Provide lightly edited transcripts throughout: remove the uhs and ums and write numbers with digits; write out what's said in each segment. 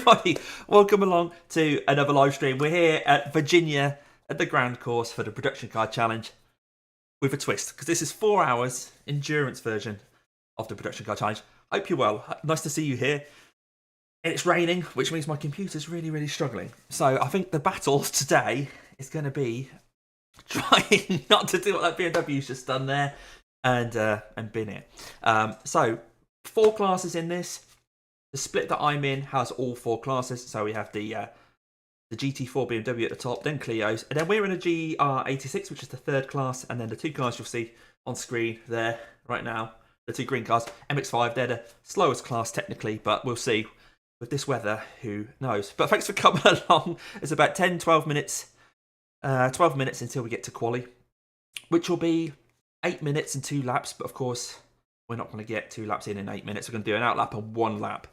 everybody, welcome along to another live stream. We're here at Virginia at the Grand Course for the Production Car Challenge with a twist, because this is 4 hours endurance version of the Production Car Challenge. Hope you're well. Nice to see you here. And it's raining, which means my computer's really struggling. So I think the battle today is going to be trying not to do what that BMW's just done there and bin it. So 4 classes in this. The split that I'm in has all 4 classes. So we have the GT4 BMW at the top, then Clio's, and then we're in a GR86, which is the 3rd class, and then the 2 cars you'll see on screen there right now, the 2 green cars, MX-5, they're the slowest class technically, but we'll see. With this weather, who knows? But thanks for coming along. It's about 12 minutes until we get to quali, which will be 8 minutes and 2 laps, but of course, we're not going to get 2 laps in 8 minutes. We're going to do an outlap and 1 lap.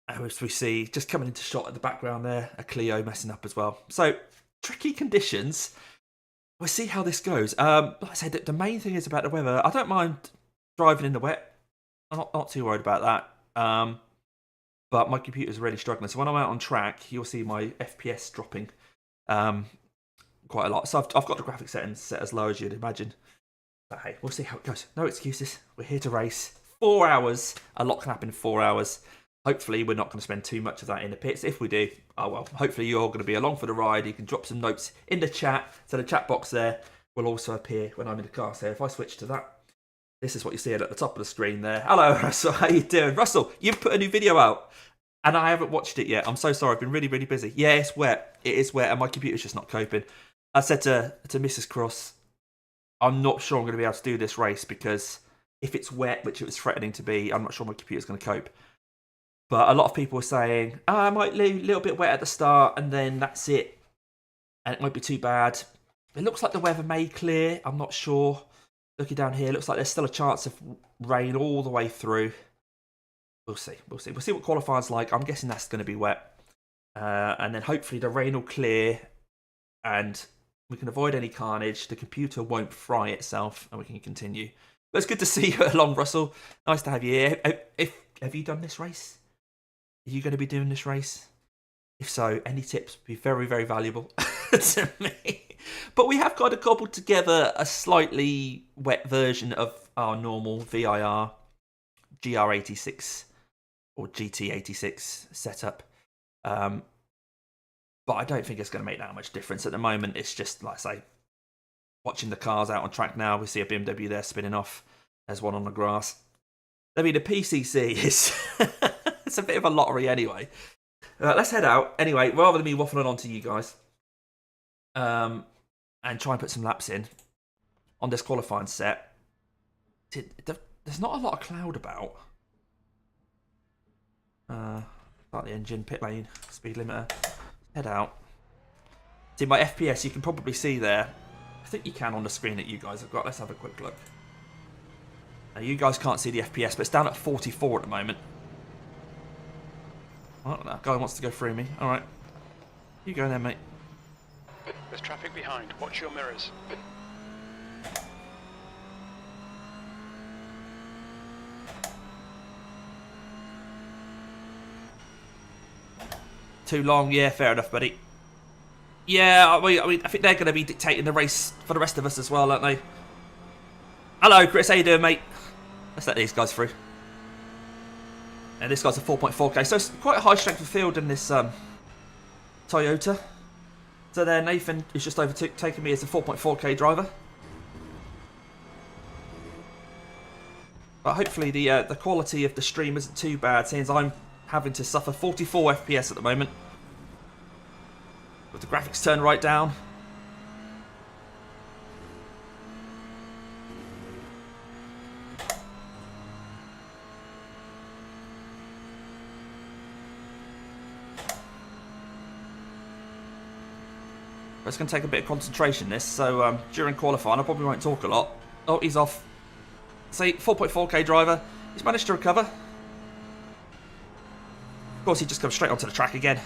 As we see, just coming into shot at the background there, a Clio messing up as well. So, tricky conditions. We'll see how this goes. Like I said, the main thing is about the weather. I don't mind driving in the wet. I'm not too worried about that. But my computer's really struggling. So when I'm out on track, you'll see my FPS dropping quite a lot. So I've got the graphic settings set as low as you'd imagine. But hey, we'll see how it goes. No excuses. We're here to race. 4 hours. A lot can happen in 4 hours. Hopefully, we're not going to spend too much of that in the pits. If we do, oh well, hopefully you're all going to be along for the ride. You can drop some notes in the chat. So the chat box there will also appear when I'm in the car. So if I switch to that, this is what you see at the top of the screen there. Hello, Russell. How you doing? Russell, you've put a new video out, and I haven't watched it yet. I'm so sorry. I've been really busy. Yeah, it's wet. It is wet, and my computer's just not coping. I said to Mrs. Cross, I'm not sure I'm going to be able to do this race because if it's wet, which it was threatening to be, I'm not sure my computer's going to cope. But a lot of people were saying, I might leave a little bit wet at the start and then that's it. And it won't be too bad. It looks like the weather may clear. I'm not sure. Looking down here, it looks like there's still a chance of rain all the way through. We'll see. We'll see what qualifying's like. I'm guessing that's going to be wet. And then hopefully the rain will clear and we can avoid any carnage. The computer won't fry itself and we can continue. But it's good to see you along, Russell. Nice to have you here. Have you done this race? Are you going to be doing this race? If so, any tips would be very valuable to me. But we have kind of cobbled together a slightly wet version of our normal VIR GR86 or GT86 setup. But I don't think it's going to make that much difference. At the moment, it's just, like I say, watching the cars out on track now. We see a BMW there spinning off. There's one on the grass. I mean, the PCC is... it's a bit of a lottery anyway. Let's head out. Anyway, rather than me waffling on to you guys, and try and put some laps in on this qualifying set. There's not a lot of cloud about. Start the engine, pit lane, speed limiter. Head out. See my FPS, you can probably see there. I think you can on the screen that you guys have got. Let's have a quick look. Now, you guys can't see the FPS, but it's down at 44 at the moment. Oh, that guy wants to go through me. All right. You go then, mate. There's traffic behind. Watch your mirrors. Too long? Yeah, fair enough, buddy. Yeah, I mean, I think they're going to be dictating the race for the rest of us as well, aren't they? Hello, Chris. How you doing, mate? Let's let these guys through. And this guy's a 4.4k, so it's quite a high strength of field in this Toyota. So there, Nathan is just overtaking me as a 4.4k driver. But hopefully the quality of the stream isn't too bad, since I'm having to suffer 44 FPS at the moment. With the graphics turned right down. But it's going to take a bit of concentration, this, so during qualifying I probably won't talk a lot. Oh, he's off. See, 4.4k driver. He's managed to recover. Of course, he just comes straight onto the track again.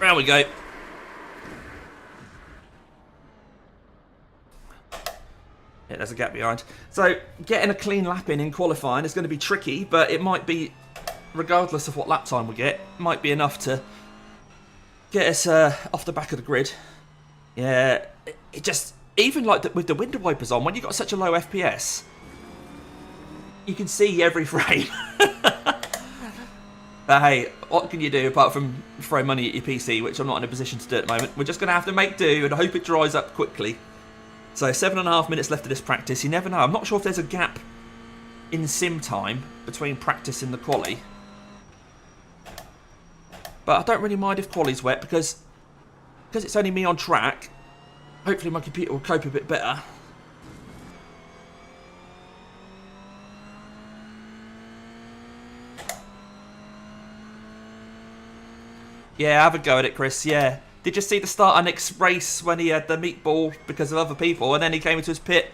There we go. Yeah, there's a gap behind. So getting a clean lap in qualifying is going to be tricky, but it might be, regardless of what lap time we get, might be enough to get us off the back of the grid. Yeah, it just, even like with the window wipers on, when you've got such a low FPS, you can see every frame. But hey, what can you do apart from throw money at your PC, which I'm not in a position to do at the moment. We're just going to have to make do and hope it dries up quickly. So 7.5 minutes left of this practice. You never know. I'm not sure if there's a gap in sim time between practice and the quali. But I don't really mind if quali's wet because it's only me on track. Hopefully my computer will cope a bit better. Yeah, have a go at it, Chris. Yeah. Did you see the start of Nick's race when he had the meatball because of other people, and then he came into his pit,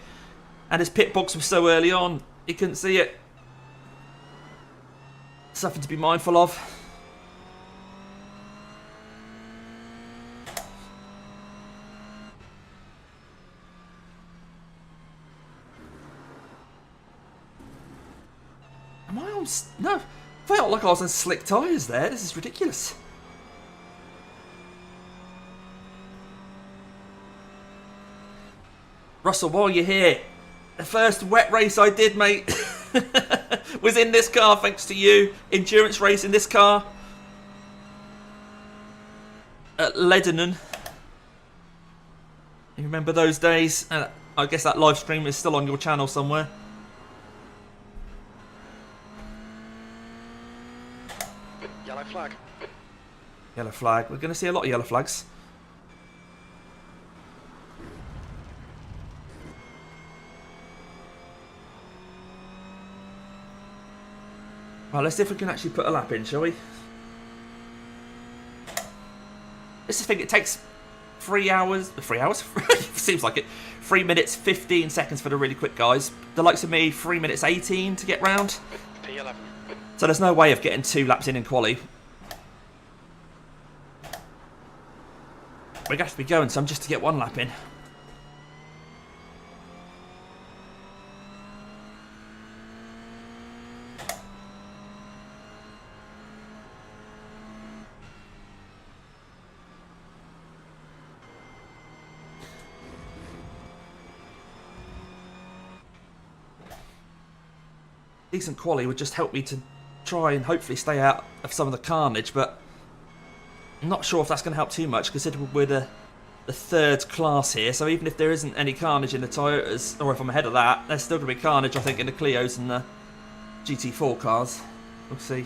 and his pit box was so early on, he couldn't see it. Something to be mindful of. Am I on... No, I felt like I was on slick tyres there. This is ridiculous. Russell, while you're here, the first wet race I did, mate, was in this car, thanks to you. Endurance race in this car. At Lebanon. You remember those days? I guess that live stream is still on your channel somewhere. Yellow flag. Yellow flag. We're going to see a lot of yellow flags. Well, let's see if we can actually put a lap in, shall we? This is the thing, it takes 3 hours... 3 hours? Seems like it. 3 minutes, 15 seconds for the really quick guys. The likes of me, 3 minutes 18 to get round. P11. So there's no way of getting 2 laps in quali. We're going to have to be going some just to get 1 lap in. Decent quali would just help me to try and hopefully stay out of some of the carnage, but I'm not sure if that's going to help too much, considering we're the 3rd class here, so even if there isn't any carnage in the Toyotas, or if I'm ahead of that, there's still going to be carnage, I think, in the Clios and the GT4 cars. We'll see.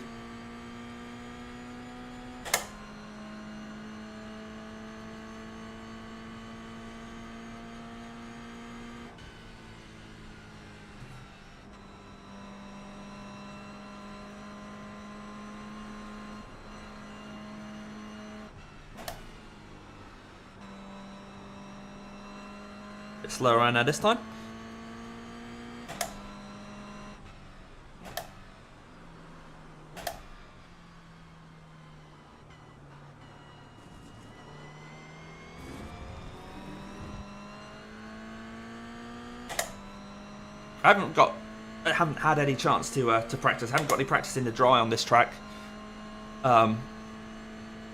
Bit slower around now this time. I haven't had any chance to practice. I haven't got any practice in the dry on this track.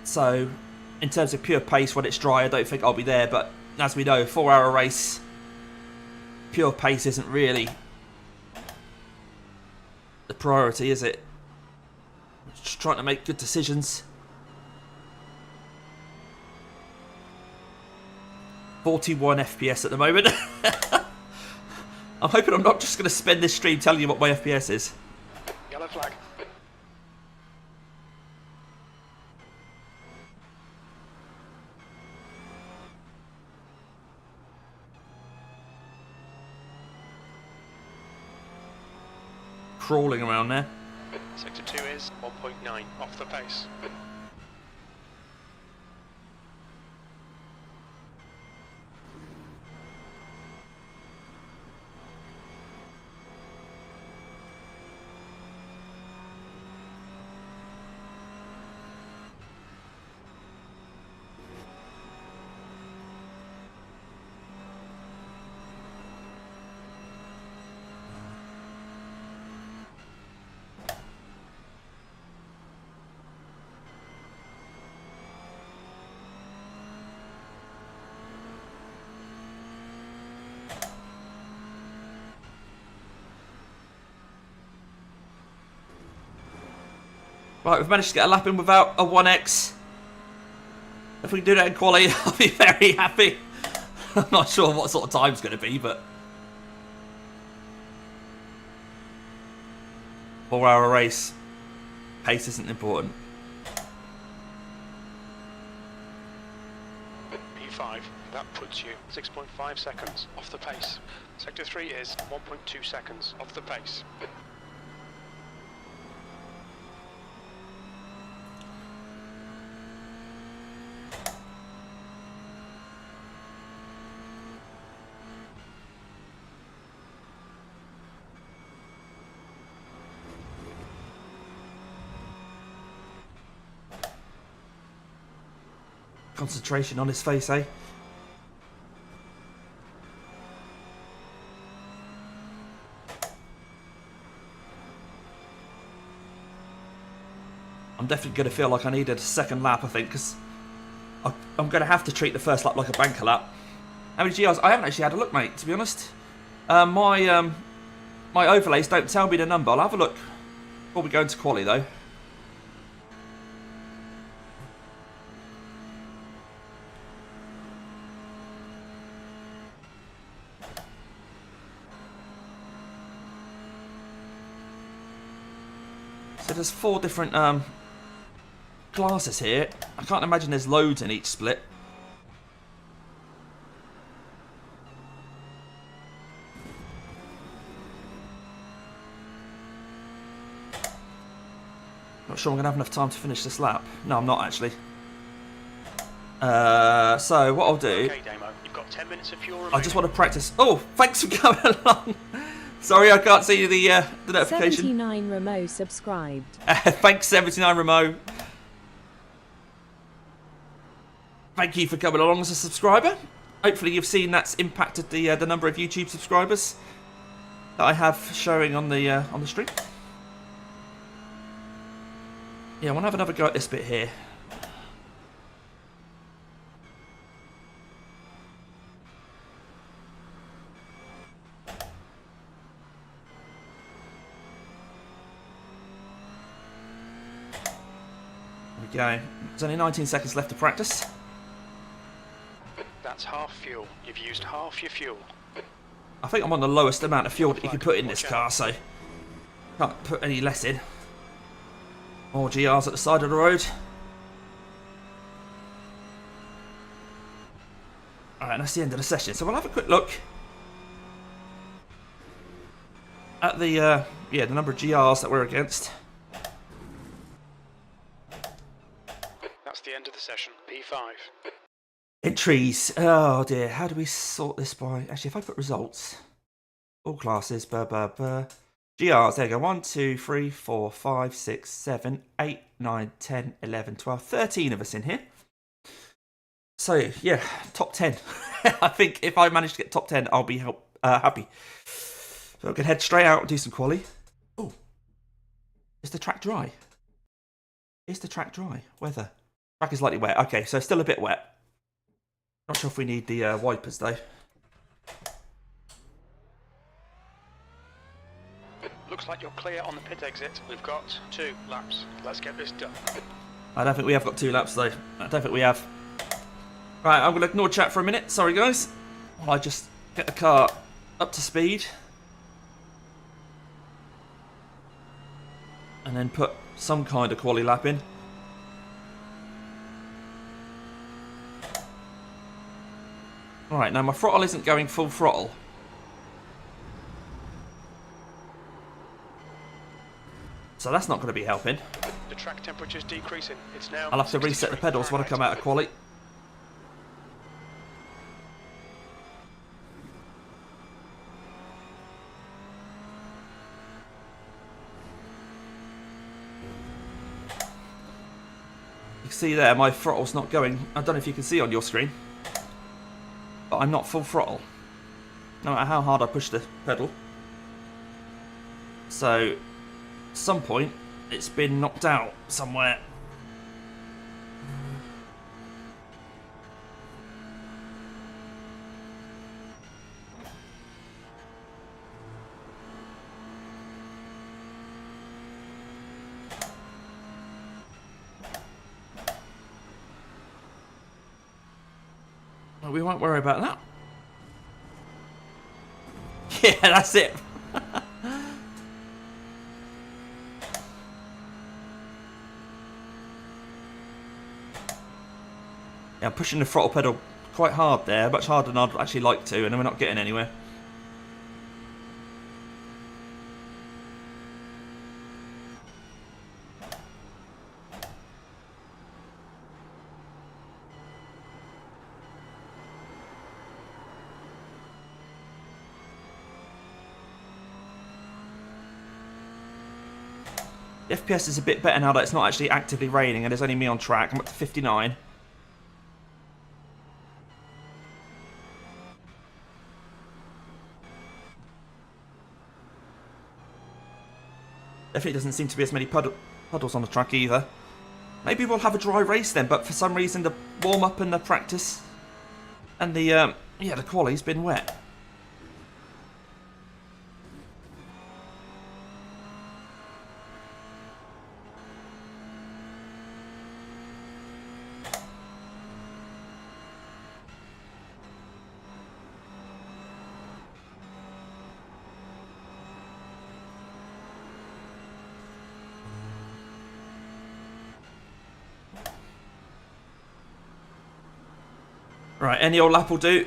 So in terms of pure pace when it's dry, I don't think I'll be there, but as we know, 4-hour race, pure pace isn't really the priority, is it? Just trying to make good decisions. 41 FPS at the moment. I'm hoping I'm not just going to spend this stream telling you what my FPS is. Yellow flag. Crawling around there. Sector 2 is 1.9 off the pace. Right, we've managed to get a lap in without a 1x. If we can do that in quali, I'll be very happy. I'm not sure what sort of time's going to be, but 4-hour race. Pace isn't important. P5, that puts you 6.5 seconds off the pace. Sector 3 is 1.2 seconds off the pace. Concentration on his face, eh? I'm definitely going to feel like I needed a second lap, I think, because I'm going to have to treat the first lap like a banker lap. How many GRs? I haven't actually had a look, mate, to be honest. My overlays don't tell me the number. I'll have a look before we go into quali, though. So there's 4 different classes here. I can't imagine there's loads in each split. Not sure I'm going to have enough time to finish this lap. No, I'm not actually. So what I'll do... Okay, Damo, you've got 10 minutes of fuel remaining. I just want to practice... Oh, thanks for coming along. Sorry, I can't see the notification. 79 Remo subscribed. Thanks, 79 Remo. Thank you for coming along as a subscriber. Hopefully you've seen that's impacted the number of YouTube subscribers that I have showing on the stream. Yeah, I want to have another go at this bit here. There we go. There's only 19 seconds left to practice. That's half fuel. You've used half your fuel. I think I'm on the lowest amount of fuel that you can put in this car, so can't put any less in. More GRs at the side of the road. Alright, that's the end of the session. So we'll have a quick look at the number of GRs that we're against. That's the end of the session. P5. Entries. Oh dear, how do we sort this by... Actually, if I put results, all classes, GRs, there you go. 1, 2, 3, 4, 5, 6, 7, 8, 9, 10, 11, 12, 13 of us in here. So, yeah, top 10. I think if I manage to get top 10, I'll be happy. So I can head straight out and do some quali. Oh, is the track dry? Is the track dry? Weather. Track is slightly wet. Okay, so still a bit wet. Not sure if we need the wipers, though. Looks like you're clear on the pit exit. We've got 2 laps. Let's get this done. I don't think we have got 2 laps, though. I don't think we have. Right, I'm going to ignore chat for a minute. Sorry, guys. While I just get the car up to speed. And then put some kind of quali lap in. Alright, now my throttle isn't going full throttle. So that's not going to be helping. The track temperature's decreasing. It's now. I'll have to reset the pedals when I come out of quali. You can see there, my throttle's not going. I don't know if you can see on your screen, but I'm not full throttle, no matter how hard I push the pedal. So, at some point, it's been knocked out somewhere. But we won't worry about that. Yeah, that's it. Yeah, I'm pushing the throttle pedal quite hard there, much harder than I'd actually like to, and then we're not getting anywhere. The FPS is a bit better now that it's not actually actively raining and there's only me on track. I'm up to 59. Definitely doesn't seem to be as many puddles on the track either. Maybe we'll have a dry race then, but for some reason the warm-up and the practice and the, yeah, the quali's been wet. Right, any old lap will do.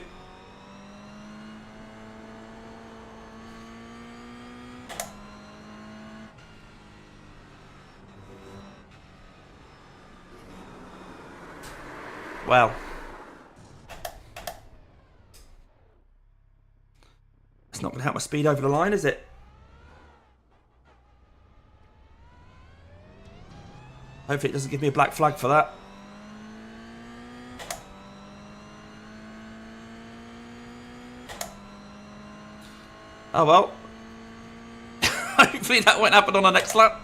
Well. It's not going to help my speed over the line, is it? Hopefully it doesn't give me a black flag for that. Oh well. Hopefully that won't happen on the next lap.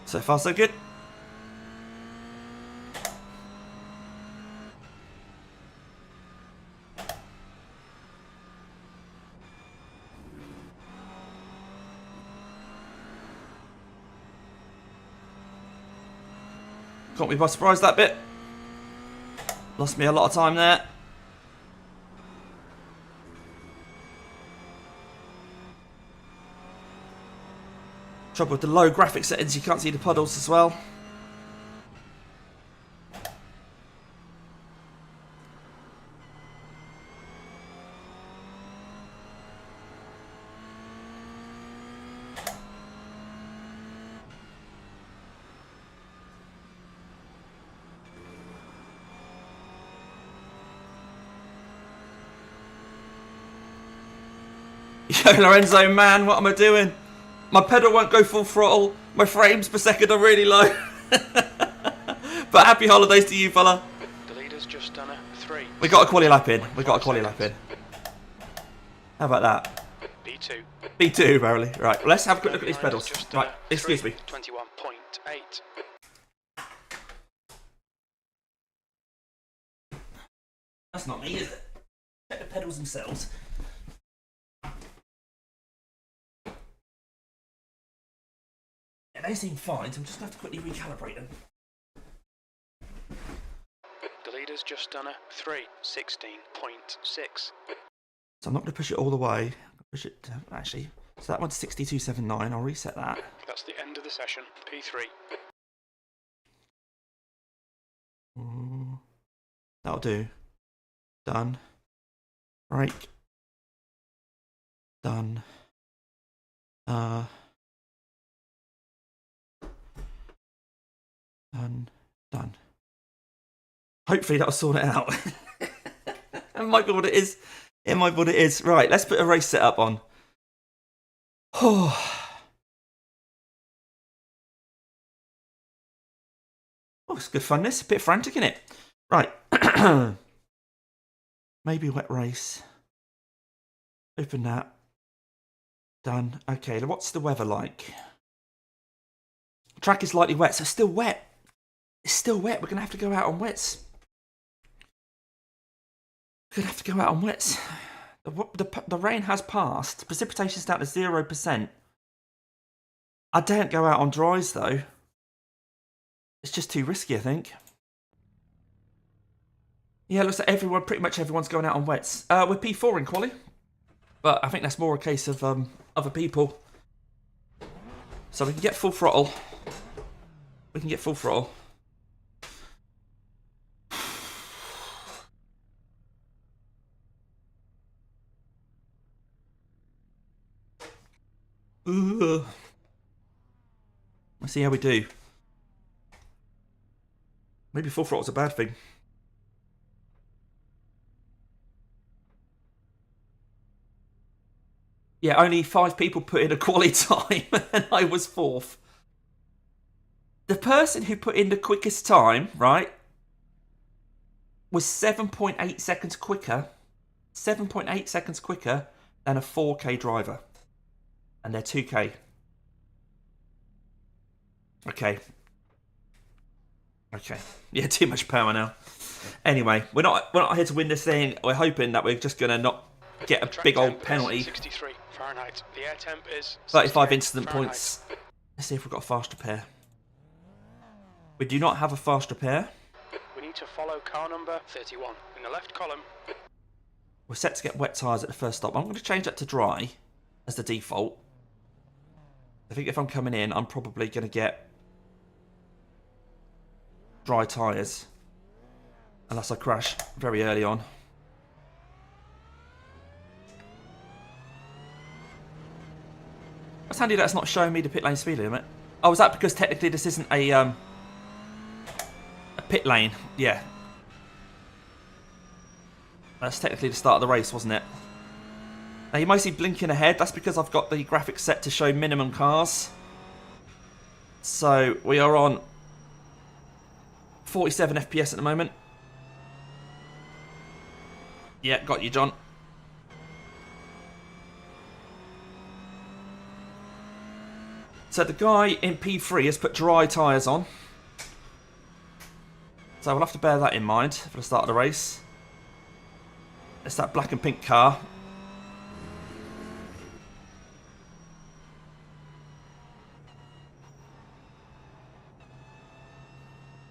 So far, so good. Caught me by surprise that bit. Lost me a lot of time there. Trouble with the low graphic settings, you can't see the puddles as well. Yo, Lorenzo, man, what am I doing? My pedal won't go full throttle. My frames per second are really low. But happy holidays to you, fella. The leader's just done a 3. We got a quali lap in. We got a quali lap in. How about that? B2. B2, barely. Right, let's have a quick look at these pedals. Right, excuse me. 21.8. That's not me, is it? Check the pedals themselves. Yeah, they seem fine, so I'm just going to have to quickly recalibrate them. The leader's just done a 3. 16.6. So I'm not going to push it all the way. Push it to, actually. So that one's 62.79. I'll reset that. That's the end of the session. P3. That'll do. Done. Break. Done. Done. Done. Hopefully that'll sort it out. It might be what it is. It might be what it is. Right, let's put a race setup on. Oh, it's good fun, this. A bit frantic, isn't it? Right. Maybe wet race. Open that. Done. Okay, what's the weather like? The track is lightly wet, so it's still wet. It's still wet. We're going to have to go out on wets. We're going to have to go out on wets. The rain has passed. Precipitation's down to 0%. I daren't go out on dries, though. It's just too risky, I think. Yeah, it looks like pretty much everyone's going out on wets. We're P4 in quali, but I think that's more a case of other people. So we can get full throttle. We can get full throttle. Let's see how we do. Maybe full throttle's a bad thing. Yeah, only 5 people put in a quali time and I was 4th. The person who put in the quickest time, right, was 7.8 seconds quicker. 7.8 seconds quicker than a 4K driver. And they're 2K. Okay. Okay. Yeah, too much power now. Anyway, we're not here to win this thing. We're hoping that we're just going to not get a big old penalty. 63 Fahrenheit. The air temp is 35 incident points. Let's see if we've got a fast repair. We do not have a fast repair. We need to follow car number 31 in the left column. We're set to get wet tyres at the first stop. I'm going to change that to dry as the default. I think if I'm coming in, I'm probably going to get dry tyres. Unless I crash very early on. That's handy that it's not showing me the pit lane speed limit. Oh, is that because technically this isn't a pit lane? Yeah. That's technically the start of the race, wasn't it? Now you might see blinking ahead. That's because I've got the graphics set to show minimum cars. So we are on 47 FPS at the moment. Yeah, got you, John. So the guy in P3 has put dry tyres on. So we'll have to bear that in mind for the start of the race. It's that black and pink car.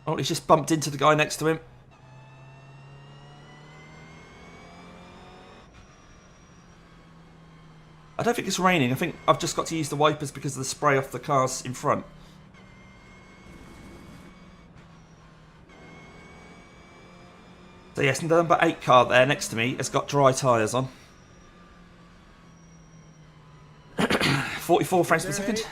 Oh, he's just bumped into the guy next to him. I don't think it's raining. I think I've just got to use the wipers because of the spray off the cars in front. So yes, the number 8 car there next to me has got dry tyres on. 44 frames per second.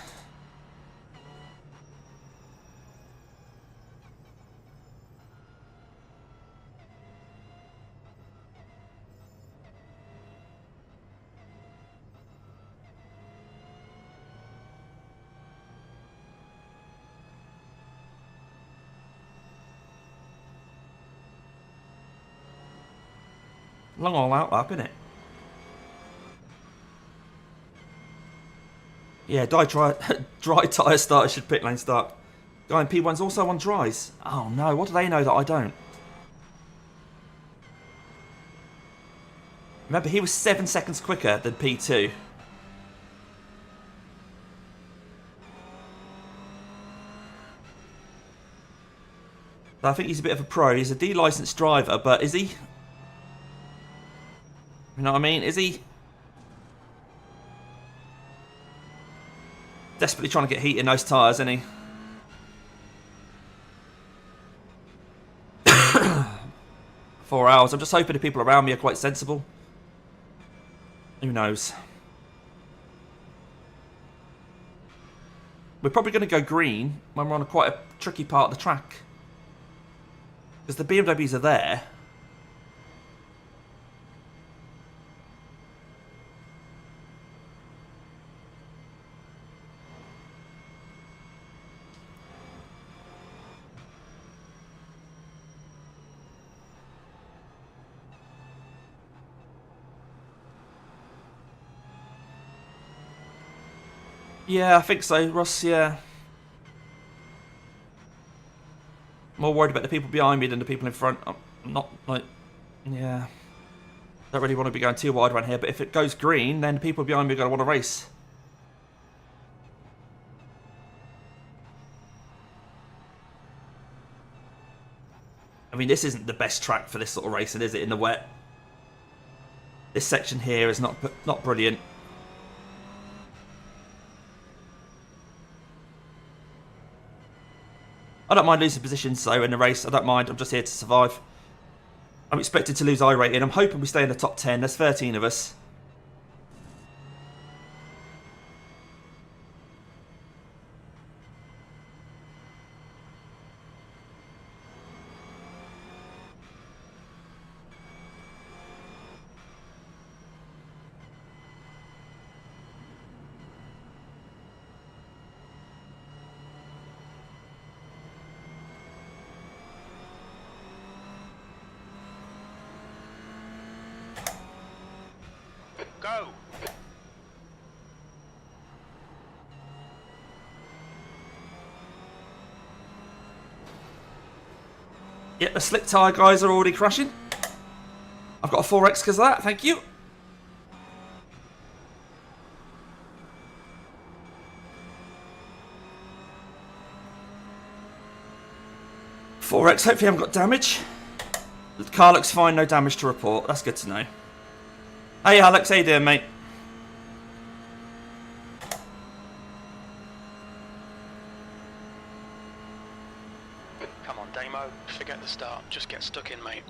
Long all out up, isn't it? Yeah, dry tyre starter should pit lane start. Guy in P1's also on dries. Oh no, what do they know that I don't? Remember, he was 7 seconds quicker than P2. I think he's a bit of a pro. He's a D-licensed driver, but is he? You know what I mean? Is he desperately trying to get heat in those tyres, isn't he? Four hours. I'm just hoping the people around me are quite sensible. Who knows? We're probably going to go green when we're on quite a tricky part of the track. Because the BMWs are there. Yeah, I think so, Ross, yeah. More worried about the people behind me than the people in front. I'm not, like, yeah. Don't really want to be going too wide around here, but if it goes green, then the people behind me are going to want to race. I mean, this isn't the best track for this sort of racing, is it, in the wet? This section here is not brilliant. I don't mind losing positions, though, in the race. I don't mind. I'm just here to survive. I'm expected to lose iRating. I'm hoping we stay in the top 10. There's 13 of us. Go! Yep, the slick tyre guys are already crashing. I've got a 4X because of that, thank you. Hopefully I haven't got damage. The car looks fine, no damage to report. That's good to know. Hey Alex, how you doing, mate? Come on, Damo. Forget the start. Just get stuck in, mate.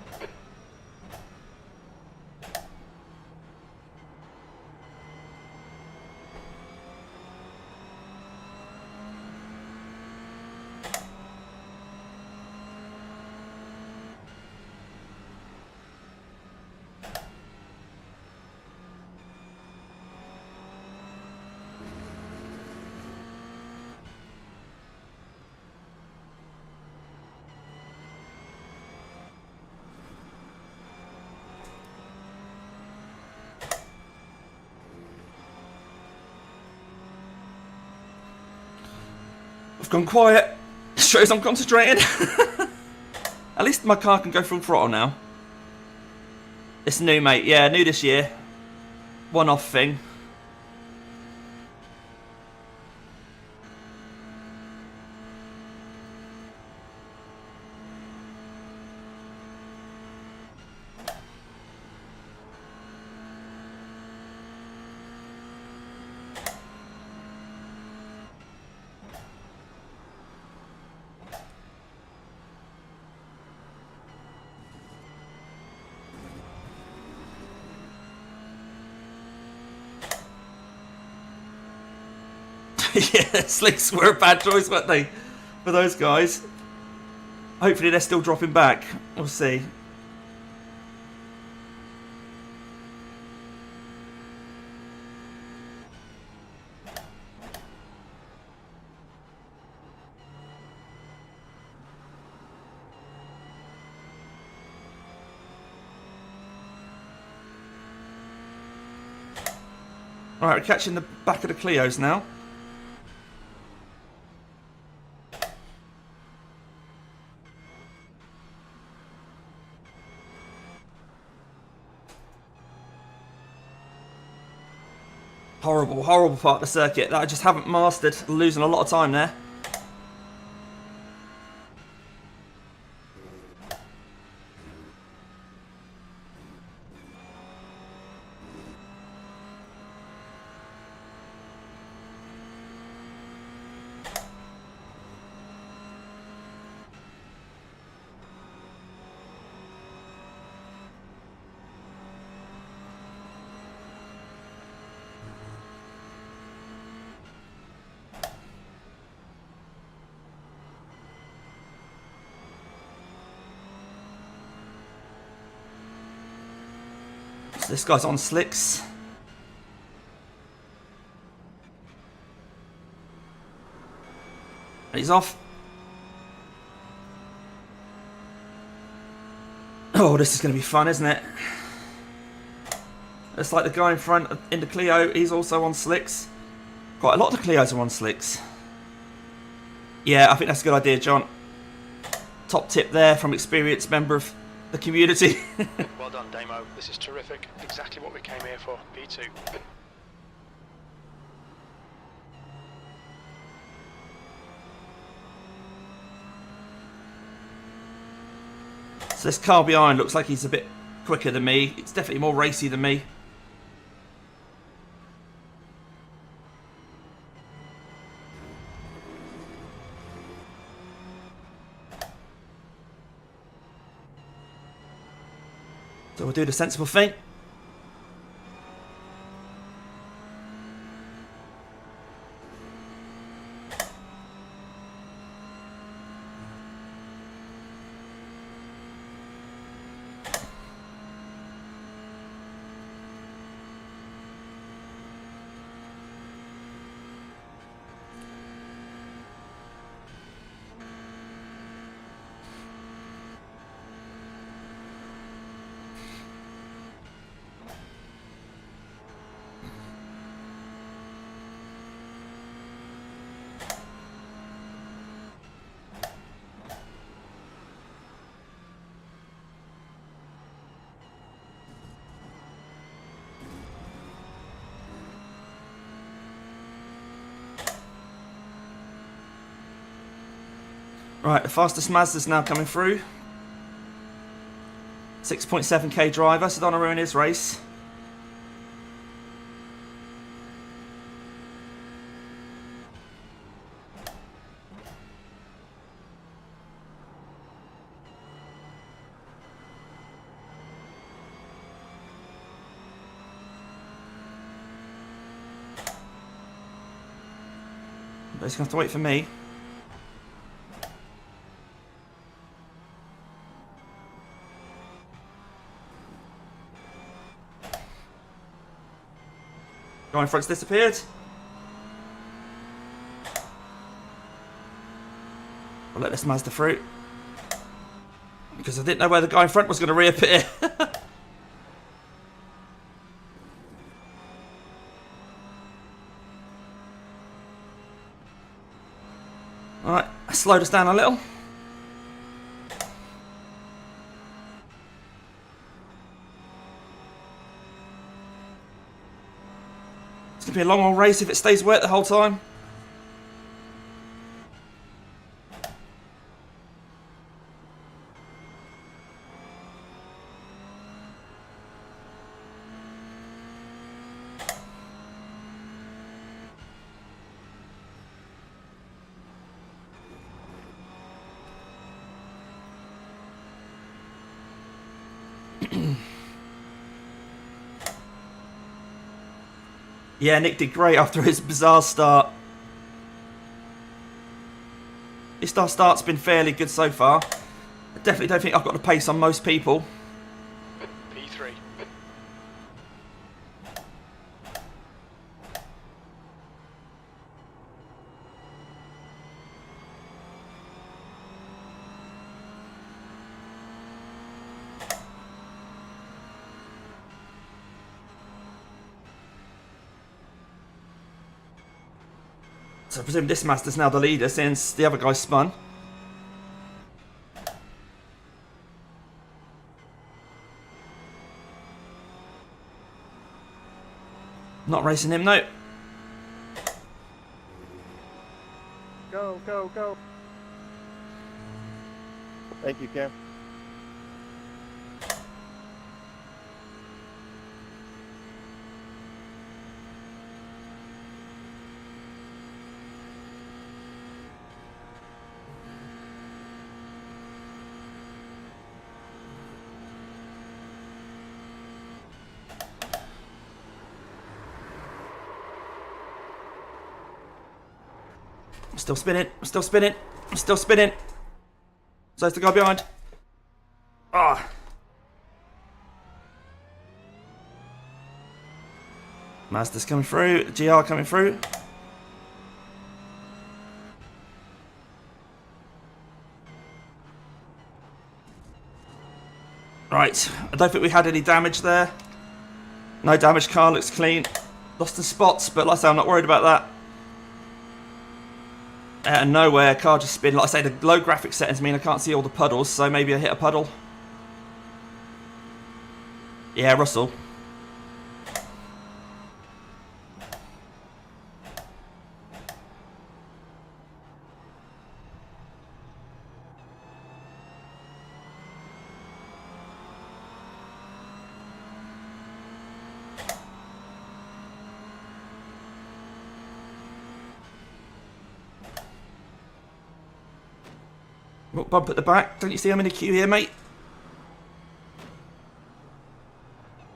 I've gone quiet. Shows I'm concentrating. At least my car can go full throttle now. It's new, mate. Yeah, new this year. One-off thing. Yeah, slicks were a bad choice, weren't they? For those guys. Hopefully they're still dropping back. We'll see. Alright, we're catching the back of the Clios now. Horrible, horrible part of the circuit that I just haven't mastered. Losing a lot of time there. So this guy's on slicks. He's off. Oh, this is going to be fun, isn't it? It's like the guy in front in the Clio, he's also on slicks. Quite a lot of the Clios are on slicks. Yeah, I think that's a good idea, John. Top tip there from experienced member of the community. Well done, Damo. This is terrific. Exactly what we came here for. P2. So this car behind looks like he's a bit quicker than me. It's definitely more racy than me. So we'll do the sensible thing. Right, the fastest Mazda's now coming through. 6.7k driver, so don't want to ruin his race. But he's going to have to wait for me. Guy in front's disappeared. I'll let this Mazda through. Because I didn't know where the guy in front was going to reappear. Alright, slowed us down a little. It's going to be a long old race if it stays wet the whole time. Yeah, Nick did great after his bizarre start. His start's been fairly good so far. I definitely don't think I've got the pace on most people. P3. So I presume this Mazda's now the leader since the other guy spun. Not racing him, no. Go, go, go. Thank you, Cam. I'm still spinning, I'm still spinning, I'm still spinning. So it's the guy behind. Ah. Mazda's coming through, GR coming through. Right, I don't think we had any damage there. No damage, car looks clean. Lost some spots, but like I say, I'm not worried about that. Out of nowhere, car just spin. Like I say, the low graphics settings mean I can't see all the puddles, so maybe I hit a puddle. Yeah, Russell. Oh, bump at the back. Don't you see I'm in a queue here, mate?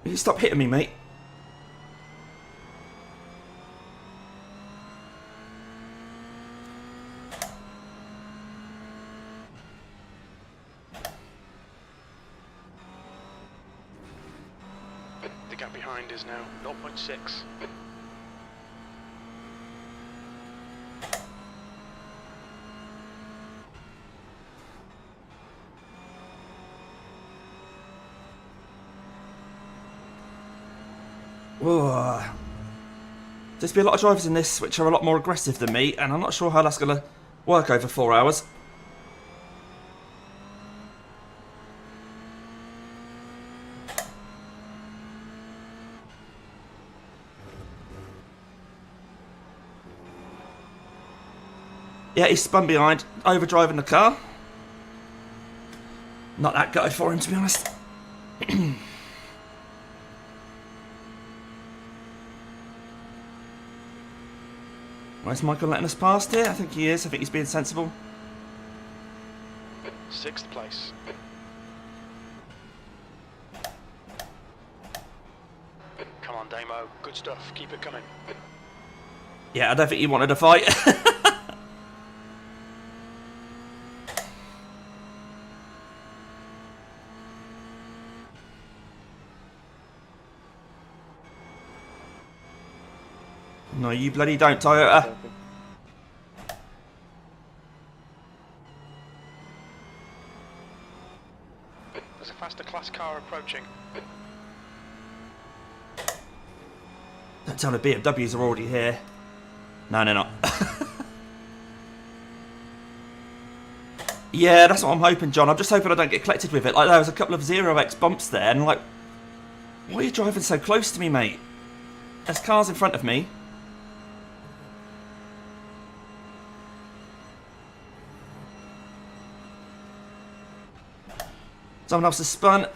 Will you stop hitting me, mate? The gap behind is now 0.6. Whoa. There's been a lot of drivers in this which are a lot more aggressive than me, and I'm not sure how that's going to work over 4 hours. Yeah, he's spun behind, overdriving the car. Not that gutted for him, to be honest. Is Michael letting us past here? I think he is. I think he's being sensible. 6th place. Come on, Damo. Good stuff. Keep it coming. Yeah, I don't think he wanted a fight. No, you bloody don't, Toyota. There's a faster class car approaching. Don't tell me BMWs are already here. No, they're not. Yeah, that's what I'm hoping, John. I'm just hoping I don't get collected with it. Like, there was a couple of 0x bumps there, and like, why are you driving so close to me, mate? There's cars in front of me. Someone else has spun.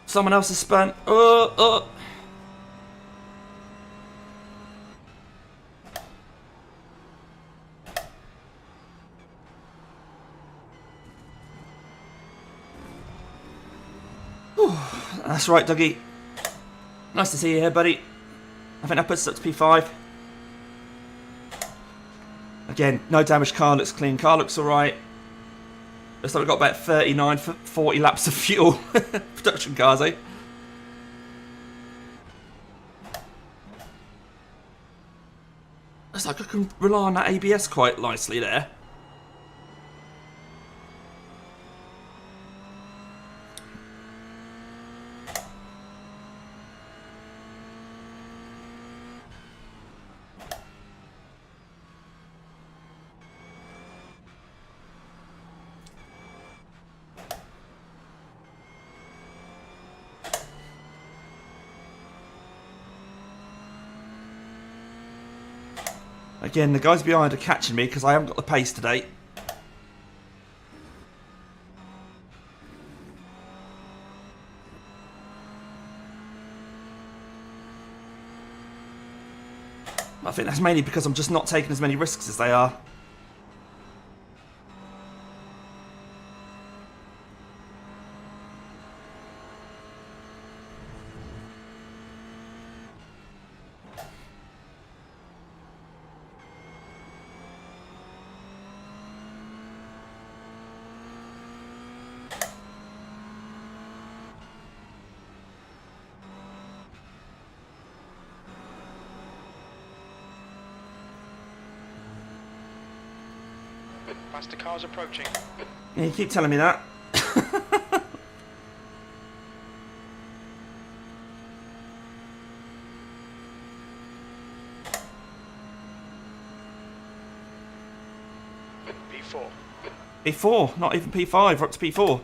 Someone else has spun. Oh. Whew. That's right, Dougie. Nice to see you here, buddy. I think that puts us up to P5. Again, no damage, car looks clean. Car looks alright. Looks like we've got about 39, 40 laps of fuel. Production cars, eh? Looks like I can rely on that ABS quite nicely there. Again, the guys behind are catching me because I haven't got the pace today. I think that's mainly because I'm just not taking as many risks as they are. Faster cars approaching. Yeah, you keep telling me that. P4. P4, not even P5, we're up to P4.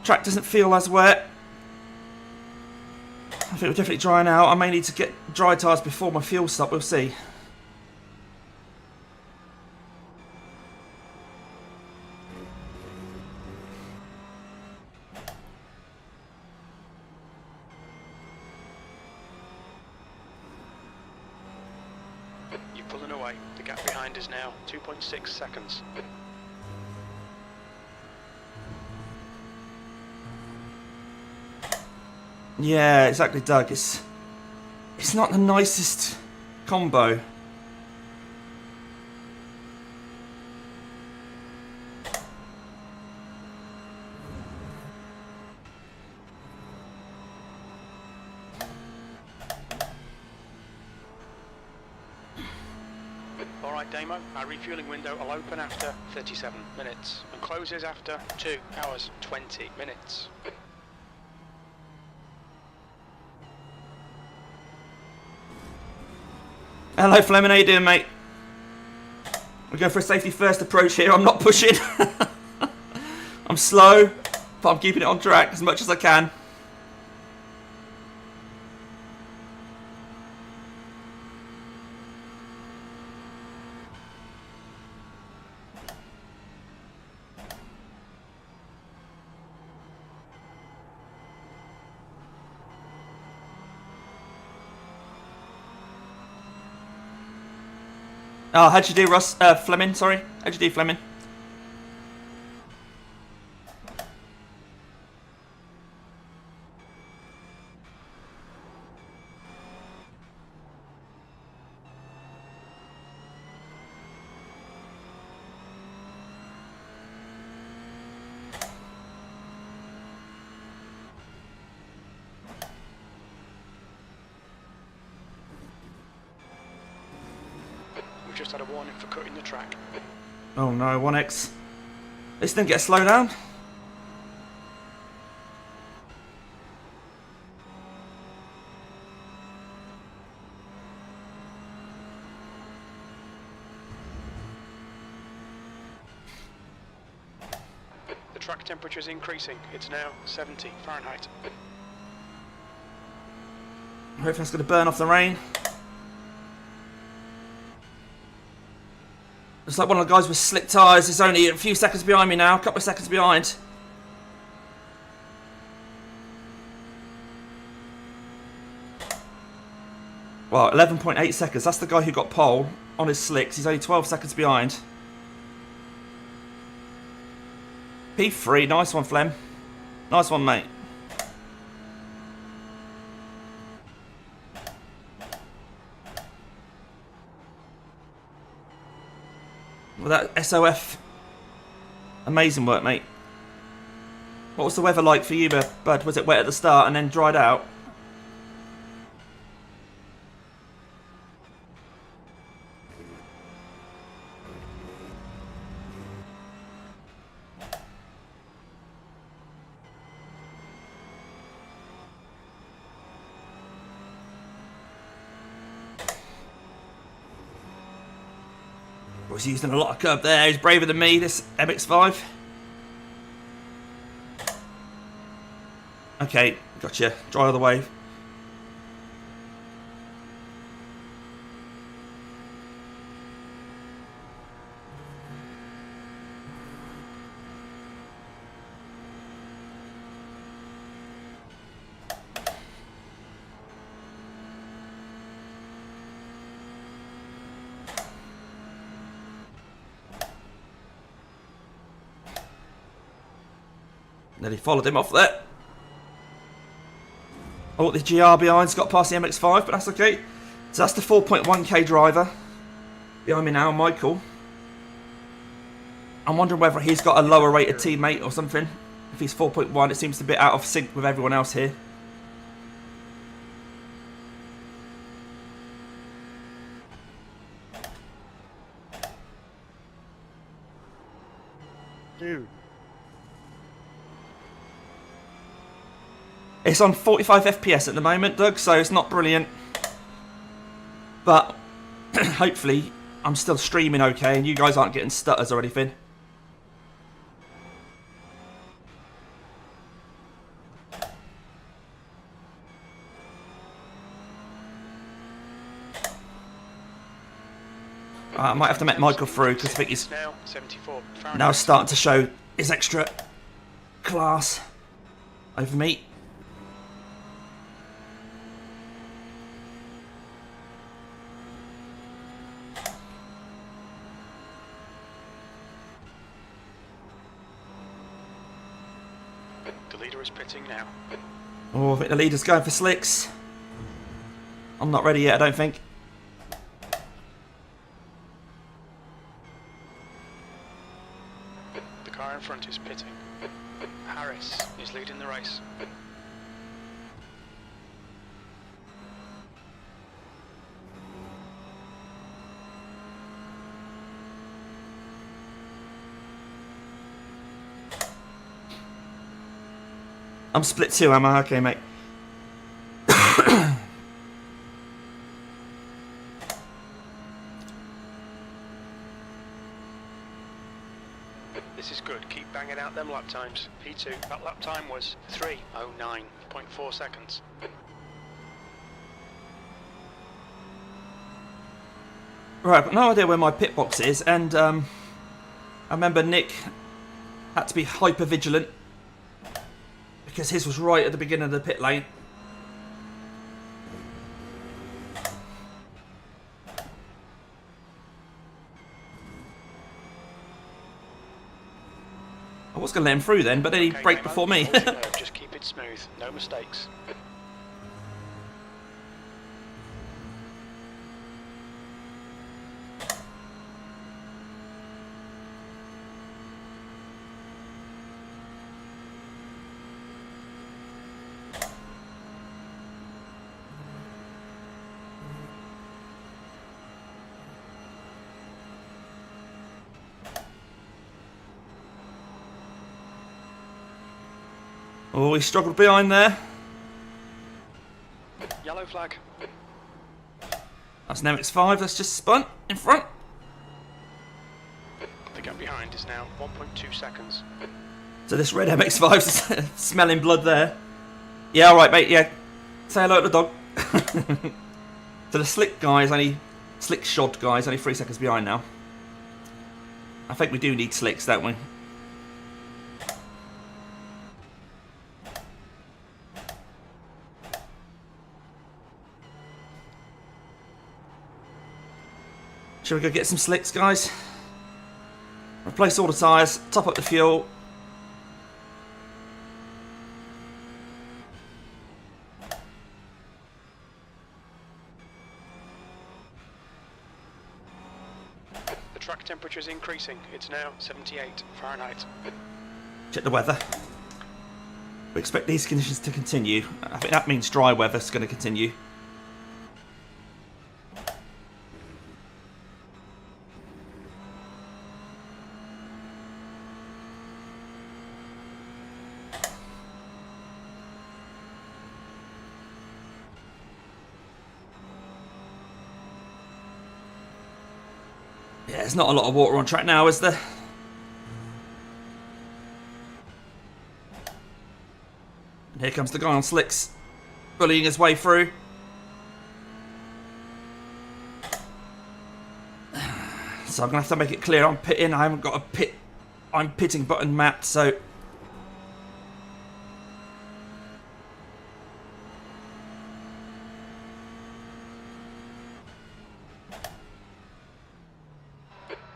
Track doesn't feel as wet. I think we're definitely drying out. I may need to get dry tyres before my fuel stop, we'll see. You're pulling away. The gap behind is now 2.6 seconds. Yeah, exactly, Doug. It's not the nicest combo. Alright Damo, our refueling window will open after 37 minutes and closes after 2 hours 20 minutes. Hello Fleming, how you doing, mate? We go for a safety first approach here. I'm not pushing. I'm slow, but I'm keeping it on track as much as I can. Oh, how'd you do, Russ? Fleming, sorry. How'd you do, Fleming? Just had a warning for cutting the track. Oh no, 1X. This didn't get a slowdown. The track temperature is increasing. It's now 70 Fahrenheit. Hopefully that's going to burn off the rain. Looks like one of the guys with slick tyres is only a few seconds behind me now, a couple of seconds behind. Well, 11.8 seconds. That's the guy who got pole on his slicks. He's only 12 seconds behind. P3, nice one, Flem. Nice one, mate. Well, that SOF, amazing work, mate. What was the weather like for you, bud? Was it wet at the start and then dried out? Was using a lot of curb there. He's braver than me, this MX-5. Okay, gotcha. Dry all the way. Nearly followed him off there. Oh, the GR behind's got past the MX-5, but that's okay. So that's the 4.1k driver behind me now, Michael. I'm wondering whether he's got a lower rated teammate or something. If he's 4.1, it seems to be out of sync with everyone else here. Dude. It's on 45 FPS at the moment, Doug, so it's not brilliant. But hopefully I'm still streaming okay and you guys aren't getting stutters or anything. I might have to make Michael through because I think he's Now 74. now starting to show his extra class over me. The leader is pitting now. Oh, I think the leader's going for slicks. I'm not ready yet, I don't think. The car in front is pitting. Harris is leading the race. I'm split 2, am I? Okay, mate. This is good. Keep banging out them lap times. P2, that lap time was 3:09.4 seconds. Right, I've got no idea where my pit box is, and I remember Nick had to be hyper vigilant because his was right at the beginning of the pit lane. I was going to let him through then, but then he Okay, braked Nemo, before me. hold your nerve, just keep it smooth, no mistakes. Oh, he struggled behind there. Yellow flag. That's an MX-5 that's just spun in front. The gap behind is now 1.2 seconds. So this red MX-5's smelling blood there. Yeah, alright mate, yeah. Say hello to the dog. So the slick shod guy is only 3 seconds behind now. I think we do need slicks, don't we? Shall we go get some slicks, guys? Replace all the tyres, top up the fuel. The track temperature is increasing. It's now 78 Fahrenheit. Check the weather. We expect these conditions to continue. I think that means dry weather's going to continue. Yeah, there's not a lot of water on track now, is there? And here comes the guy on slicks, bullying his way through. So I'm going to have to make it clear I'm pitting. I haven't got a pit. I'm pitting button mapped, so...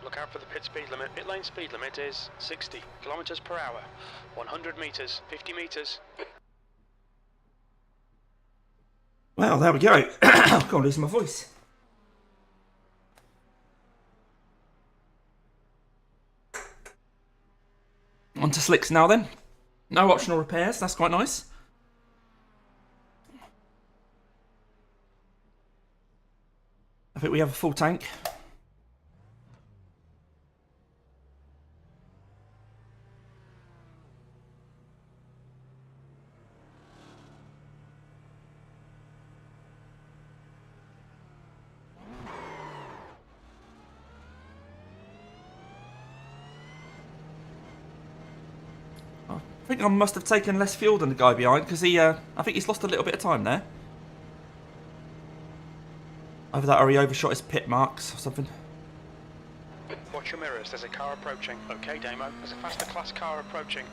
Look out for the pit speed limit. Pit lane speed limit is 60 kilometers per hour. 100 meters, 50 meters. Well, there we go. I can't lose my voice. On to slicks now then. No optional repairs, that's quite nice. I think we have a full tank. I think I must have taken less fuel than the guy behind because I think he's lost a little bit of time there. Either that or he overshot his pit marks or something. Watch your mirrors, there's a car approaching. Okay, Damo, there's a faster class car approaching.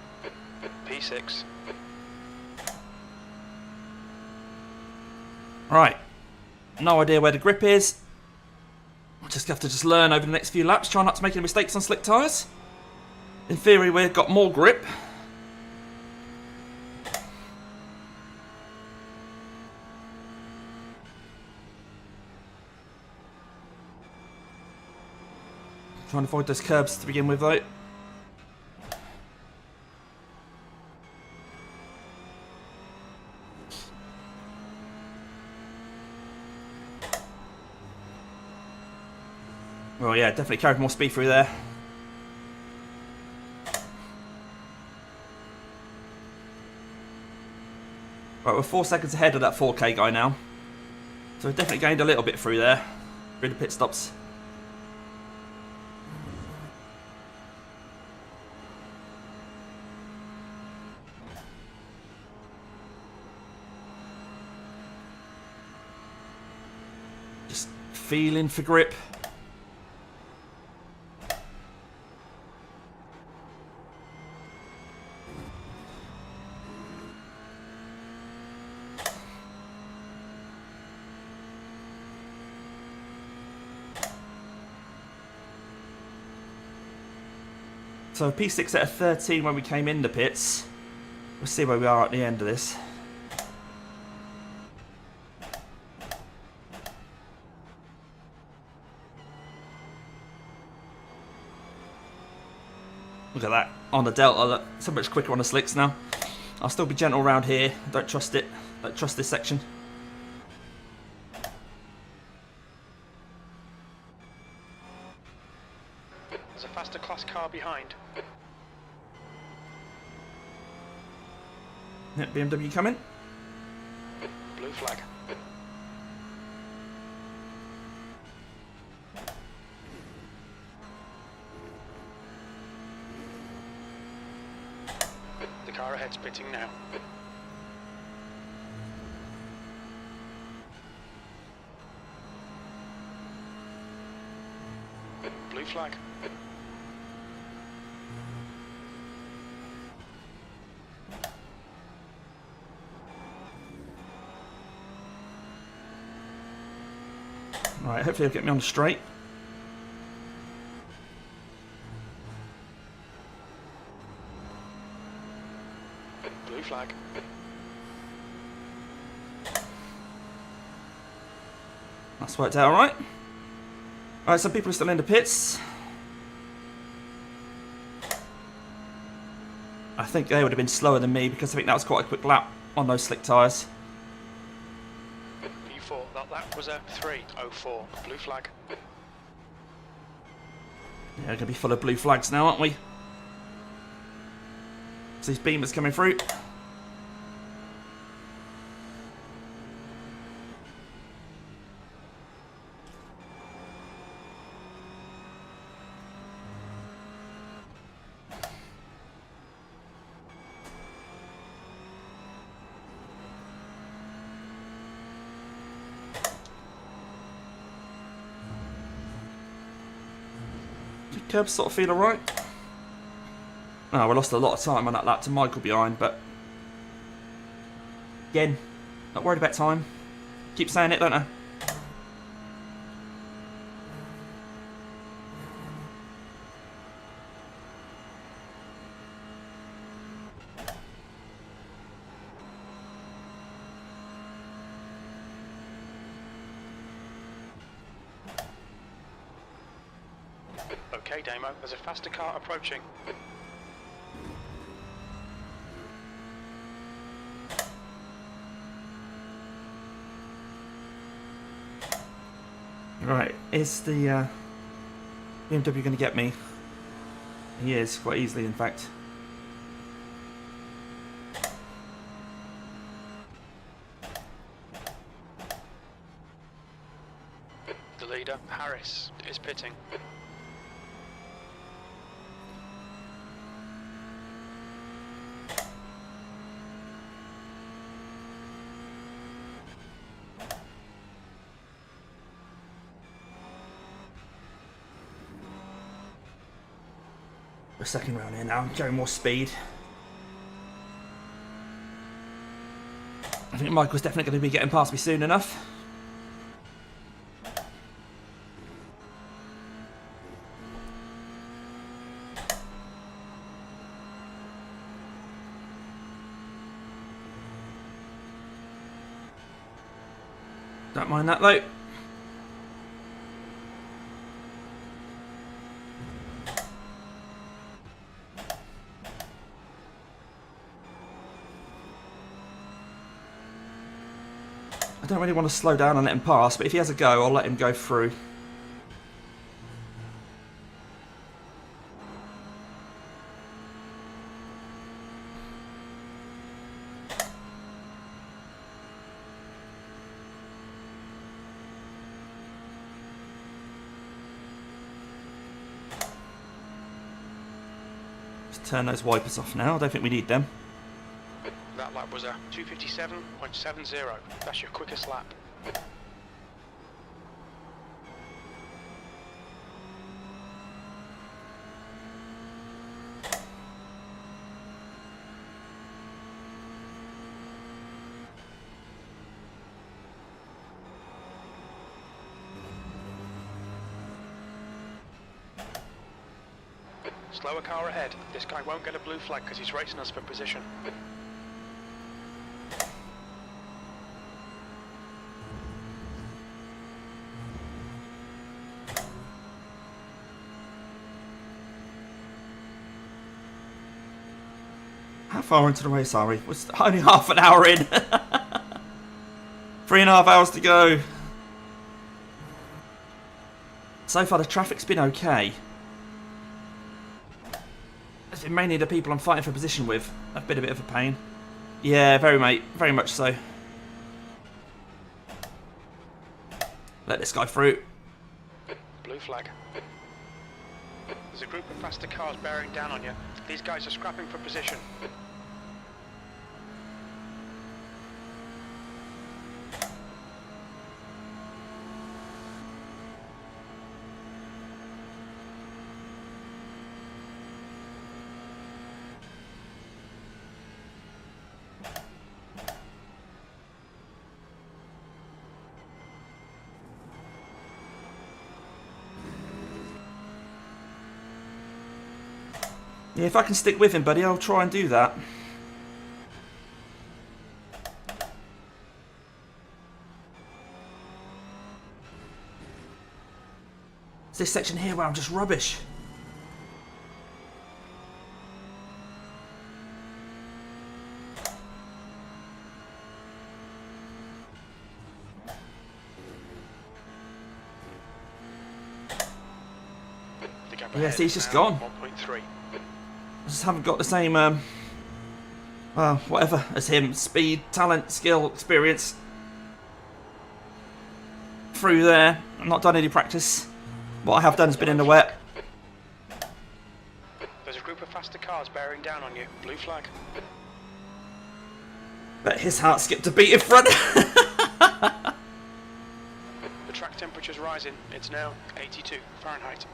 P6. Right. No idea where the grip is. We'll just have to learn over the next few laps. Try not to make any mistakes on slick tyres. In theory, we've got more grip. Trying to avoid those curbs to begin with, though. Well, yeah, definitely carried more speed through there. Right, we're 4 seconds ahead of that 4K guy now. So we've definitely gained a little bit through there. Through the pit stops. Just feeling for grip. So P6 at a 13 when we came in the pits. We'll see where we are at the end of this. Look at that. On the Delta, look, so much quicker on the slicks now. I'll still be gentle around here. Don't trust it. Don't trust this section. There's a faster class car behind. Yep, BMW coming. Blue flag. The car ahead's pitting now. Blue flag. Right, hopefully he'll get me on the straight. Blue flag. That's worked out alright. Alright, some people are still in the pits. I think they would have been slower than me because I think that was quite a quick lap on those slick tyres. P4, that was a 3:04. Blue flag. Yeah, we're going to be full of blue flags now, aren't we? So these beamers coming through. Curbs sort of feel alright. Oh, we lost a lot of time on that lap to Michael behind, but again, not worried about time. Keep saying it, don't I? Okay, Damo, there's a faster car approaching. Right, is the BMW going to get me? He is, quite easily in fact. The leader, Harris, is pitting. We're second round here now, showing more speed. I think Michael's definitely going to be getting past me soon enough. Don't mind that though. I don't really want to slow down and let him pass, but if he has a go, I'll let him go through. Just turn those wipers off now. I don't think we need them. That lap was a 2:57.70. That's your quickest lap. Slower car ahead. This guy won't get a blue flag because he's racing us for position. How far into the race are we? We're only half an hour in. 3.5 hours to go. So far the traffic's been okay. It's been mainly the people I'm fighting for position with. I've been a bit of a pain. Yeah, very much so. Let this guy through. Blue flag. There's a group of faster cars bearing down on you. These guys are scrapping for position. Yeah, if I can stick with him, buddy, I'll try and do that. It's this section here where I'm just rubbish. Yes, he's just gone. 1.3. I just haven't got the same, well, whatever, as him. Speed, talent, skill, experience. Through there. I've not done any practice. What I have done has been in the wet. There's a group of faster cars bearing down on you. Blue flag. But his heart skipped a beat in front. The track temperature's rising. It's now 82 Fahrenheit.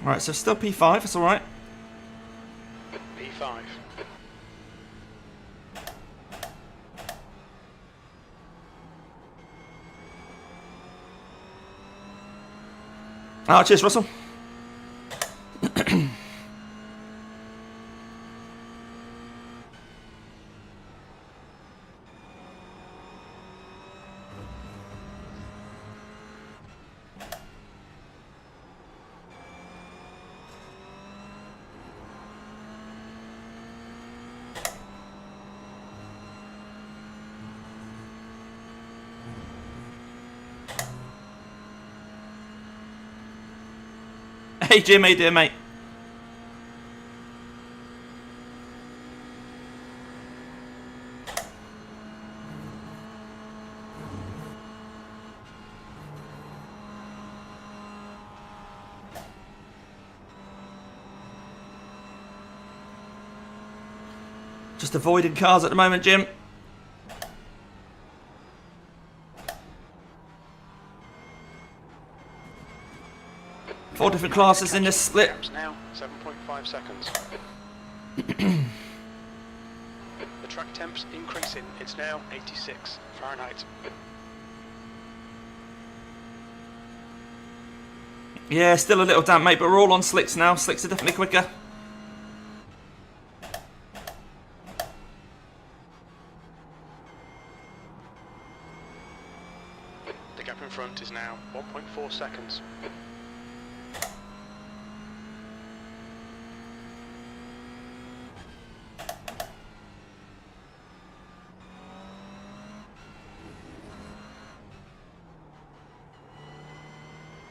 Right, so still P5, that's alright. P5. Ah, cheers, Russell. Hey Jim, how you doing, mate? Just avoiding cars at the moment, Jim. Four different classes in this split. Now 7.5 seconds. The track temp's increasing. It's now 86 Fahrenheit. Yeah, still a little damp, mate, but we're all on slicks now. Slicks are definitely quicker. The gap in front is now 1.4 seconds.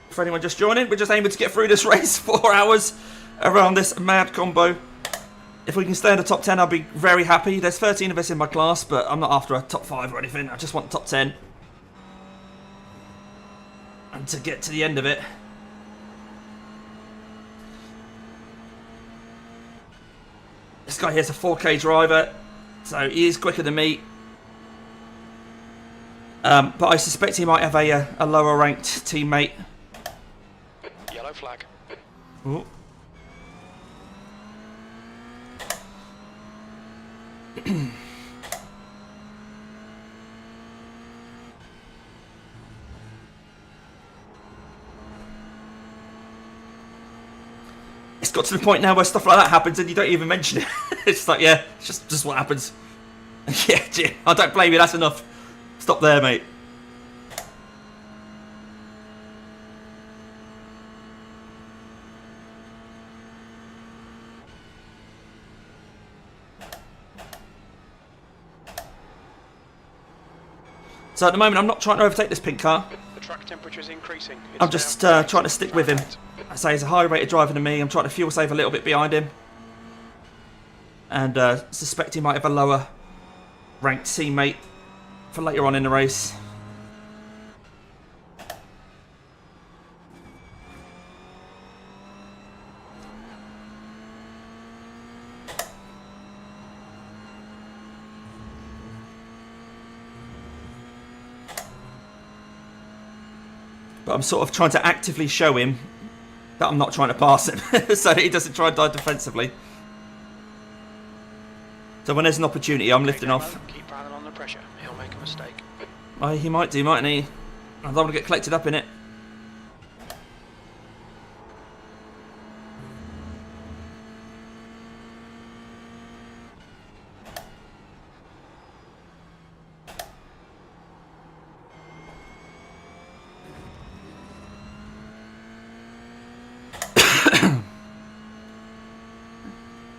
For anyone just joining, we're just aiming to get through this race 4 hours around this mad combo. If we can stay in the top 10, I'll be very happy. There's 13 of us in my class, but I'm not after a top 5 or anything. I just want top 10. And to get to the end of it. This guy here's a 4K driver, so he is quicker than me. But I suspect he might have a lower ranked teammate. Yellow flag. Ooh. It's got to the point now where stuff like that happens and you don't even mention it. It's like, yeah, it's just what happens. Yeah, Jim, I don't blame you, that's enough. Stop there, mate. So at the moment, I'm not trying to overtake this pink car. The track temperature is increasing. It's I'm just now trying to stick with him. I say he's a higher rated driver than me. I'm trying to fuel save a little bit behind him. And suspect he might have a lower ranked teammate for later on in the race. But I'm sort of trying to actively show him that I'm not trying to pass him, so that he doesn't try and die defensively. So when there's an opportunity, I'm lifting off. Keep piling on the pressure. He'll make a mistake. Oh, he might do, mightn't he? I don't want to get collected up in it.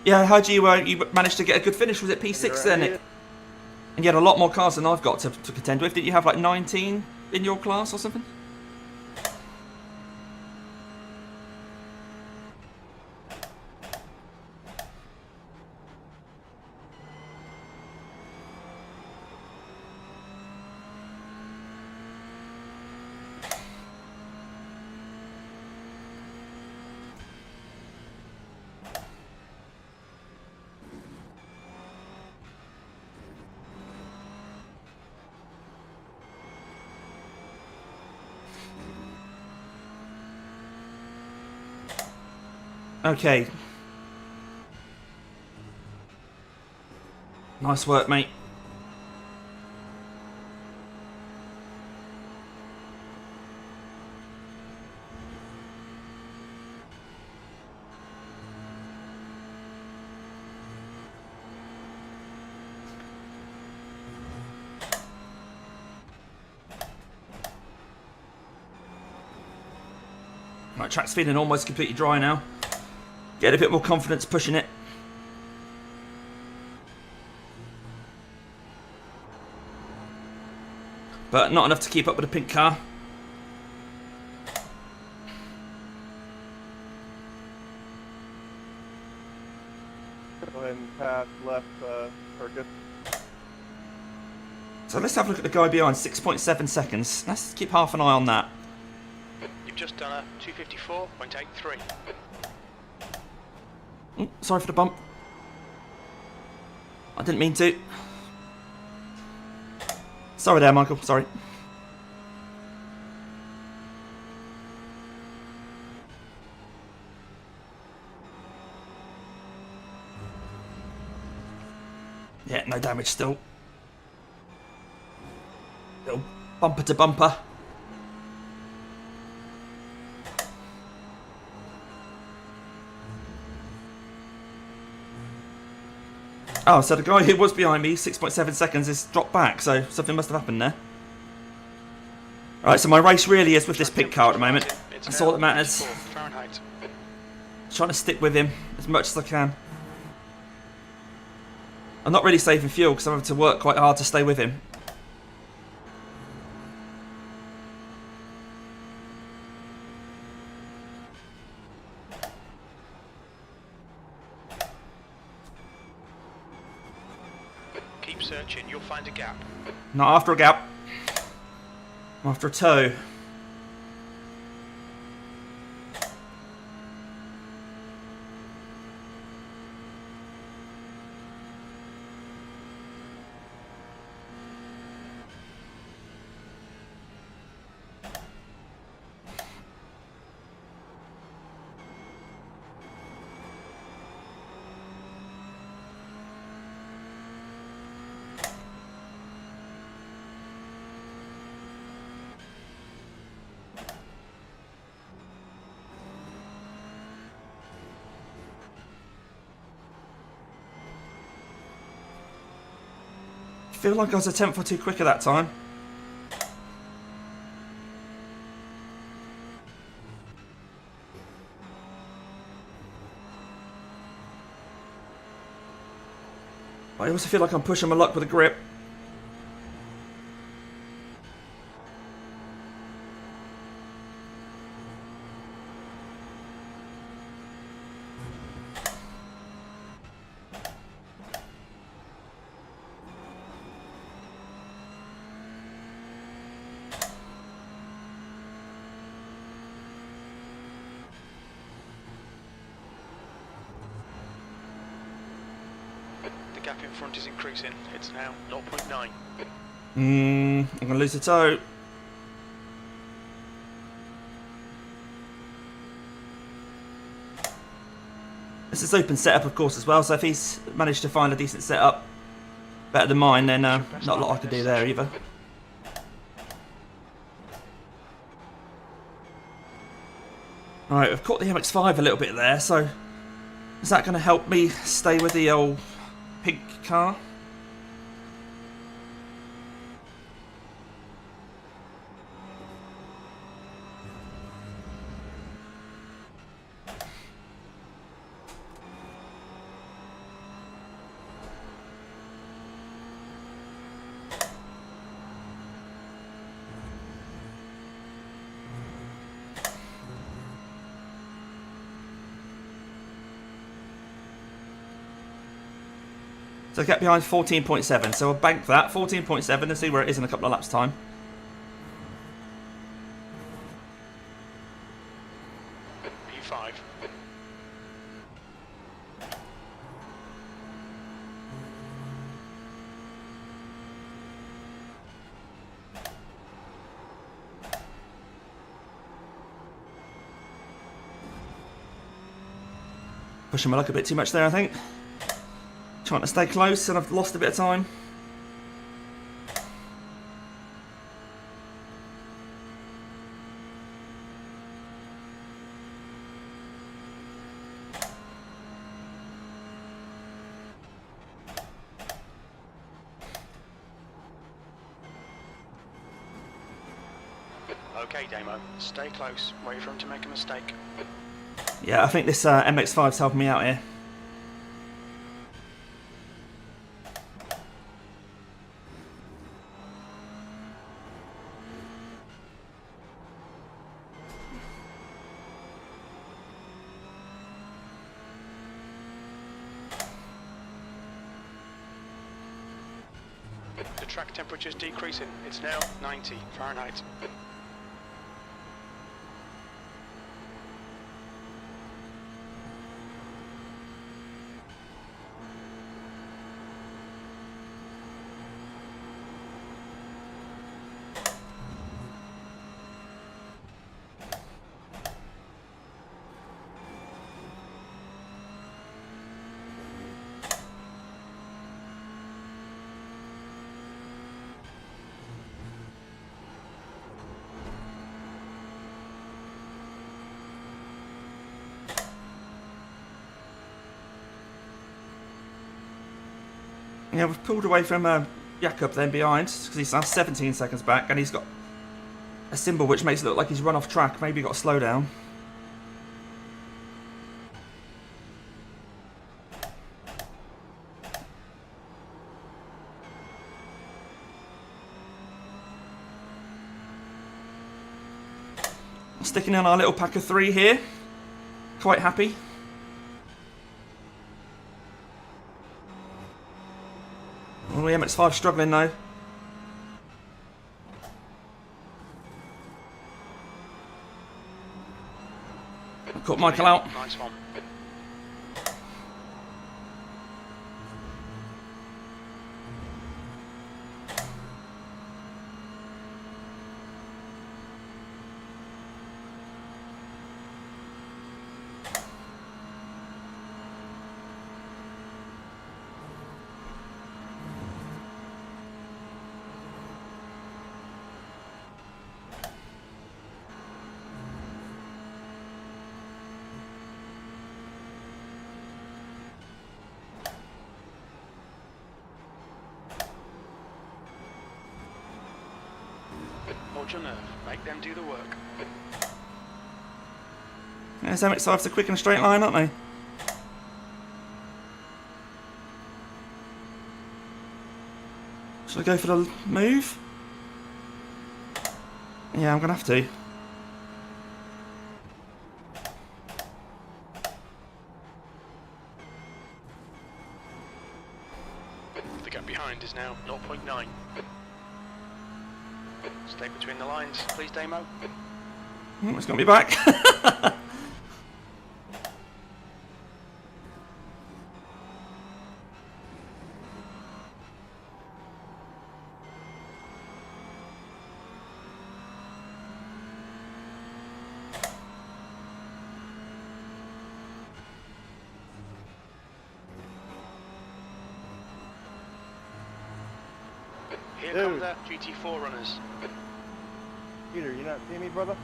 Yeah, how'd you manage to get a good finish? Was it P6 then? And you had a lot more cars than I've got to contend with. Did you have like 19 in your class or something? Okay. Nice work, mate. Right, track's feeling almost completely dry now. Get a bit more confidence pushing it. But not enough to keep up with the pink car. Go ahead and pass left circuit. So let's have a look at the guy behind, 6.7 seconds. Let's keep half an eye on that. You've just done a 254.83. Oh, sorry for the bump. I didn't mean to. Sorry there, Michael. Sorry. Yeah, no damage still. Little bumper to bumper. Oh, so the guy who was behind me, 6.7 seconds, has dropped back, so something must have happened there. Alright, so my race really is with this pink car at the moment. That's all that matters. Trying to stick with him as much as I can. I'm not really saving fuel because I'm having to work quite hard to stay with him. Keep searching, you'll find a gap. Not after a gap. I'm after a toe. I feel like I was a tenth or two quicker that time. But I also feel like I'm pushing my luck with a grip. The gap in front is increasing. It's now 0.9. I'm going to lose the toe. This is open setup, of course, as well, so if he's managed to find a decent setup, better than mine, then not a lot I could do there either. Alright, we've caught the MX-5 a little bit there, so is that going to help me stay with the old pink car? So get behind 14.7, so I'll bank that, 14.7, and see where it is in a couple of laps' time. P5. Pushing my luck a bit too much there, I think. Trying to stay close, and I've lost a bit of time. Okay, Damo, stay close. Wait for him to make a mistake. Yeah, I think this MX-5's helping me out here. The track temperature's decreasing. It's now 90 Fahrenheit. Yeah, we've pulled away from Jakob then behind, because he's now 17 seconds back, and he's got a symbol which makes it look like he's run off track. Maybe got to slow down. Sticking in our little pack of 3 here. Quite happy. Oh, the MX-5 struggling though. Caught Michael out. Nice one. Hold your nerve. Make them do the work. Yeah, MX-5s are quick in a straight line, aren't they? Should I go for the move? Yeah, I'm going to have to. The gap behind is now 0.9. Stay between the lines, please, Damo. Oh, it's got me back. Here Dude. come the GT4 runners. Peter, you not see me, brother?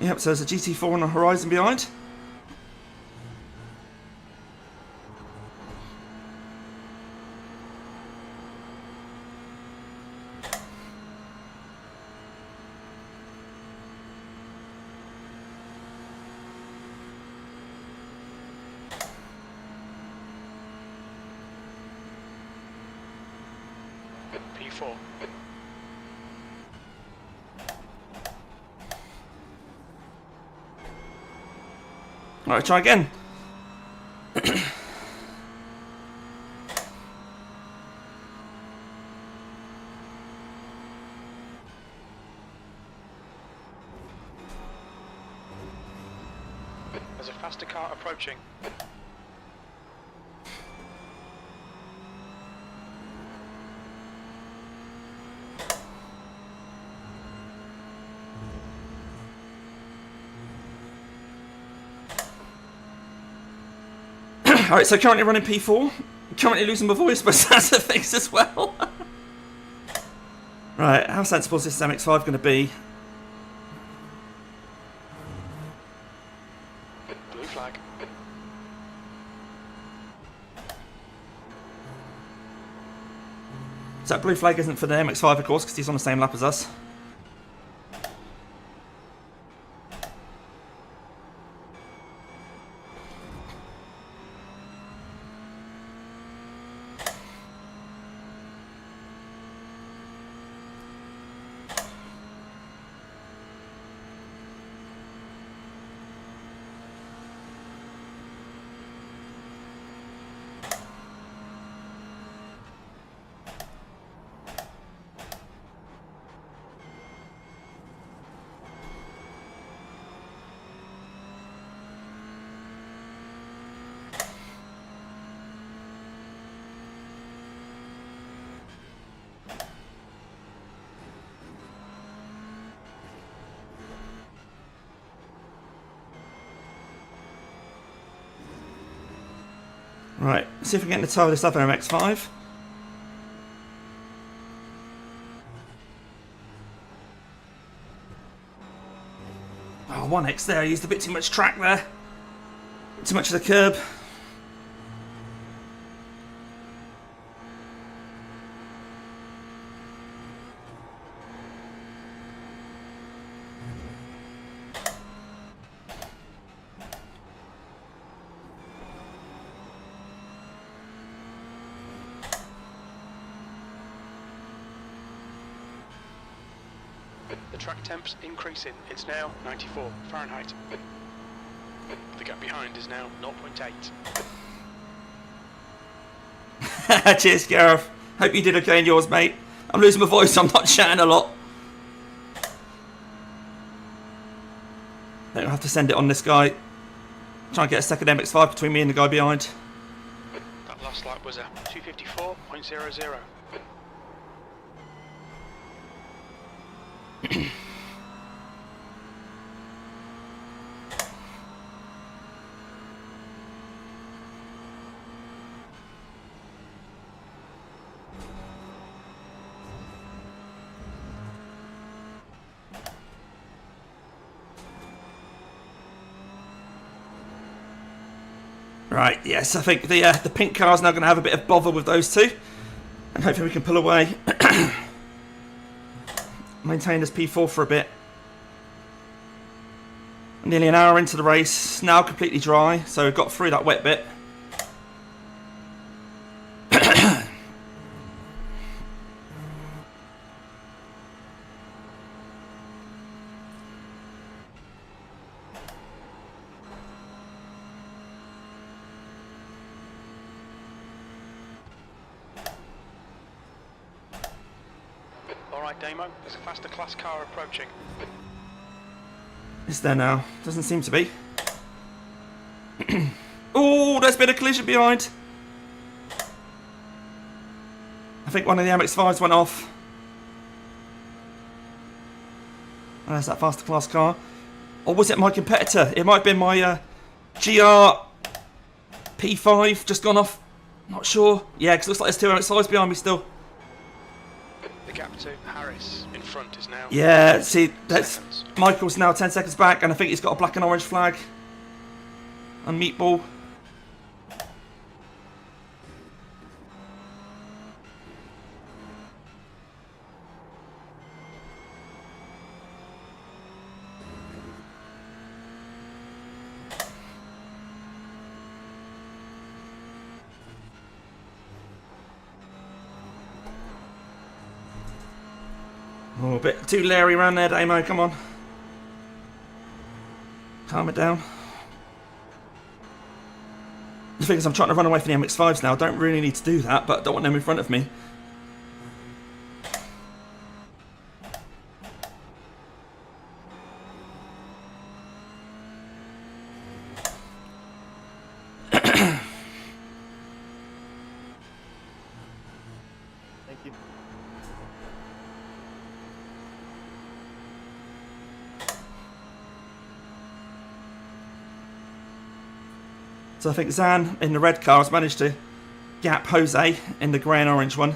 Yep, so there's a GT4 on the horizon behind. P4. Alright, try again. There's a faster car approaching. Alright, so currently running P4. Currently losing my voice, but that's a fix as well. Right, how sensible is this MX-5 going to be? Blue flag. So that blue flag isn't for the MX-5, of course, because he's on the same lap as us. Right, see if we can get in the toe of this other MX-5. Oh, 1X there, I used a bit too much track there. Too much of the curb. The track temp's increasing. It's now 94 Fahrenheit. The gap behind is now 0.8. Cheers, Gareth. Hope you did okay in yours, mate. I'm losing my voice, so I'm not chatting a lot. I think I'll have to send it on this guy. Try and get a second MX-5 between me and the guy behind. That last lap was a 254.00. Right, yes, I think the pink car's now going to have a bit of bother with those two. And hopefully we can pull away. Maintain this P4 for a bit. Nearly an hour into the race, now completely dry, so we've got through that wet bit. Alright, Damo, there's a faster class car approaching. Is there now? Doesn't seem to be. Oh, there's been a collision behind. I think one of the MX-5s went off. And there's that faster class car. Or was it my competitor? It might have been my GR86 just gone off. Not sure. Yeah, because it looks like there's two MX-5s behind me still. The gap to Harris in front is now... Yeah, see, that's seconds. Michael's now 10 seconds back, and I think he's got a black and orange flag on Meatball. Oh, a bit too leery around there, Damo, come on. Calm it down. The thing is, I'm trying to run away from the MX-5s now. I don't really need to do that, but I don't want them in front of me. So I think Zan in the red car has managed to gap Jose in the grey and orange one.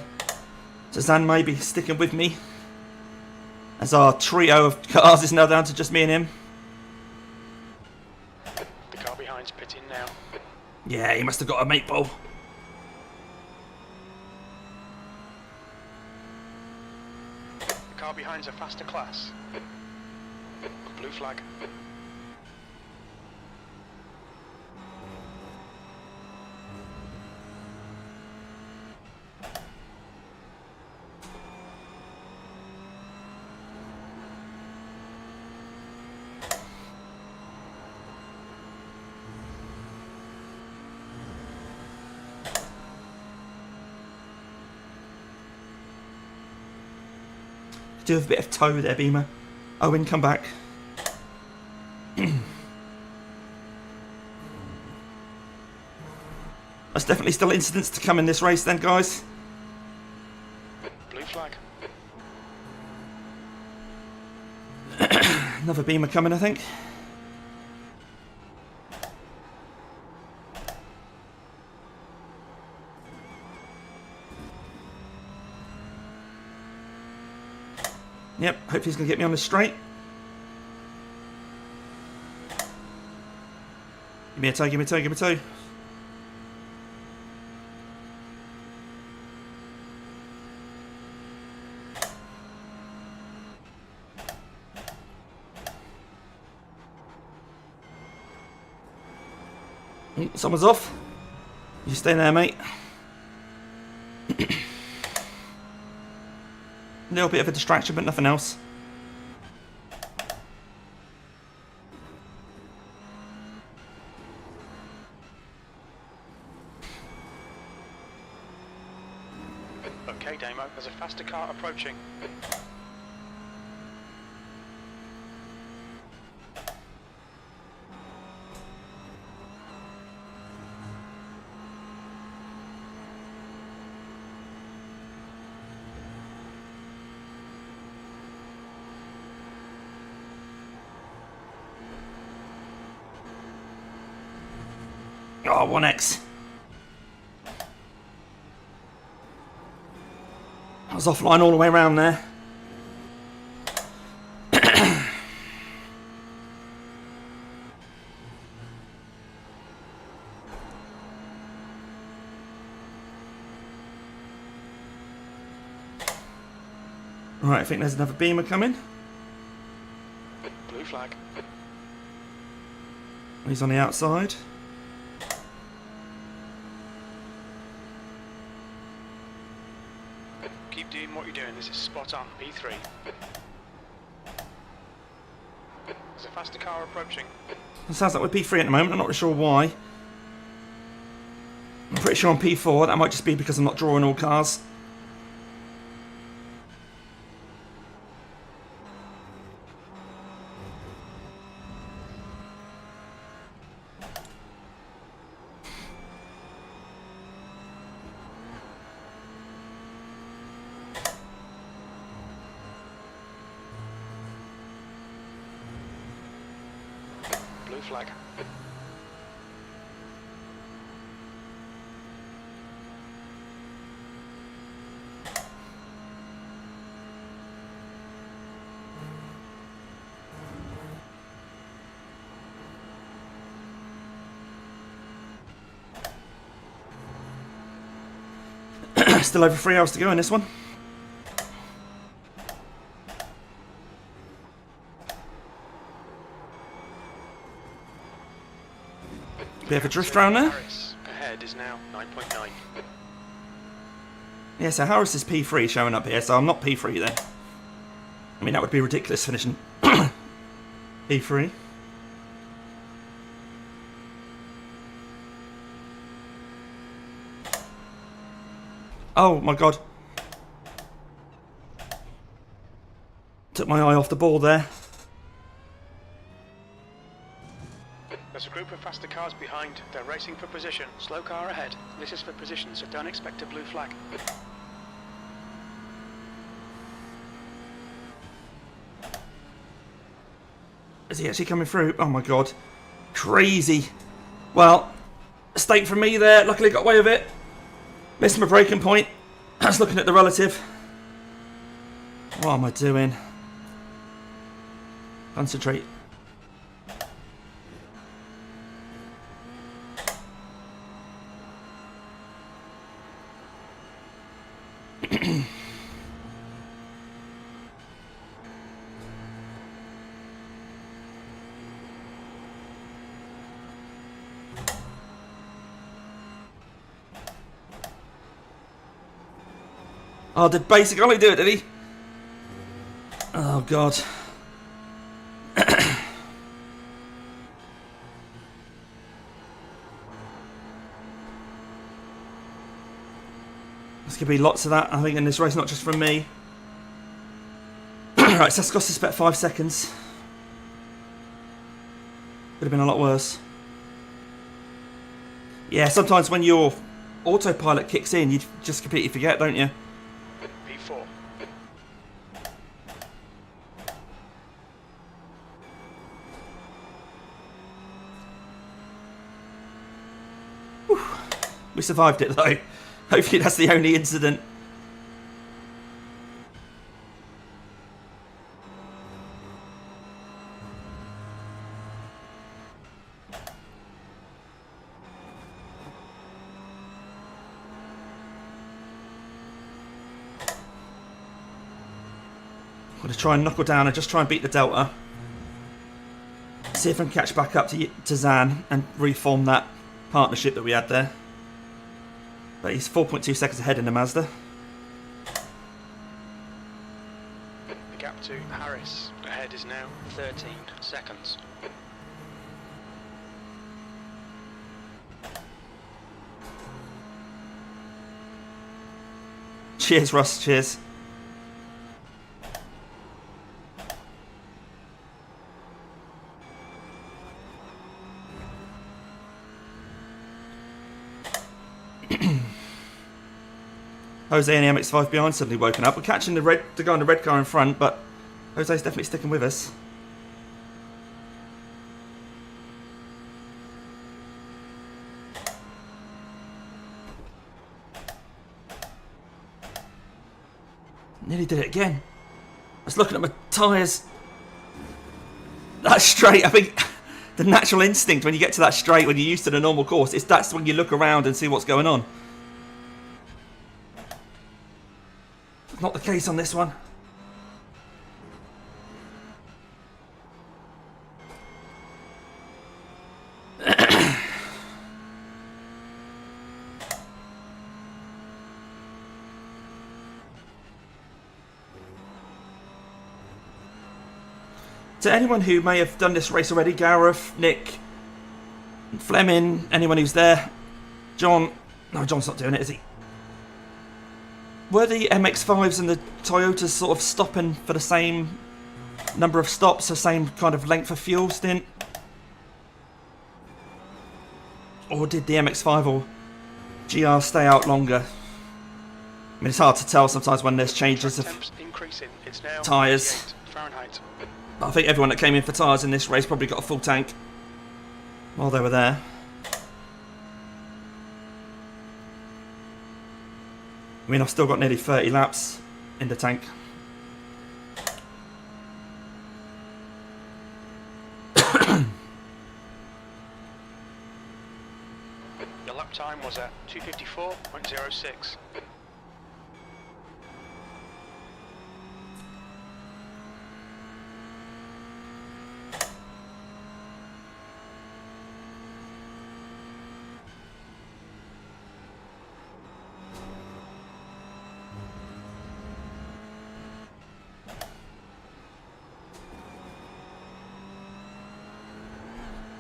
So Zan may be sticking with me, as our trio of cars is now down to just me and him. The car behind's pitting now. Yeah, he must have got a mate ball. The car behind's a faster class. Blue flag. Do have a bit of toe there, Beamer. Owen, come back. There's definitely still incidents to come in this race then, guys. Blue flag. Another Beamer coming, I think. Yep, hopefully he's going to get me on the straight. Give me a toe, give me a toe, give me a toe. Someone's off. You stay there, mate. A little bit of a distraction, but nothing else. Okay, Damo, there's a faster car approaching. Oh, 1x. I was offline all the way around there. Right, I think there's another Beamer coming. Blue flag. He's on the outside. Keep doing what you're doing, this is spot on, P3. There's a faster car approaching. It sounds like we're P3 at the moment, I'm not really sure why. I'm pretty sure I'm P4, that might just be because I'm not drawing all cars. Blue flag. Still over 3 hours to go in this one. Bit of a drift round there. Ahead is now 9.9. Yeah, so Harris is P3 showing up here, so I'm not P3 then. I mean, that would be ridiculous finishing P3. Oh my god. Took my eye off the ball there. There's a group of faster cars behind. They're racing for position. Slow car ahead. This is for position, so don't expect a blue flag. Is he actually coming through? Oh my god. Crazy. Well, mistake from me there. Luckily got away with it. Missed my braking point. I was looking at the relative. What am I doing? Concentrate. Oh, did basic only do it, did he? Oh, God. There's going to be lots of that, I think, in this race, not just from me. Right, so that's cost us about 5 seconds. Could have been a lot worse. Yeah, sometimes when your autopilot kicks in, you just completely forget, don't you? P4. We survived it, though. Hopefully that's the only incident. I'm going to try and knuckle down and just try and beat the Delta. See if I can catch back up to Zan and reform that partnership that we had there. But he's 4.2 seconds ahead in the Mazda. The gap to Harris ahead is now 13 seconds. Cheers, Russ, cheers. Jose and the MX-5 behind suddenly woken up. We're catching the guy in the red car in front, but Jose's definitely sticking with us. Nearly did it again. I was looking at my tyres. That straight, I think the natural instinct when you get to that straight, when you're used to the normal course, that's when you look around and see what's going on. Not the case on this one. To anyone who may have done this race already, Gareth, Nick, Fleming, anyone who's there, John. No, John's not doing it, is he? Were the MX-5s and the Toyotas sort of stopping for the same number of stops, the same kind of length of fuel stint? Or did the MX-5 or GR stay out longer? I mean, it's hard to tell sometimes when there's changes of tyres. But I think everyone that came in for tyres in this race probably got a full tank while they were there. I mean, I've still got nearly 30 laps in the tank. Your lap time was at 2:54.06.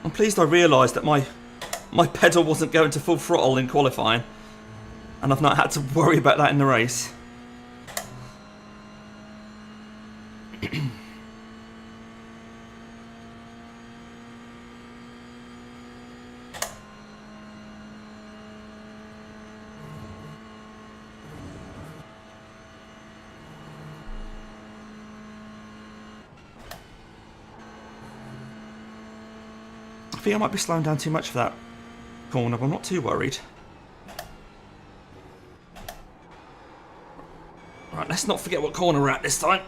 I'm pleased I realised that my pedal wasn't going to full throttle in qualifying, and I've not had to worry about that in the race. I think I might be slowing down too much for that corner, but I'm not too worried. Right, let's not forget what corner we're at this time.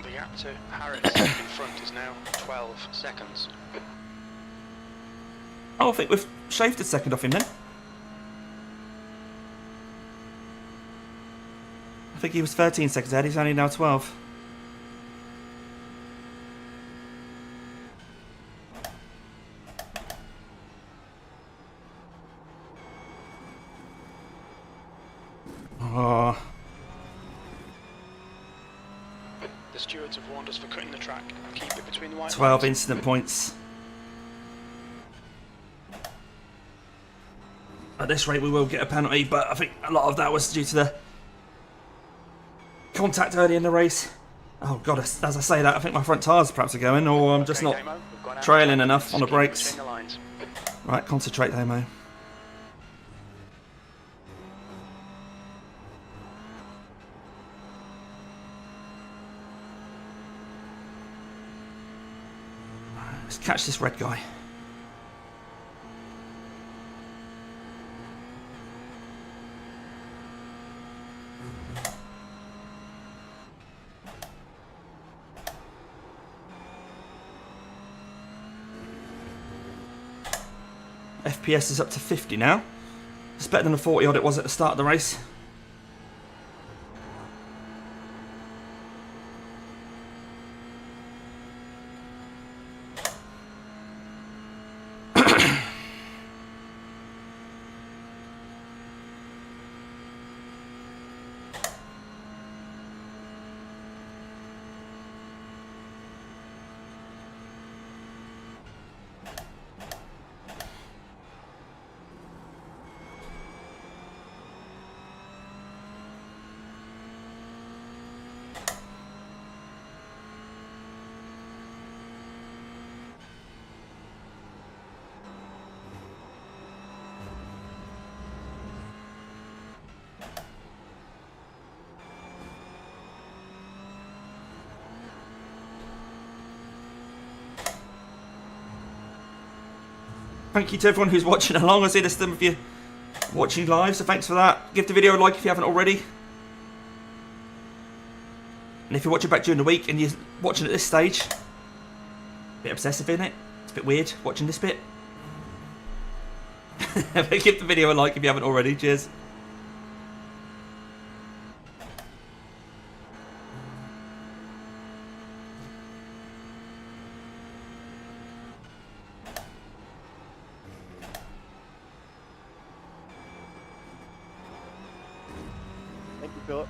The gap to Harris in front is now 12 seconds. Oh, I think we've shaved a second off him then. I think he was 13 seconds ahead, he's only now 12. Oh. The stewards have warned us for cutting the track. Keep it between the white 12 lines. incident points. At this rate we will get a penalty, but I think a lot of that was due to the contact early in the race. Oh god, as I say that, I think my front tyres perhaps are going, or I'm just not Damo, we've gone out trailing of enough on the keep it brakes. between the lines. Right, concentrate Damo. Let's catch this red guy. FPS is up to 50 now. It's better than the 40 odd it was at the start of the race. Thank you to everyone who's watching along. I see there's some of you watching live, so thanks for that. Give the video a like if you haven't already. And if you're watching back during the week and you're watching at this stage, a bit obsessive, isn't it? It's a bit weird watching this bit. Give the video a like if you haven't already. Cheers. Thank you, Philip.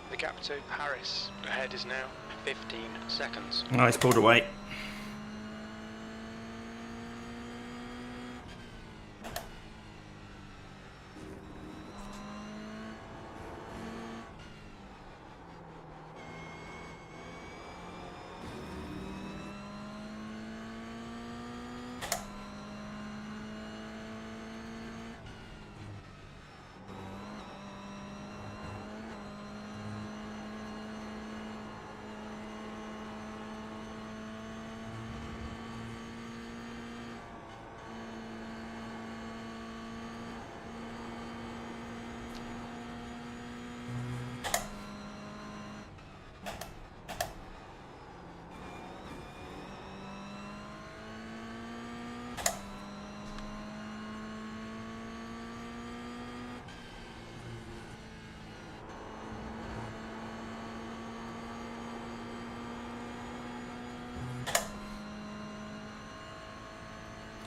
The gap to Harris ahead is now 15 seconds. Nice, pulled away.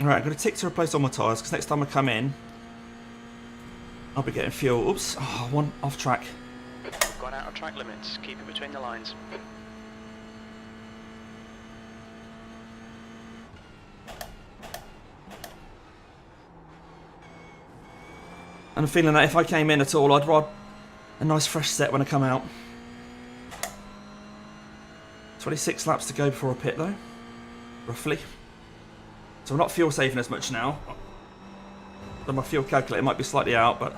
Alright, I'm going to tick to replace all my tyres because next time I come in, I'll be getting fuel. Oops, oh, one off track. We've gone out of track limits. Keep it between the lines. And I'm feeling that if I came in at all, I'd a nice fresh set when I come out. 26 laps to go before a pit though, roughly. So I'm not fuel saving as much now. Though my fuel calculator might be slightly out, but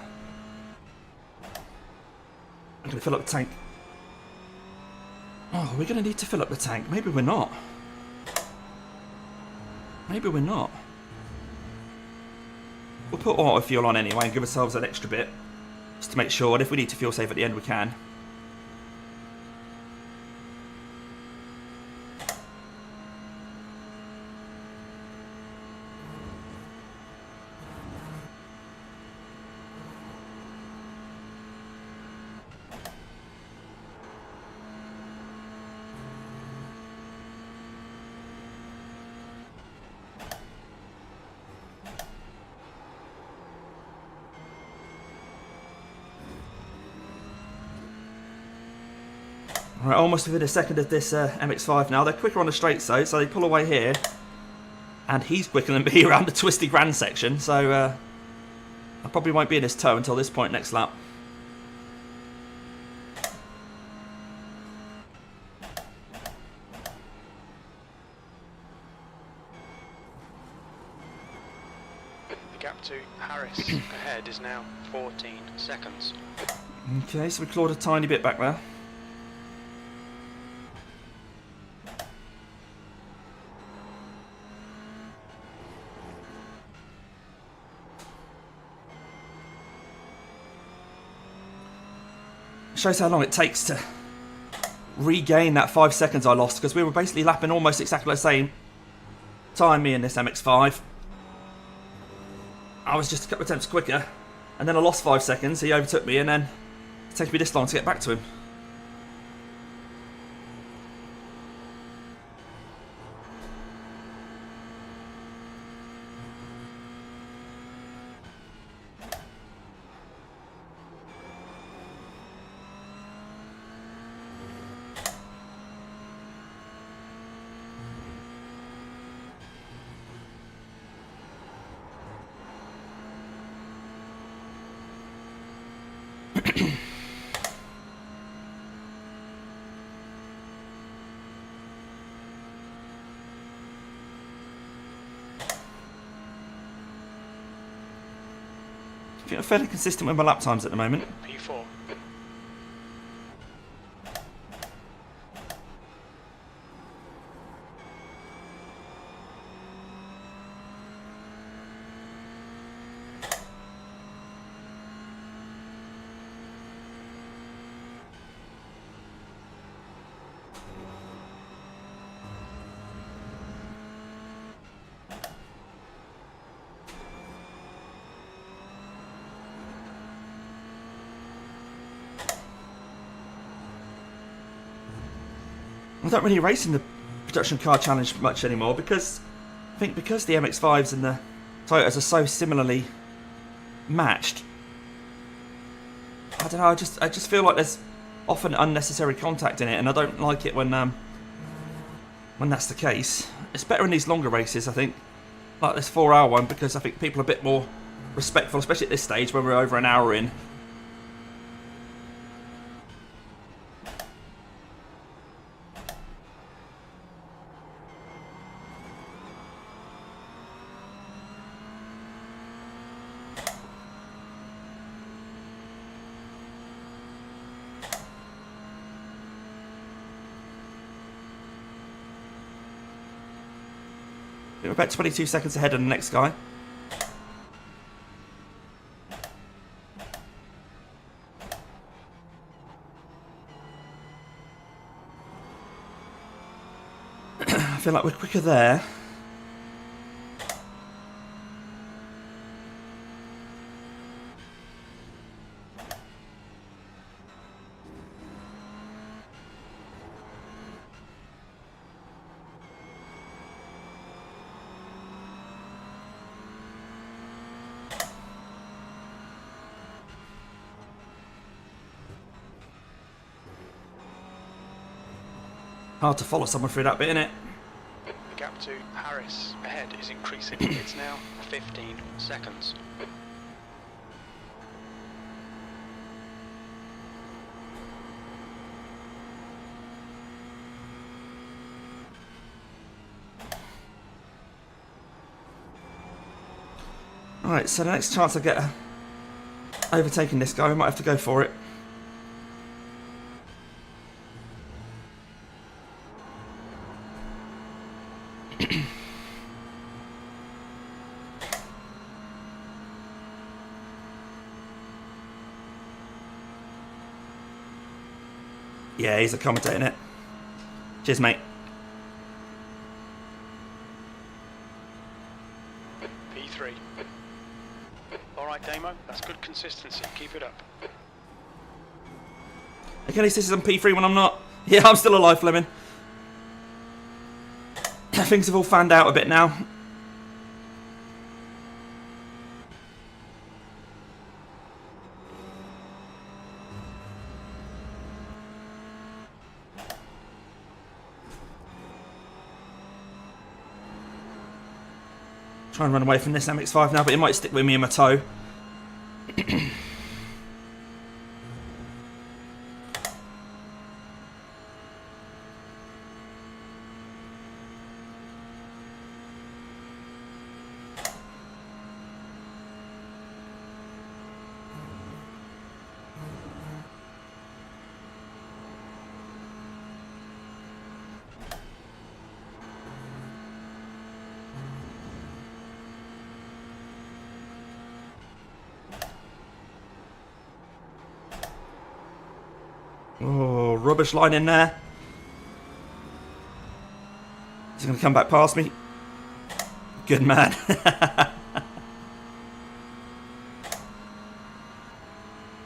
I'm going to fill up the tank. Oh, we're going to need to fill up the tank. Maybe we're not. Maybe we're not. We'll put auto fuel on anyway and give ourselves an extra bit, just to make sure, and if we need to fuel save at the end, we can. Right, almost within a second of this MX-5 now. They're quicker on the straights though, so they pull away here. And he's quicker than me around the twisty grand section, so I probably won't be in his toe until this point next lap. The gap to Harris ahead is now 14 seconds. Okay, so we clawed a tiny bit back there. Shows how long it takes to regain that 5 seconds I lost, because we were basically lapping almost exactly the same time, me and this MX-5. I was just a couple of attempts quicker, and then I lost 5 seconds, he overtook me, and then it takes me this long to get back to him. I think I'm fairly consistent with my lap times at the moment. P4. I don't really race in the Production Car Challenge much anymore, because I think because the MX-5s and the Toyotas are so similarly matched, I don't know, I just feel like there's often unnecessary contact in it, and I don't like it when that's the case. It's better in these longer races, I think, like this 4-hour one, because I think people are a bit more respectful, especially at this stage when we're over an hour in. We're about 22 seconds ahead of the next guy. I feel like we're quicker there. Hard to follow someone through that bit, innit? The gap to Harris ahead is increasing. It's now 15 seconds. Right, so the next chance I get overtaking this guy, we might have to go for it. Yeah, he's accommodating it. Cheers, mate. P3. Alright, Damo, that's good consistency. Keep it up. Again, he says he's on P3 when I'm not. Yeah, I'm still alive, Fleming. Things have all fanned out a bit now. Try and run away from this MX-5 now, but it might stick with me in my toe. Oh, rubbish line in there. He's going to come back past me. Good man.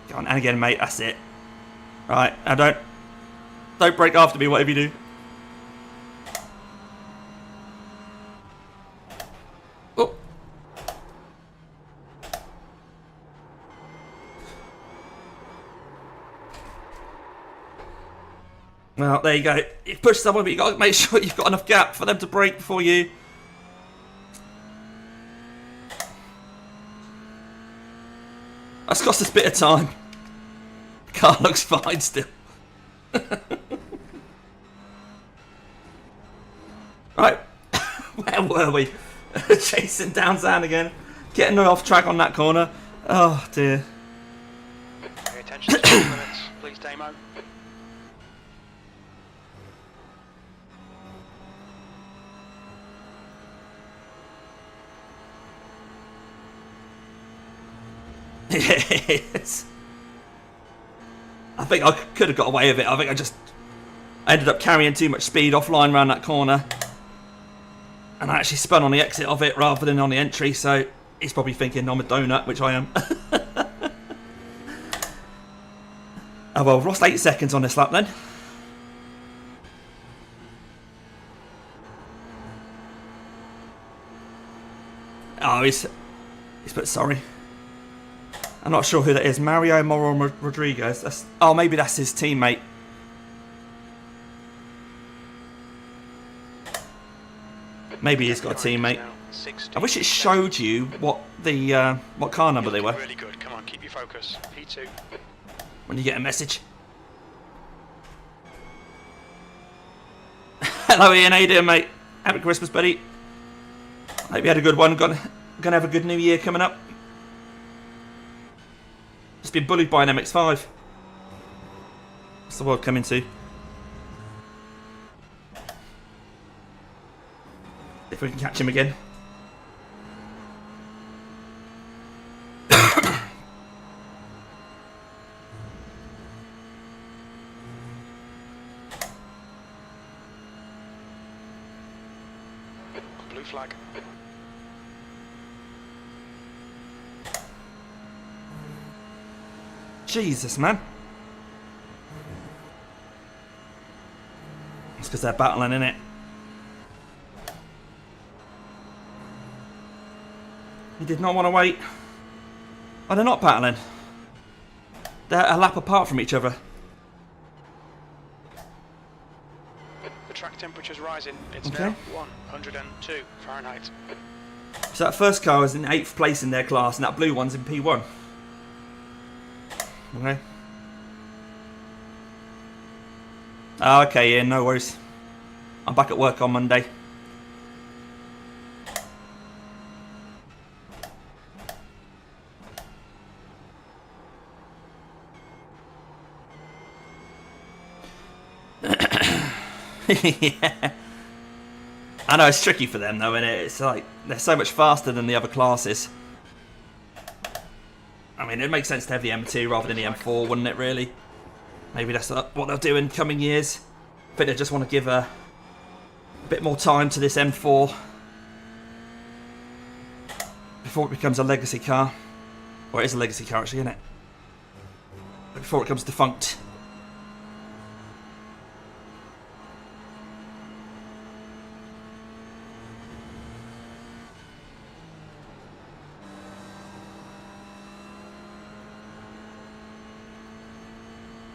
Go on, and again, mate. That's it. Right, now don't break after me, whatever you do. Oh. Well, there you go. You push someone, but you've got to make sure you've got enough gap for them to break before you. That's cost us a bit of time. The car looks fine still. Right. Where were we? Chasing down Zan again. Getting off track on that corner. Oh, dear. Pay attention to 2 minutes, please, Damo. Yes. I think I could have got away with it. I think I ended up carrying too much speed offline around that corner. And I actually spun on the exit of it rather than on the entry, so he's probably thinking I'm a donut, which I am. Oh well, we've lost 8 seconds on this lap then. Oh, he's put sorry. I'm not sure who that is. Mario Moro Rodriguez. Oh, maybe that's his teammate. Maybe he's got a teammate. I wish it showed you what car number they were. Really good. Come on, keep your focus. P2. When you get a message. Hello Ian, how you doing, mate? Happy Christmas, buddy. Hope you had a good one. Gonna have a good New Year coming up. Just been bullied by an MX-5. What's the world coming to? If we can catch him again. Blue flag. Jesus, man. It's because they're battling, innit? He did not want to wait. Oh, they're not battling. They're a lap apart from each other. The track temperature's rising. It's Okay. now 102 Fahrenheit. So that first car was in 8th place in their class, and that blue one's in P1. Okay. Oh, okay, yeah, no worries. I'm back at work on Monday. Yeah. I know it's tricky for them though, isn't it? It's like they're so much faster than the other classes. I mean, it makes sense to have the M2 rather than the M4, wouldn't it, really? Maybe that's what they'll do in coming years. I think they just want to give a bit more time to this M4 before it becomes a legacy car. Or it is a legacy car, actually, isn't it? Before it becomes defunct.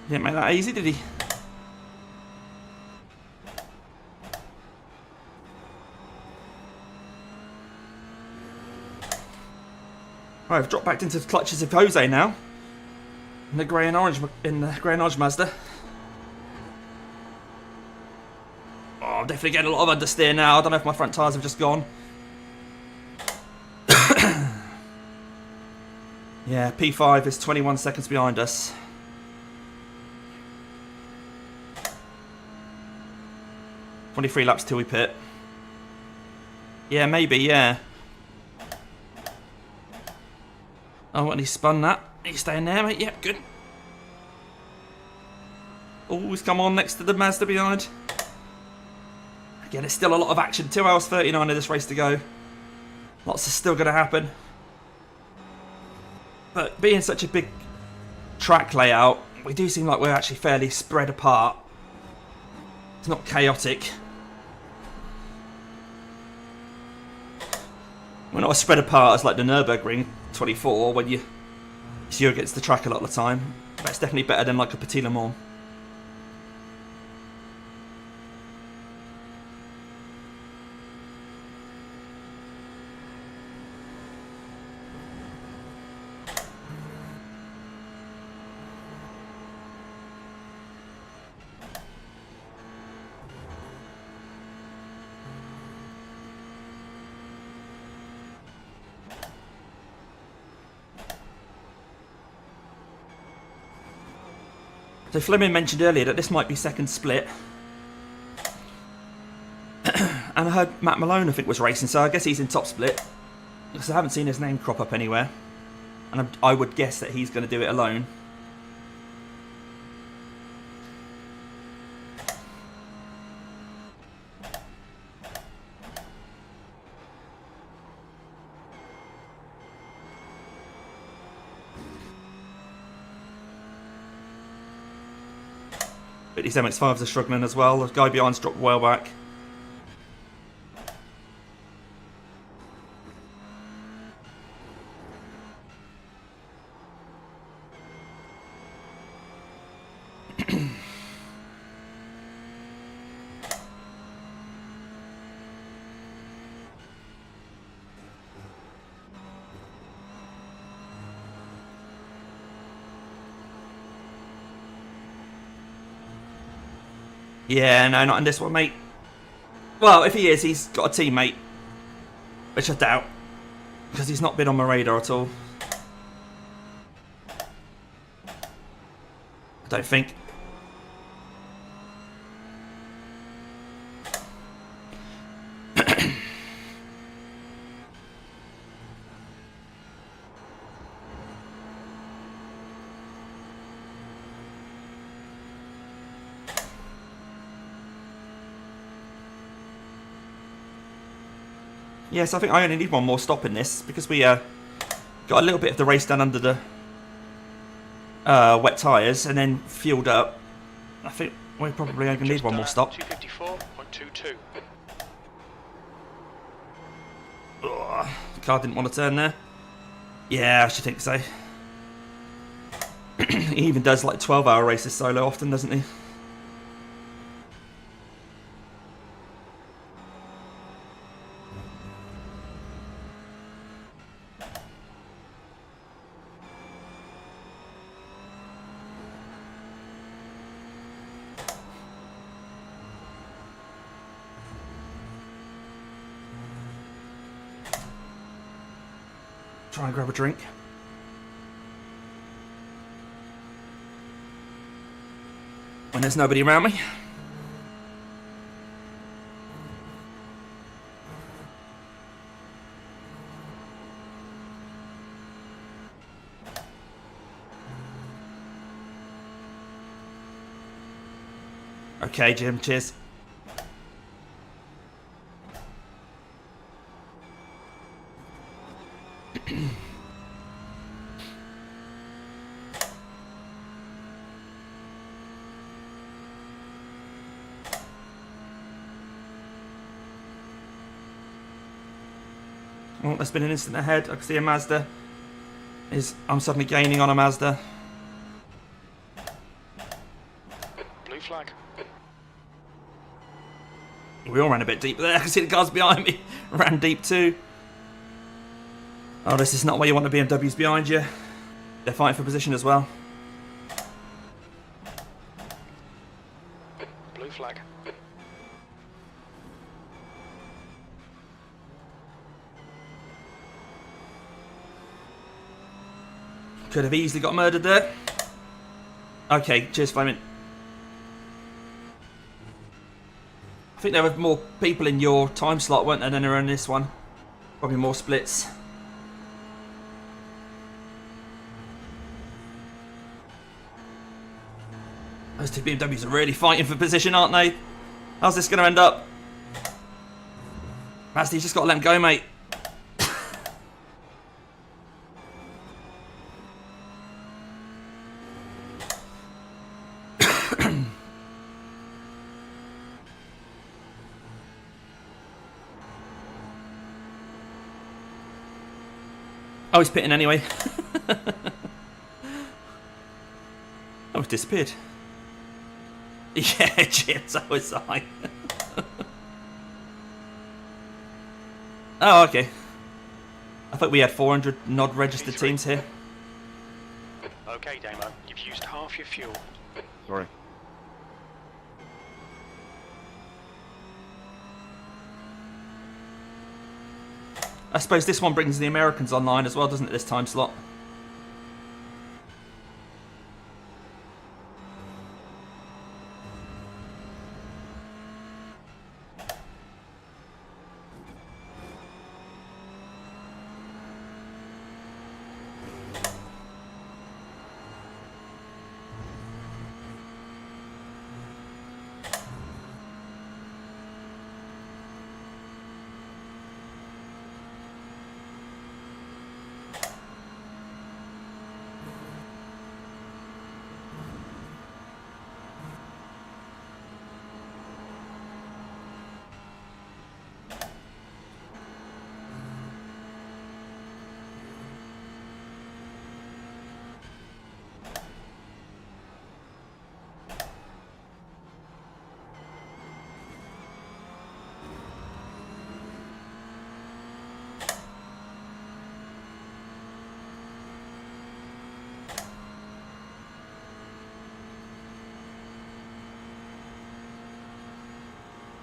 Didn't make that easy, did he? Right, I've dropped back into the clutches of Jose now. In the grey and orange Mazda. Oh, I'm definitely getting a lot of understeer now. I don't know if my front tyres have just gone. Yeah, P5 is 21 seconds behind us. "23 laps till we pit." Yeah, maybe, yeah. Oh, and he spun that. He's staying there, mate. Yep, good. Oh, he's come on next to the Mazda behind. Again, it's still a lot of action. 2 hours 39 of this race to go. Lots is still going to happen. But being such a big track layout, we do seem like we're actually fairly spread apart. It's not chaotic. We're not as spread apart as like the Nürburgring 24 when you're against the track a lot of the time. But it's definitely better than like a Petit Le Mans. So Fleming mentioned earlier that this might be second split. And I heard Matt Malone, I think, was racing, so I guess he's in top split. Because I haven't seen his name crop up anywhere. And I would guess that he's going to do it alone. But these MX-5s are struggling as well. The guy behind's dropped well back. Yeah, no, not in this one, mate. Well, if he is, he's got a teammate. Which I doubt. Because he's not been on my radar at all. I don't think. Yes, I think I only need one more stop in this because we got a little bit of the race done under the wet tyres and then fueled up. I think we probably only need one more stop. 254.22. The car didn't want to turn there. Yeah, I should think so. He even does like 12-hour races solo often, doesn't he? Try and grab a drink. When there's nobody around me. Okay, Jim, cheers. Oh, there's been an instant ahead. I can see a Mazda. I'm suddenly gaining on a Mazda. Blue flag. We all ran a bit deep there. I can see the cars behind me. Ran deep too. Oh, this is not where you want the BMWs behind you. They're fighting for position as well. Blue flag. Could have easily got murdered there. Okay, cheers, Fleming. I think there were more people in your time slot, weren't there, than there are in this one. Probably more splits. Those two BMWs are really fighting for position, aren't they? How's this going to end up? Mazda, you just got to let them go, mate. Oh, he's pitting anyway. Oh, he's disappeared. Yeah, cheers, so was I. Oh, okay. I thought we had 400 nod registered teams here. Okay, Damo, you've used half your fuel. Sorry. I suppose this one brings the Americans online as well, doesn't it, this time slot?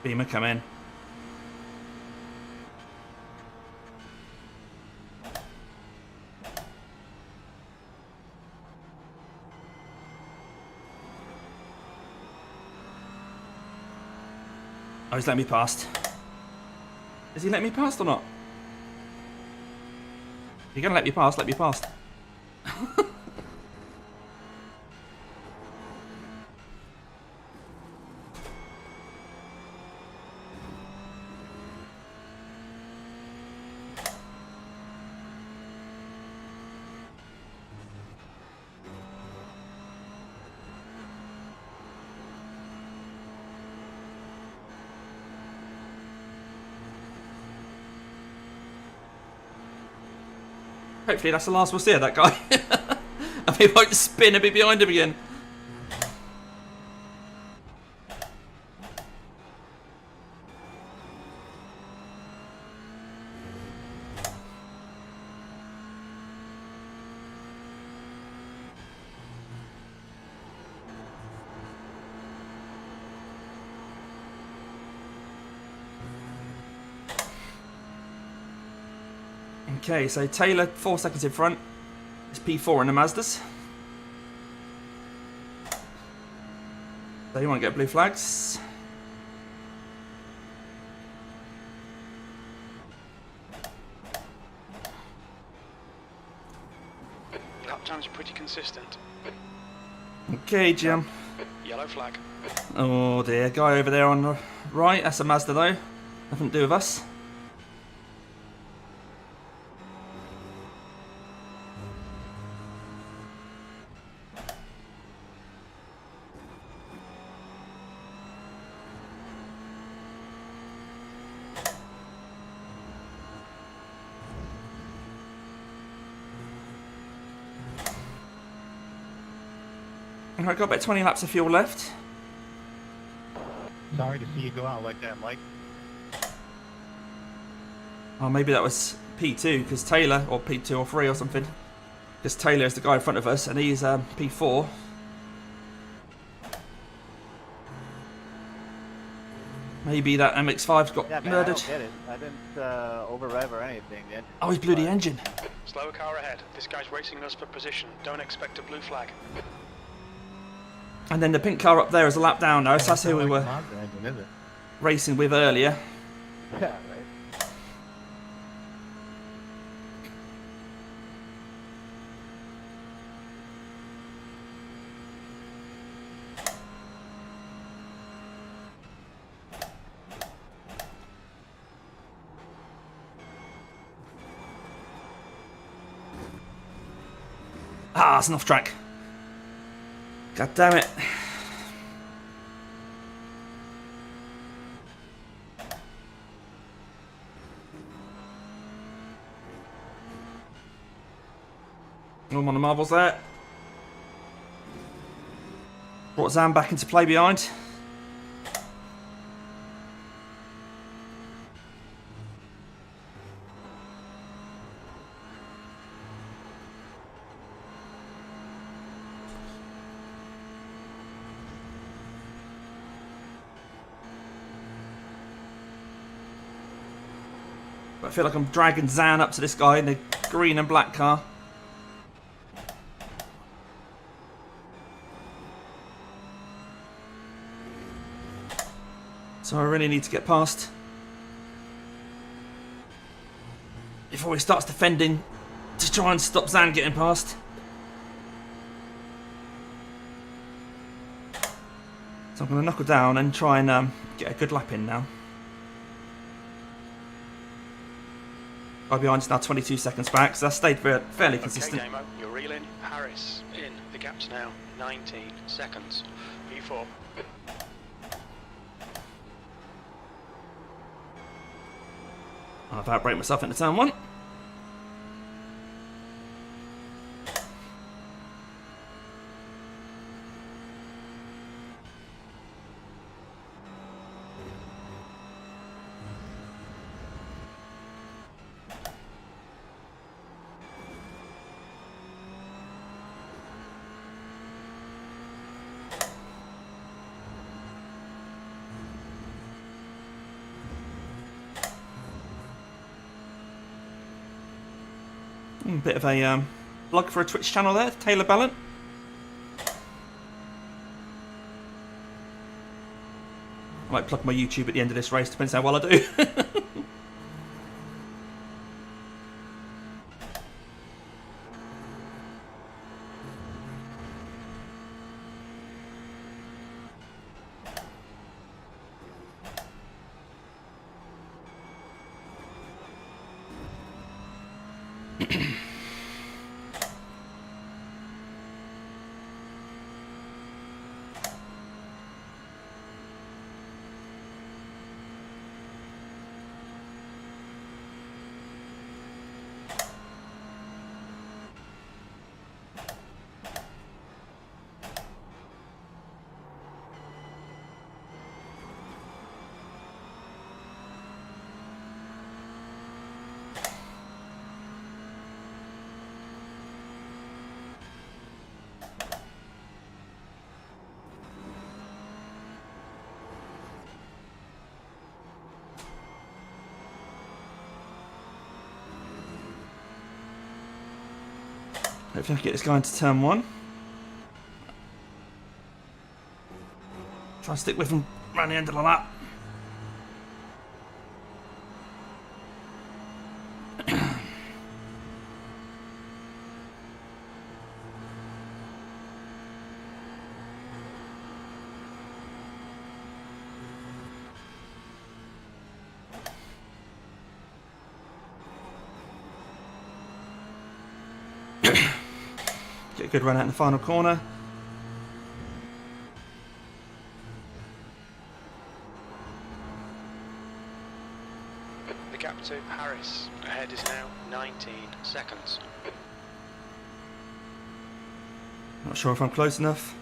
Beamer, come in. Oh, he's letting me past. Is he letting me past or not? If you're going to let me past, let me past. Hopefully that's the last we'll see of that guy. And he won't spin and be behind him again. Okay, so Taylor 4 seconds in front. It's P4 in the Mazdas. So you want to get blue flags. Lap times are pretty consistent. Okay, Jim. Yellow flag. Oh dear, guy over there on the right, that's a Mazda though. Nothing to do with us. Alright, got about 20 laps of fuel left. Sorry to see you go out like that, Mike. Oh, maybe that was P2, because Taylor, or P2 or 3 or something. Because Taylor is the guy in front of us, and he's P4. Maybe that MX-5's got Yeah, man, murdered. I don't get it. I didn't over rev or anything. The engine Oh, he's blew the fine. engine. Slower car ahead. This guy's racing us for position. Don't expect a blue flag. And then the pink car up there is a lap down now, so that's who we were Mazda engine, is it? racing with earlier. Yeah, right. Ah, it's an off track. God damn it. All on the marbles there. Brought Zam back into play behind. I feel like I'm dragging Zan up to this guy in the green and black car. So I really need to get past before he starts defending to try and stop Zan getting past. So I'm going to knuckle down and try and get a good lap in now. Guy behind's now 22 seconds back, so that stayed fairly consistent. Okay, Damo, you're reeling. Harris in. The gap's now 19 seconds. P4. I've outbraked myself into turn 1. Bit of a plug for a Twitch channel there, Taylor Ballant. I might plug my YouTube at the end of this race, depends how well I do. Hopefully I can get this guy into turn 1. Try and stick with him around the end of the lap. Get a good run out in the final corner. The gap to Harris ahead is now 19 seconds. Not sure if I'm close enough.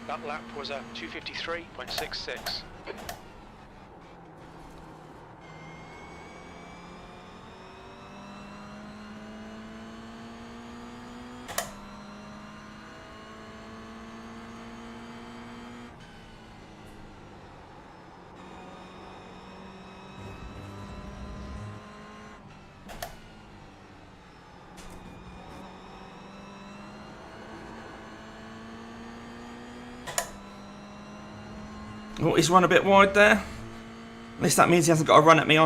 That lap was a 2:53.66. Oh, he's run a bit wide there. At least that means he hasn't got a run at me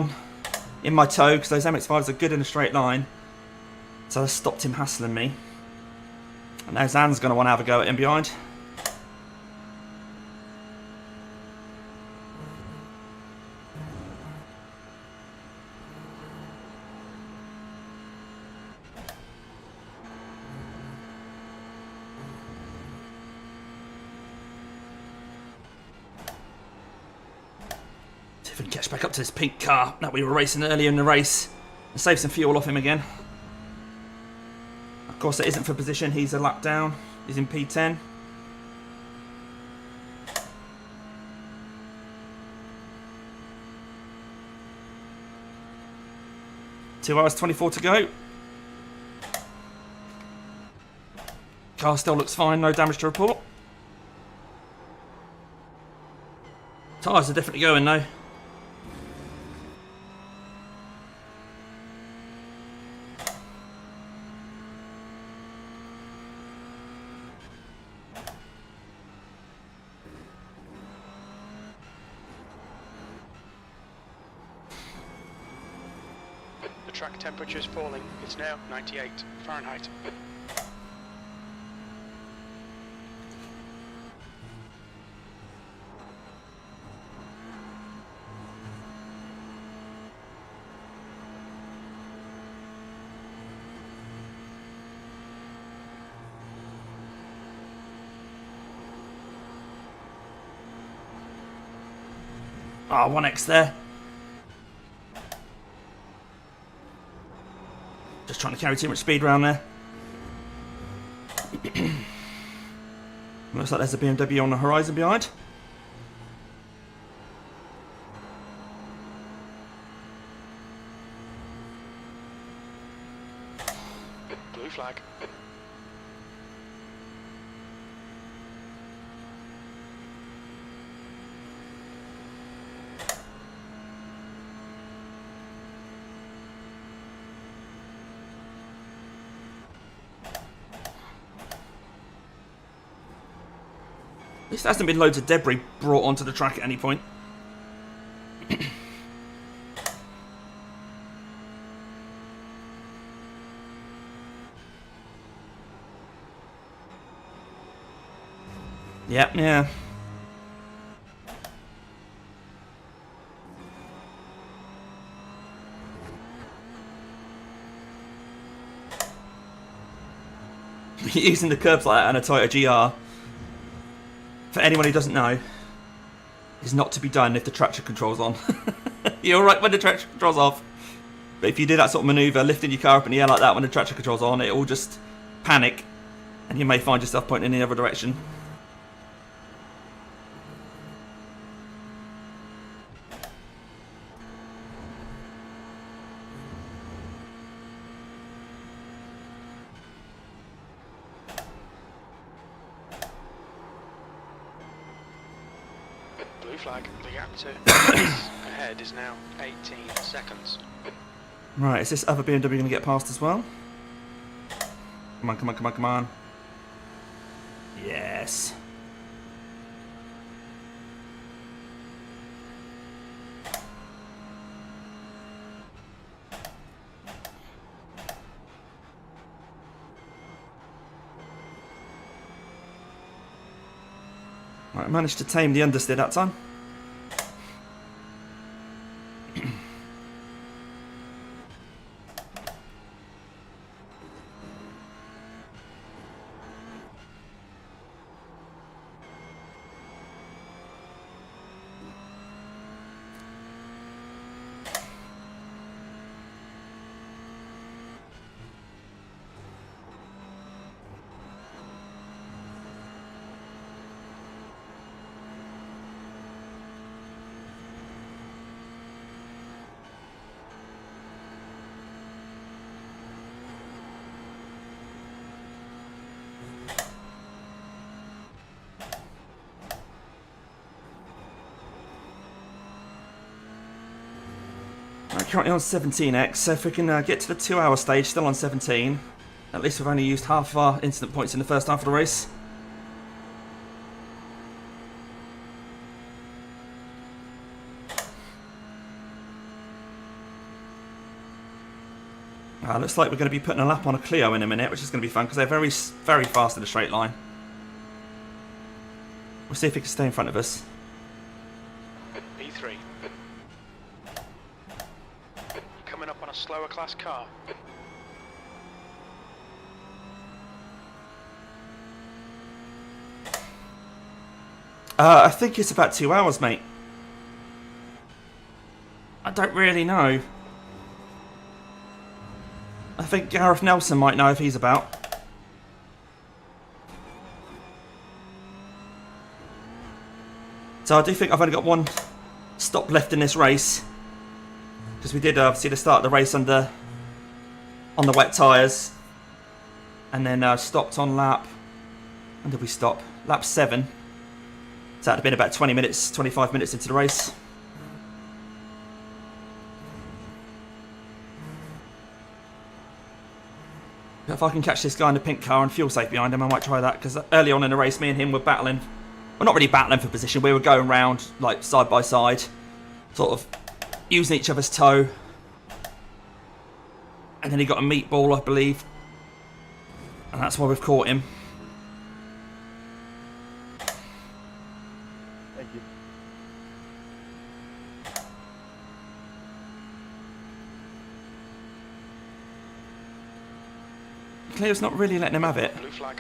in my toe, because those MX-5s are good in a straight line. So that stopped him hassling me. And now Zan's going to want to have a go at him behind. See if we can catch back up to this pink car that we were racing earlier in the race and save some fuel off him again. Of course, it isn't for position. He's a lap down. He's in P10. Two hours 24 to go. Car still looks fine. No damage to report. Tyres are definitely going though. The track temperature is falling. It's now 98 Fahrenheit. Ah, 1x there. Just trying to carry too much speed around there. Looks like there's a BMW on the horizon behind. Blue flag. At least there hasn't been loads of debris brought onto the track at any point. Yep, yeah. Using the curbs like that on a Toyota GR, for anyone who doesn't know, is not to be done if the traction control's on. You're alright when the traction control's off, but if you do that sort of manoeuvre, lifting your car up in the air like that when the traction control's on, it will just panic, and you may find yourself pointing in the other direction. Blue flag. The gap to ahead is now 18 seconds. Right, is this other BMW going to get past as well? Come on, come on, come on, come on. Yes. Right, I managed to tame the understeer that time. currently on 17x, so if we can get to the 2 hour stage, still on 17, at least we've only used half of our incident points in the first half of the race. Looks like we're going to be putting a lap on a Clio in a minute, which is going to be fun because they're very, very fast in a straight line. We'll see if he can stay in front of us. P3. Coming up on a slower class car. I think it's about 2 hours, mate. I don't really know. I think Gareth Nelson might know if he's about. So I do think I've only got one stop left in this race. Because we did see the start of the race on the wet tyres. And then stopped on lap... When did we stop? Lap 7. So that'd have been about 20 minutes, 25 minutes into the race. If I can catch this guy in the pink car and fuel safe behind him, I might try that. Because early on in the race, me and him were battling. Well, not really battling for position. We were going round, like, side by side. Sort of using each other's toe. And then he got a meatball, I believe. And that's why we've caught him. Thank you. Cleo's not really letting him have it. Blue flag.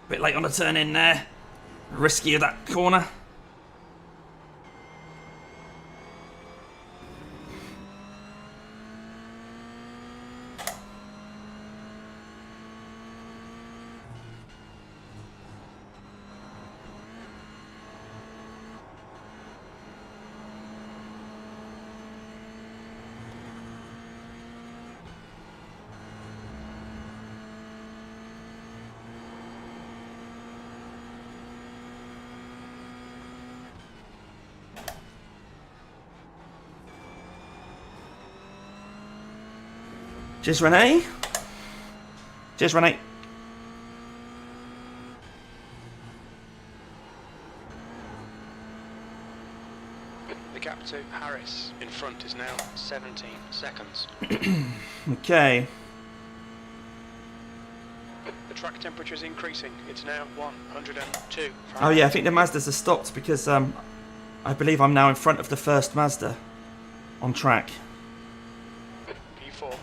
Bit late on the turn in there. Risky of that corner. Cheers, Renee. Cheers, Renee. The gap to Harris in front is now 17 seconds. Okay. The track temperature is increasing. It's now 102. Oh yeah, I think the Mazdas have stopped because I believe I'm now in front of the first Mazda on track. P4.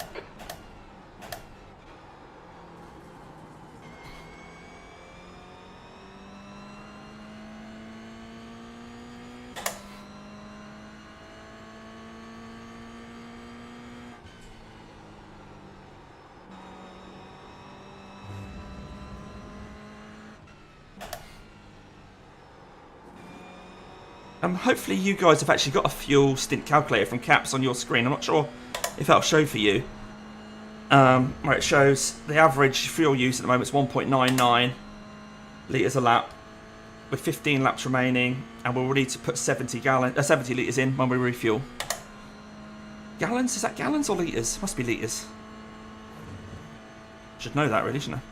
Hopefully you guys have actually got a fuel stint calculator from Caps on your screen. I'm not sure if that'll show for you. Where it shows the average fuel use at the moment is 1.99 litres a lap, with 15 laps remaining, and we're ready to put 70 litres in when we refuel. Gallons? Is that gallons or litres? Must be litres. Should know that really, shouldn't I?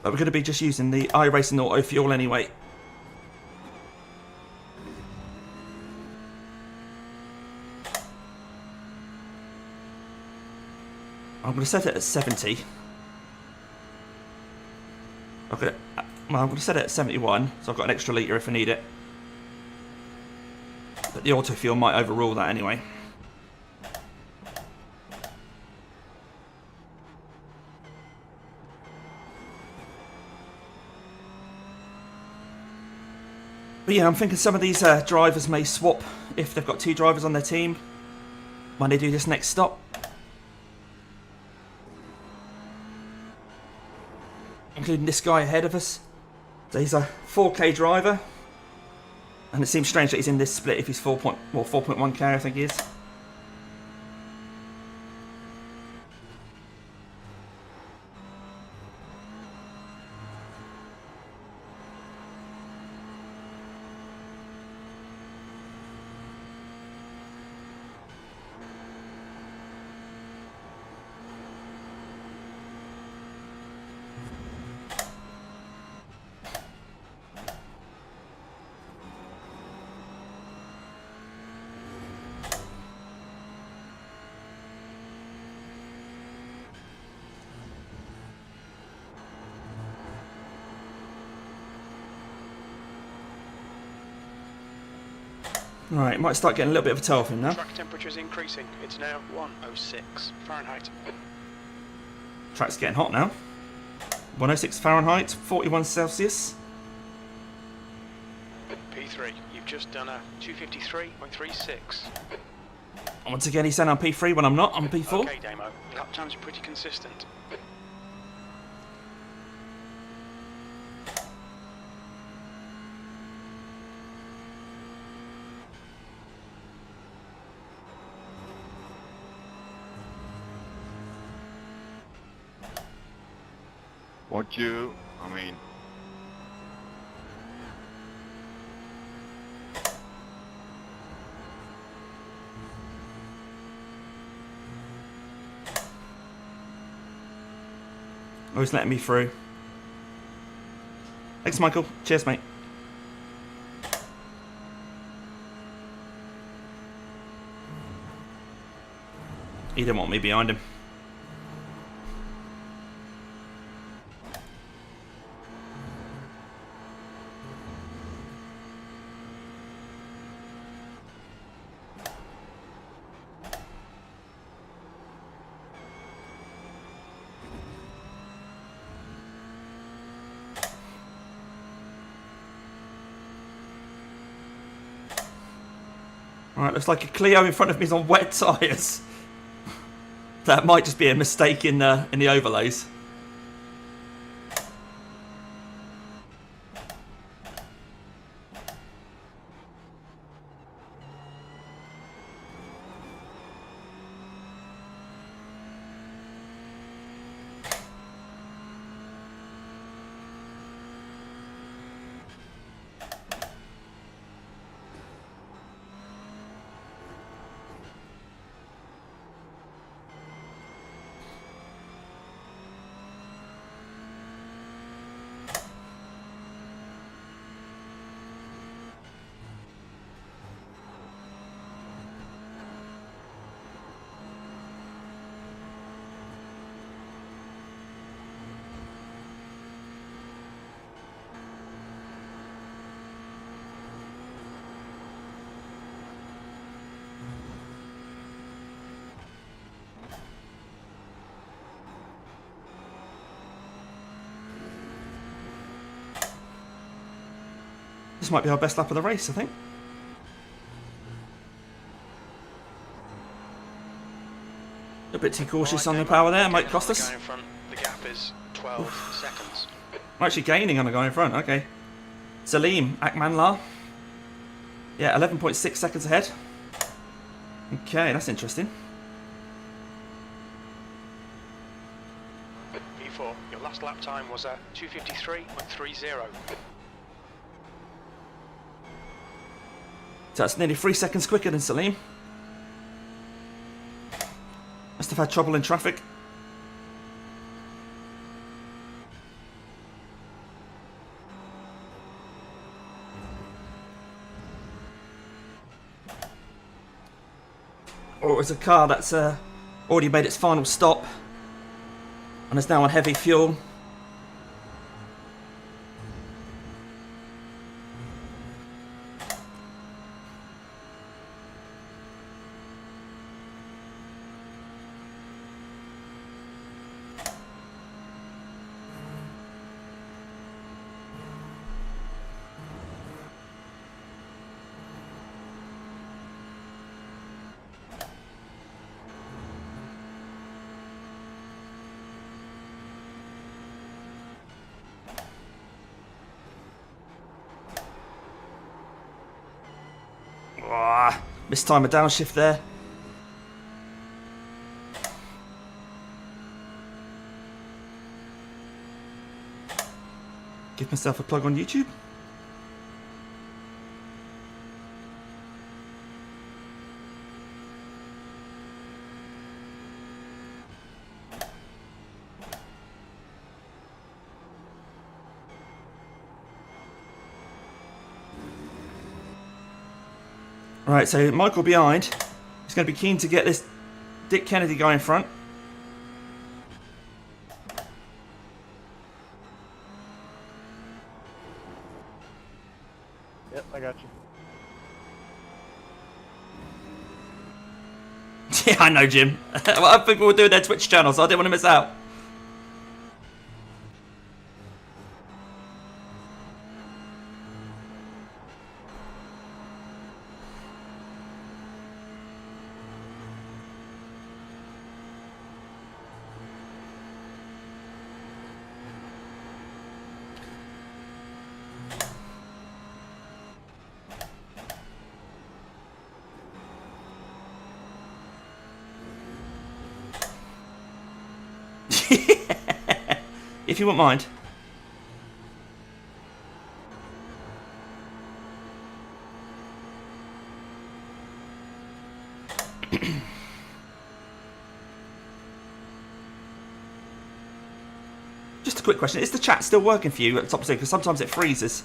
But we're going to be just using the iRacing auto fuel anyway. I'm going to set it at 70. Okay, well, I'm going to set it at 71, so I've got an extra litre if I need it. But the auto fuel might overrule that anyway. But yeah, I'm thinking some of these drivers may swap if they've got 2 drivers on their team when they do this next stop. Including this guy ahead of us. So he's a 4K driver. And it seems strange that he's in this split if he's 4.1K, I think he is. Right, might start getting a little bit of a toe off him now. Track temperature is increasing. It's now 106 Fahrenheit. Track's getting hot now. 106 Fahrenheit, 41 Celsius. P3, you've just done a 253.36. Once again, he's saying I'm P3 when I'm not. I'm P4. Okay, Damo. Lap times are pretty consistent. I mean, Oh, he's letting me through. Thanks, Michael. Cheers, mate. He didn't want me behind him. Alright, looks like a Clio in front of me is on wet tyres. That might just be a mistake in the overlays. This might be our best lap of the race, I think. A bit too cautious on the power there, might cost us. The gap is 12 seconds. I'm actually gaining on the guy in front, okay. Salim Akmanlar. Yeah, 11.6 seconds ahead. Okay, that's interesting. P4, your last lap time was a 253.30. So that's nearly 3 seconds quicker than Salim. Must have had trouble in traffic. Or it was a car that's already made its final stop and is now on heavy fuel. Mistime a downshift there. Give myself a plug on YouTube. Right, so Michael behind. He's going to be keen to get this Dick Kennedy guy in front. Yep, I got you. Yeah, I know, Jim. Well, I think we'll do their Twitch channels, so I didn't want to miss out. If you wouldn't mind. Just a quick question. Is the chat still working for you at the top two? Because sometimes it freezes.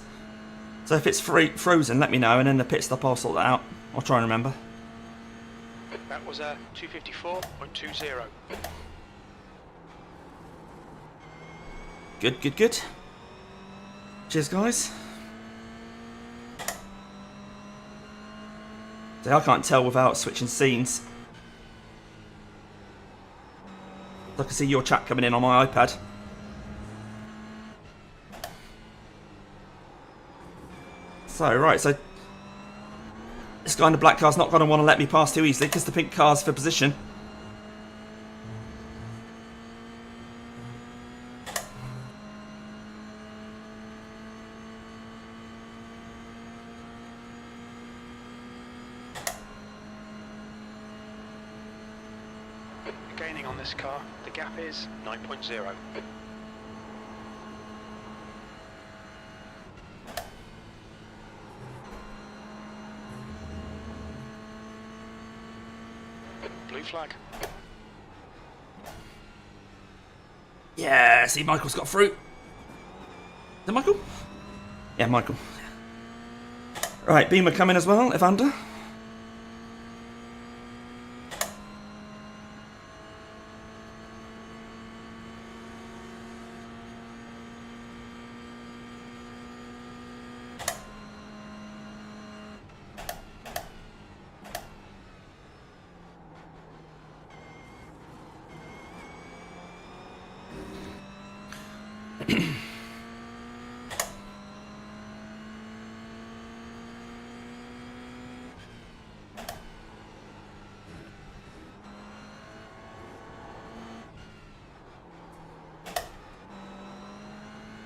So if it's frozen, let me know, and then the pit stop, I'll sort that out. I'll try and remember. That was a 254.20. Good, good, good. Cheers, guys. So I can't tell without switching scenes. I can see your chat coming in on my iPad. So, right, so this guy in the black car's not going to want to let me pass too easily because the pink car's for position. Gaining on this car, the gap is 9.0. Blue flag. Yeah, see, Michael's got fruit. Is it Michael? Yeah, Michael. Right, Beamer coming as well, Evander.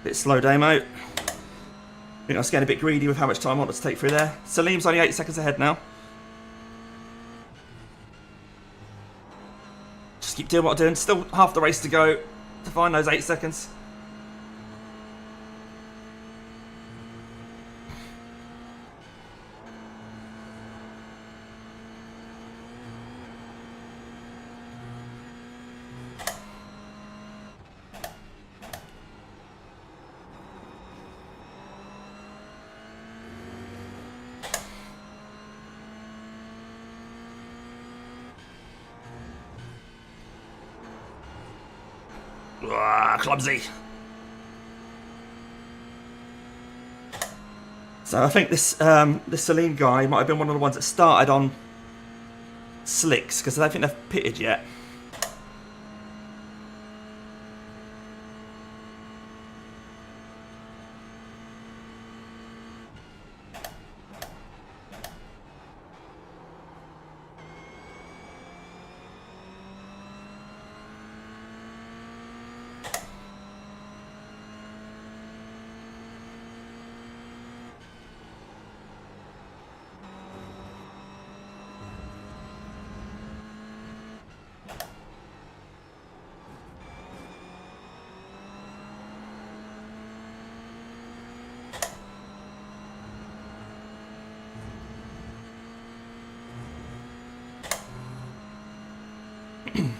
Bit slow demo. I think I was getting a bit greedy with how much time I wanted to take through there. Salim's only 8 seconds ahead now. Just keep doing what I'm doing. Still half the race to go to find those 8 seconds. Clumsy. So I think this this Salim guy might have been one of the ones that started on slicks because I don't think they've pitted yet.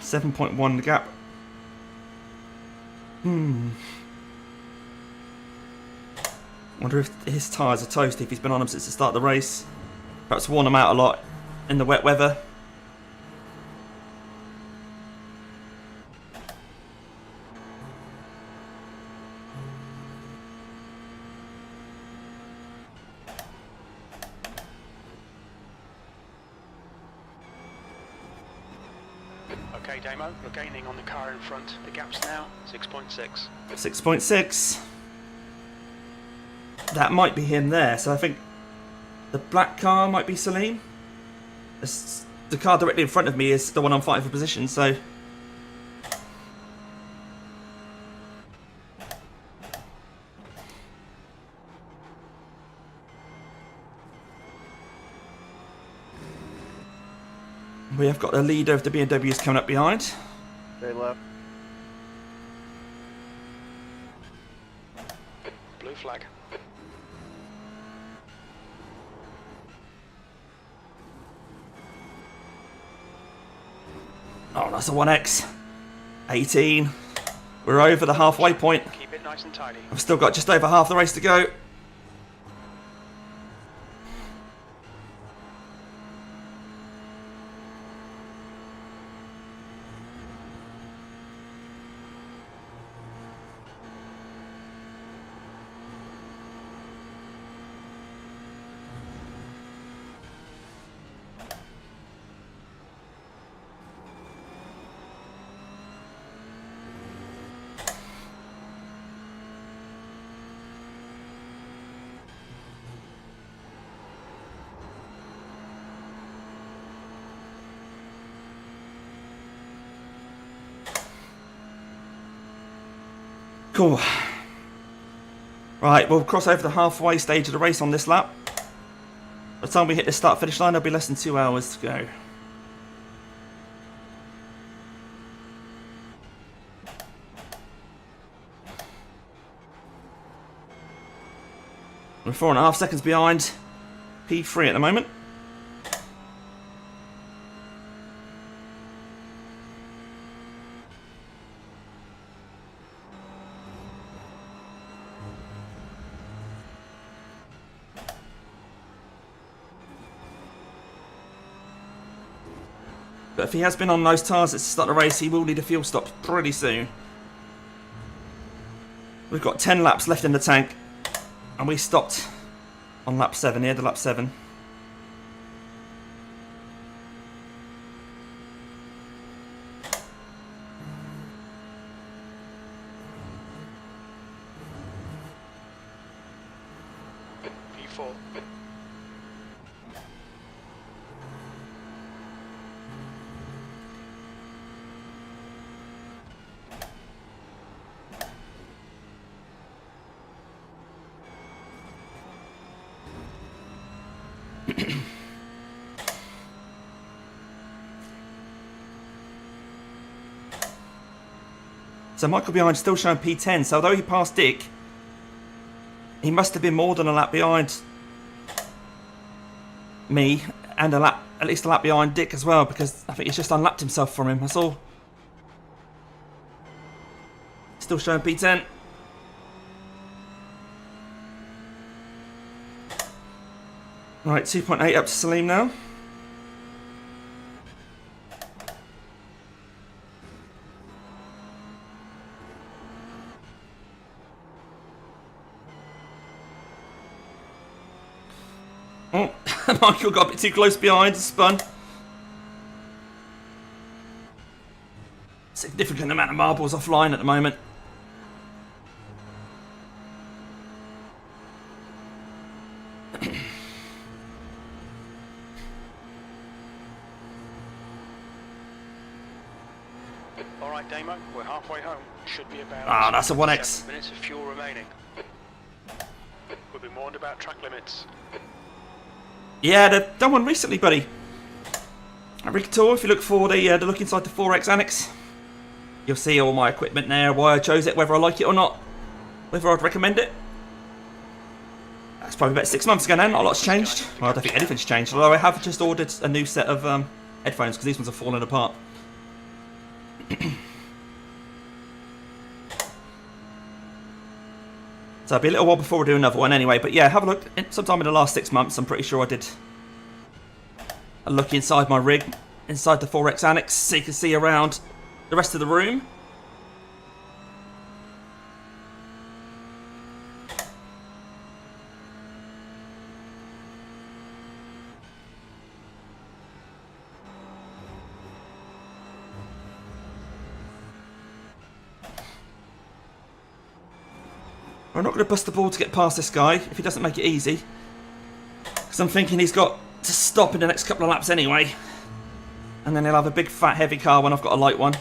7.1 the gap. Wonder if his tyres are toasty, if he's been on them since the start of the race. Perhaps worn them out a lot in the wet weather. Okay, Damo, you're gaining on the car in front. The gap's now 6.6. 6.6. That might be him there, so I think the black car might be Salim. The car directly in front of me is the one I'm fighting for position, so... We have got the leader of the BMWs coming up behind. They left. Blue flag. Oh, that's a 1X. 18. We're over the halfway point. Keep it nice and tidy. I've still got just over half the race to go. Cool. Right, we'll cross over the halfway stage of the race on this lap. By the time we hit the start-finish line, there'll be less than 2 hours to go. We're 4.5 seconds behind P3 at the moment. But if he has been on those tyres at the start of the race, he will need a fuel stop pretty soon. We've got 10 laps left in the tank, and we stopped on lap 7, near the lap 7. P4. So Michael behind still showing P10, so although he passed Dick, he must have been more than a lap behind me, and at least a lap behind Dick as well, because I think he's just unlapped himself from him, that's all. Still showing P10. Right, 2.8 up to Salim now. Oh, Michael got a bit too close behind, spun. Significant amount of marbles offline at the moment. Alright, Damo, we're halfway home. Should be about That's a 1X. 7 minutes of fuel remaining. We'll be warned about track limits. Yeah, they've done one recently, buddy. At Ricator, if you look for the look inside the 4X annex, you'll see all my equipment there, why I chose it, whether I like it or not, whether I'd recommend it. That's probably about 6 months ago now, not a lot's changed. Well, I don't think anything's changed, although I have just ordered a new set of headphones, because these ones are falling apart. So it'll be a little while before we do another one anyway. But yeah, have a look. Sometime in the last 6 months, I'm pretty sure I did a look inside my rig, inside the 4X Annex, so you can see around the rest of the room. I'm not going to bust the ball to get past this guy if he doesn't make it easy. Because I'm thinking he's got to stop in the next couple of laps anyway. And then he'll have a big fat heavy car when I've got a light one.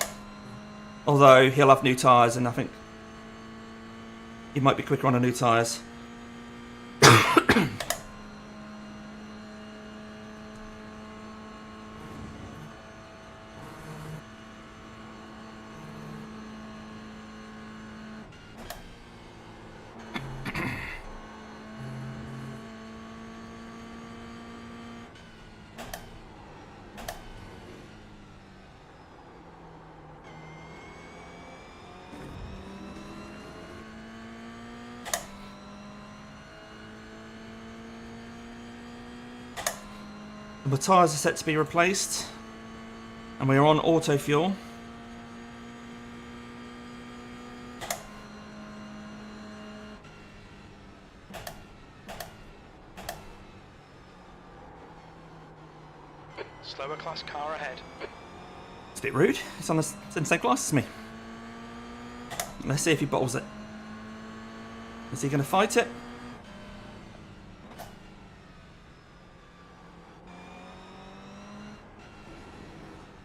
Although he'll have new tyres and I think he might be quicker on the new tyres. The tyres are set to be replaced, and we are on auto fuel. Slower class car ahead. It's a bit rude. It's on the same class as me. Let's see if he bottles it. Is he going to fight it?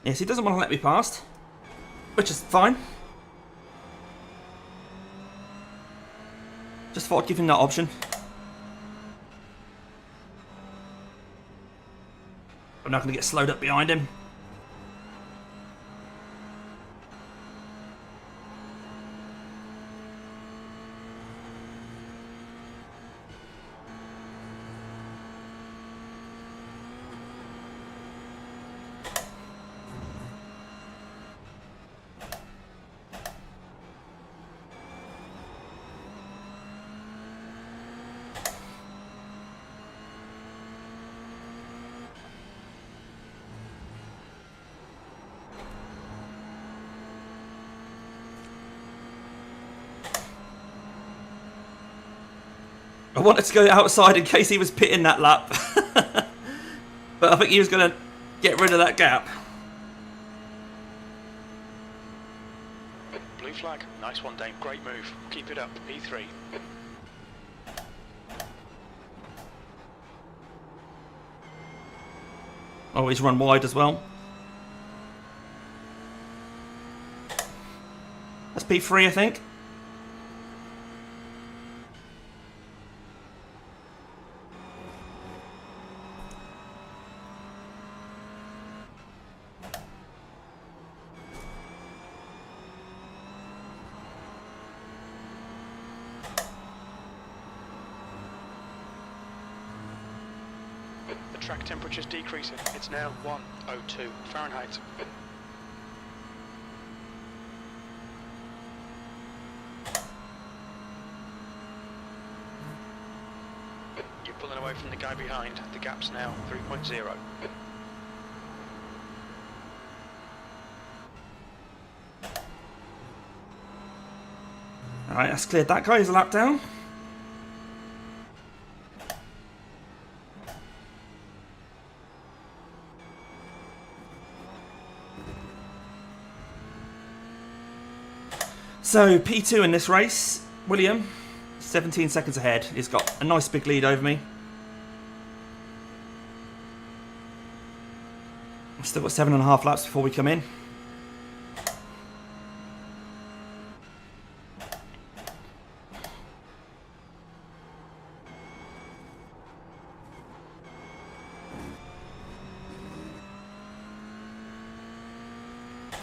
Yes, he doesn't want to let me past, which is fine. Just thought I'd give him that option. I'm not going to get slowed up behind him. I wanted to go outside in case he was pitting that lap. But I think he was going to get rid of that gap. Blue flag. Nice one, Dane. Great move. Keep it up. E3. Oh, he's run wide as well. That's P3, I think. The track temperature's decreasing. It's now 102 Fahrenheit. You're pulling away from the guy behind. The gap's now 3.0. Alright, that's cleared that guy. He's a lap down. So, P2 in this race, William, 17 seconds ahead. He's got a nice big lead over me. I've still got 7.5 laps before we come in.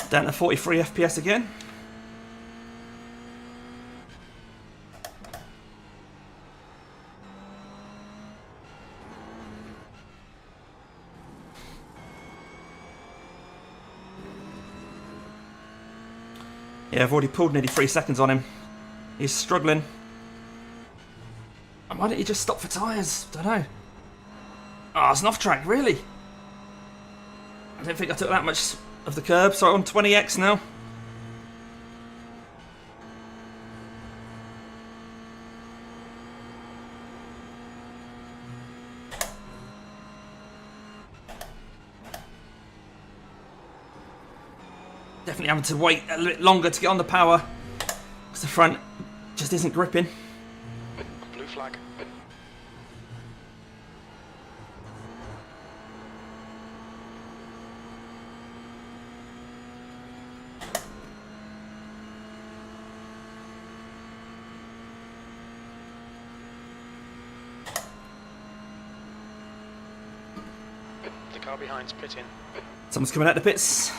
Down to 43 FPS again. Yeah, I've already pulled nearly 3 seconds on him. He's struggling. Why didn't he just stop for tyres? Don't know. Oh, it's an off track, really? I don't think I took that much of the curb. So I'm on 20x now. Definitely having to wait a little bit longer to get on the power because the front just isn't gripping. Blue flag. The car behind's pitting. Someone's coming out the pits.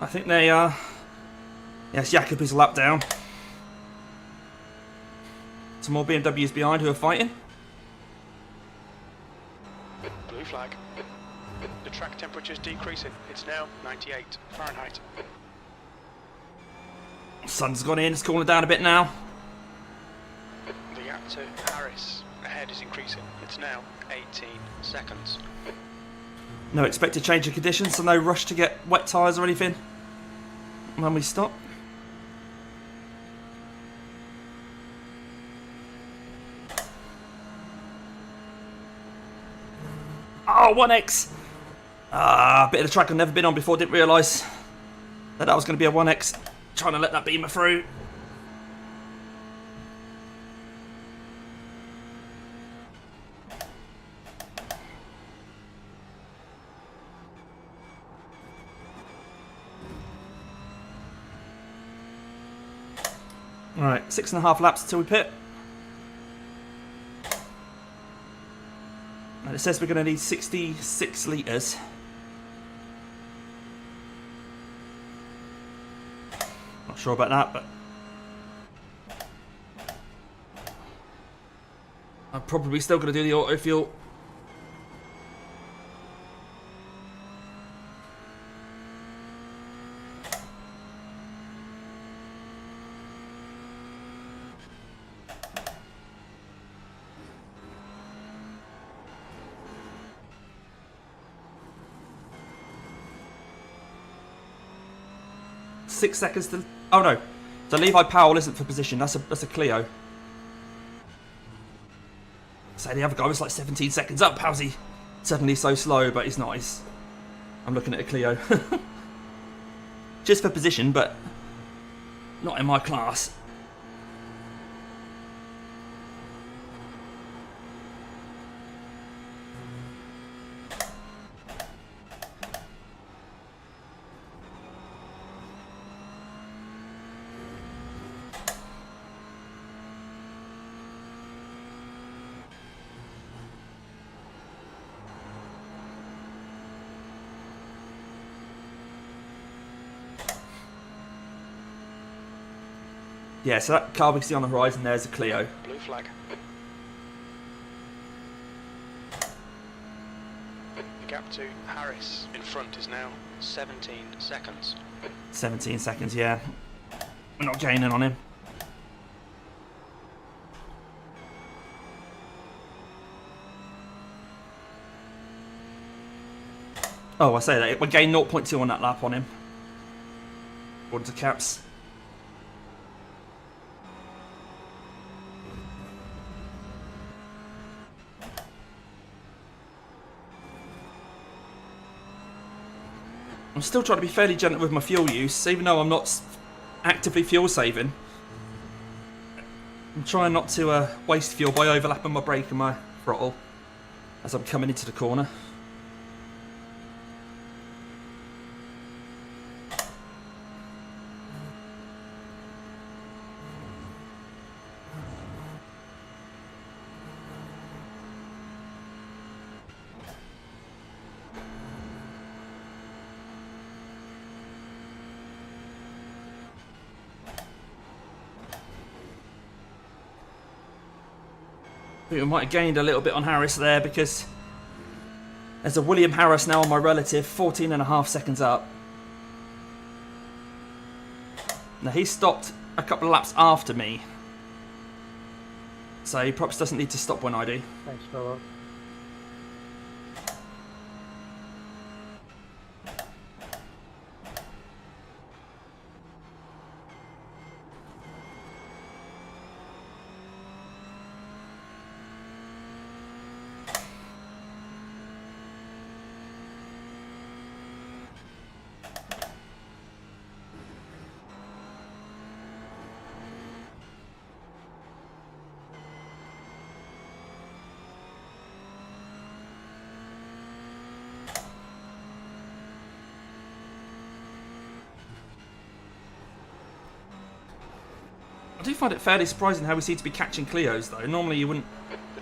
I think they are. Yes, Jakob is a lap down. Some more BMWs behind who are fighting. Blue flag. The track temperature's decreasing. It's now 98 Fahrenheit. Sun's gone in, it's cooling down a bit now. The gap to Harris ahead is increasing. It's now 18 seconds. No expected change of conditions, so no rush to get wet tyres or anything when we stop. Oh, 1x! Ah, a bit of the track I've never been on before, didn't realise that was going to be a 1x. Trying to let that beamer through. Alright, 6.5 laps until we pit. And it says we're going to need 66 litres. Not sure about that, but I'm probably still going to do the auto fuel. Six seconds to. Oh no, so Levi Powell isn't for position. That's a Clio. So the other guy was like 17 seconds up. How's he suddenly so slow? But he's not. I'm looking at a Clio. Just for position, but not in my class. Yeah, so that car we can see on the horizon there is a Clio. Blue flag. The gap to Harris in front is now 17 seconds. 17 seconds, yeah. We're not gaining on him. Oh, I say that. We gained 0.2 on that lap on him. According to Caps. I'm still trying to be fairly gentle with my fuel use, even though I'm not actively fuel saving. I'm trying not to waste fuel by overlapping my brake and my throttle as I'm coming into the corner. We might have gained a little bit on Harris there because there's a William Harris now on my relative, 14.5 seconds up. Now he stopped a couple of laps after me, so he perhaps doesn't need to stop when I do. Thanks, Philip. I do find it fairly surprising how we seem to be catching Clios though. Normally you wouldn't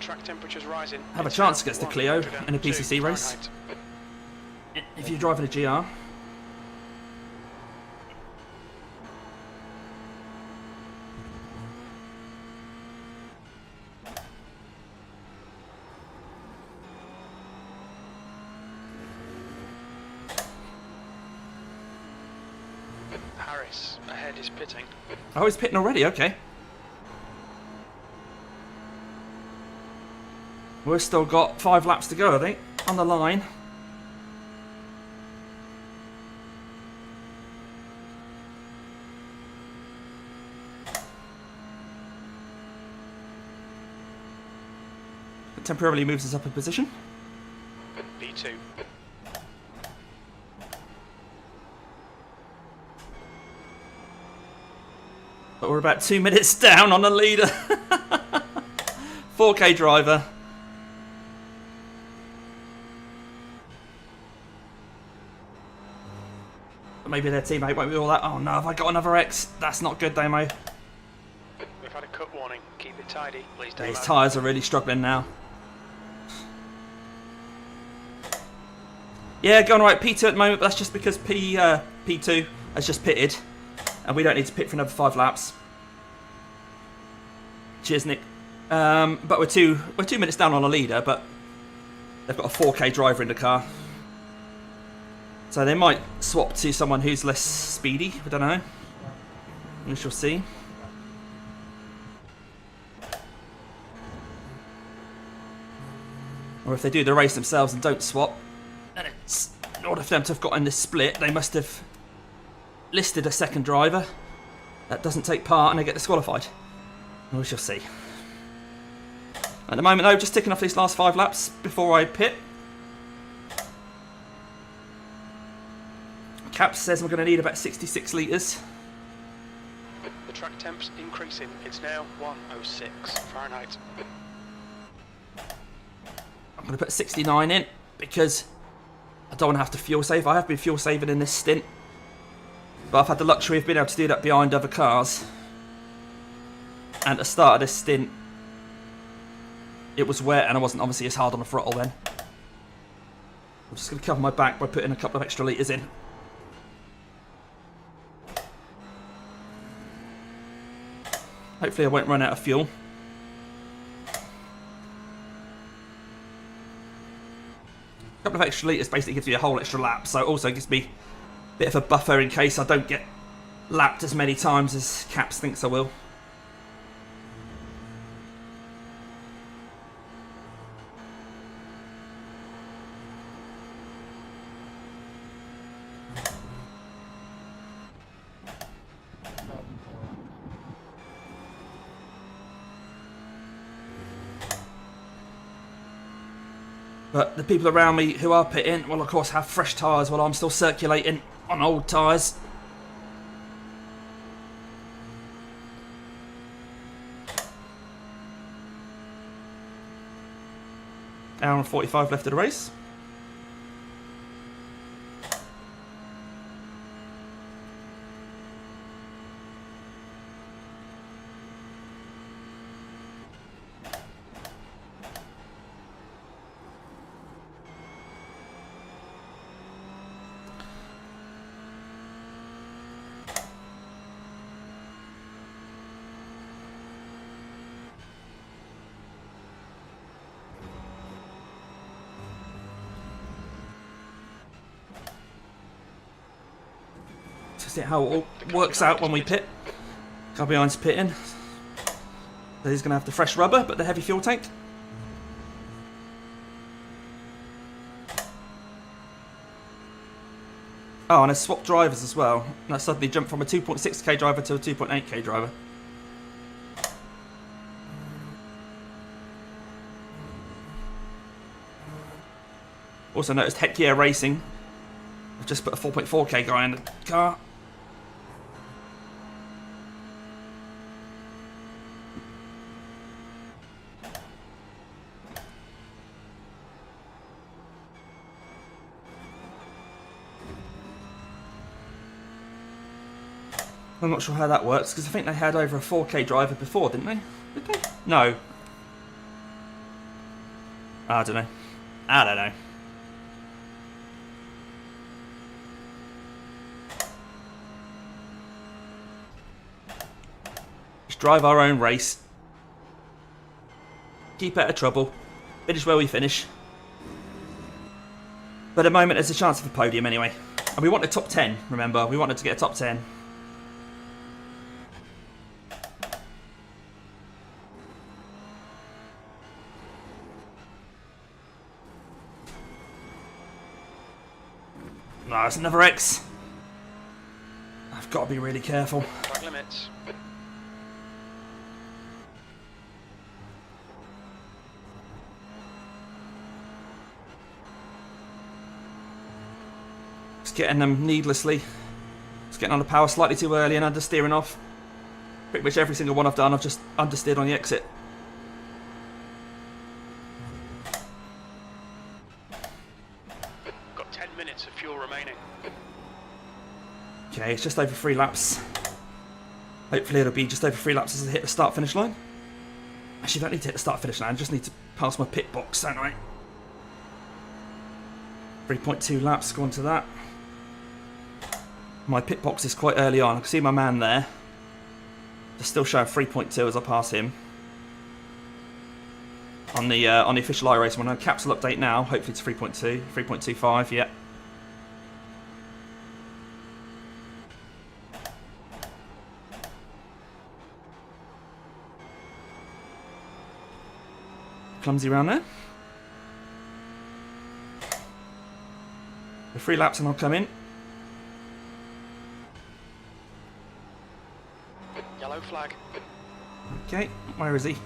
The track temperature's rising. have a It's chance now against a Clio in a 102 PCC race. Fahrenheit. If you're driving a GR. Harris ahead is pitting. Oh, he's pitting already, okay. We've still got 5 laps to go, I think, on the line. It temporarily moves us up a position. B2. But we're about 2 minutes down on the leader. 4K driver. But maybe their teammate won't be all that. Oh no, have I got another X? That's not good, Damo. We've had a cut warning. Keep it tidy, please. His Damo. tyres are really struggling now. Yeah, going right. P2 at the moment, but that's just because P2 has just pitted. And we don't need to pit for another 5 laps. Cheers, Nick. But we're two minutes down on a leader, but they've got a 4K driver in the car. So they might swap to someone who's less speedy. I don't know. We shall see. Or if they do the race themselves and don't swap, then it's in order for them to have gotten this split, they must have listed a second driver that doesn't take part and they get disqualified. We shall see. At the moment though, just ticking off these last 5 laps before I pit. Cap says we're going to need about 66 litres. The track temp's increasing. It's now 106 Fahrenheit. I'm going to put 69 in because I don't want to have to fuel save. I have been fuel saving in this stint, but I've had the luxury of being able to do that behind other cars. And at the start of this stint, it was wet and I wasn't obviously as hard on the throttle then. I'm just going to cover my back by putting a couple of extra litres in. Hopefully I won't run out of fuel. A couple of extra litres basically gives me a whole extra lap, so it also gives me a bit of a buffer in case I don't get lapped as many times as Caps thinks I will. But the people around me who are pitting will of course have fresh tyres while I'm still circulating on old tyres. Hour and 45 left of the race. See how it all works out when we pit. Car behind's pitting. So he's going to have the fresh rubber, but the heavy fuel tank. Oh, and I swapped drivers as well. And I suddenly jumped from a 2.6k driver to a 2.8k driver. Also noticed iRacing. I've just put a 4.4k guy in the car. I'm not sure how that works, because I think they had over a 4k driver before, didn't they? Did they? No. I don't know. I don't know. Just drive our own race. Keep out of trouble. Finish where we finish. But at the moment, there's a chance of a podium anyway. And we want a top 10, remember. We wanted to get a top 10. No, it's another X. I've got to be really careful. Track limits. Just getting them needlessly. Just getting on the power slightly too early and understeering off. Pretty much every single one I've done, I've just understeered on the exit. Got 10 minutes of fuel remaining. Okay, it's just over 3 laps. Hopefully it'll be just over 3 laps as I hit the start-finish line. Actually, I don't need to hit the start-finish line, I just need to pass my pit box, don't I? 3.2 laps, go on to that. My pit box is quite early on. I can see my man there. They're still showing 3.2 as I pass him. On the official iRacing one, caps will update now. Hopefully it's 3.2, 3.25, yeah. Clumsy around there. The 3 laps and I'll come in. Yellow flag. Okay, where is he?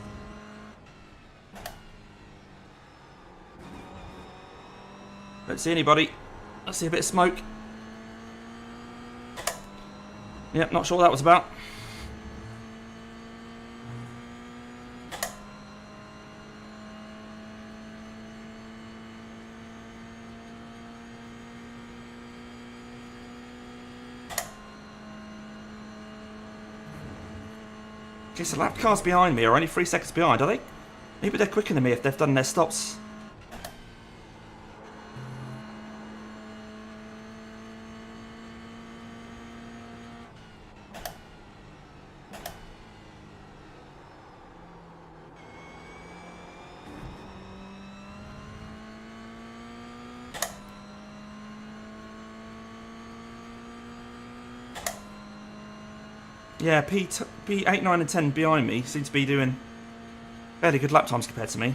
Don't see anybody. I see a bit of smoke. Yep, not sure what that was about. Okay, so lap cars behind me are only 3 seconds behind, are they? Maybe they're quicker than me if they've done their stops. Yeah, P8, 9 and 10 behind me seem to be doing fairly good lap times compared to me.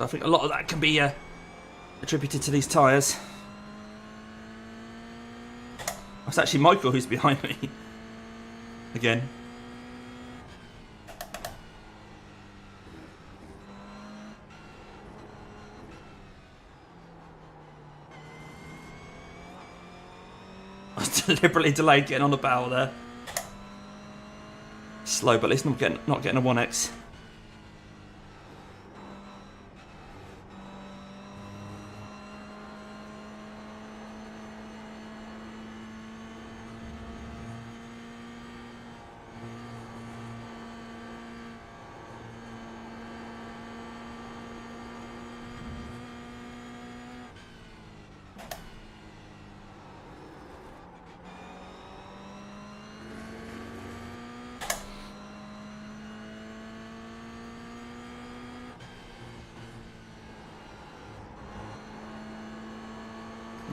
I think a lot of that can be attributed to these tyres. It's actually Michael who's behind me. Again. Deliberately delayed getting on the barrel there. Slow, but at least not getting a 1x.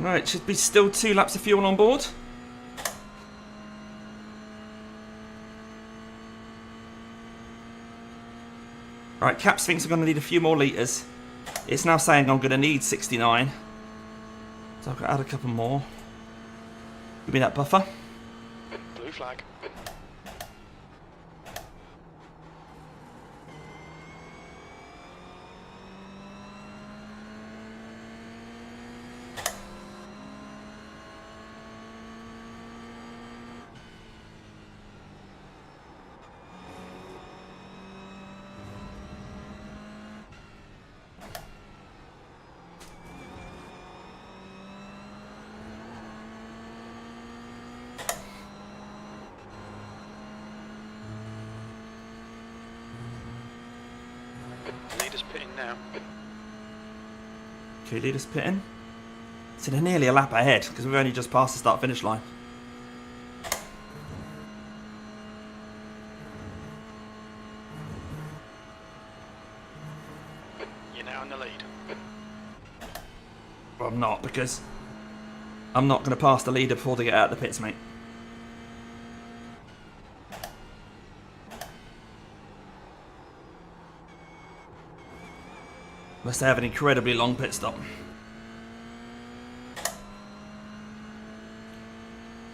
Right, should be still 2 laps of fuel on board. Right, Caps thinks I'm going to need a few more litres. It's now saying I'm going to need 69. So I've got to add a couple more. Give me that buffer. Blue flag. Leaders pitting now. Okay, leaders pitting. So they're nearly a lap ahead because we've only just passed the start-finish line. You're now in the lead. Well, I'm not, because I'm not going to pass the leader before they get out of the pits, mate. Unless they have an incredibly long pit stop.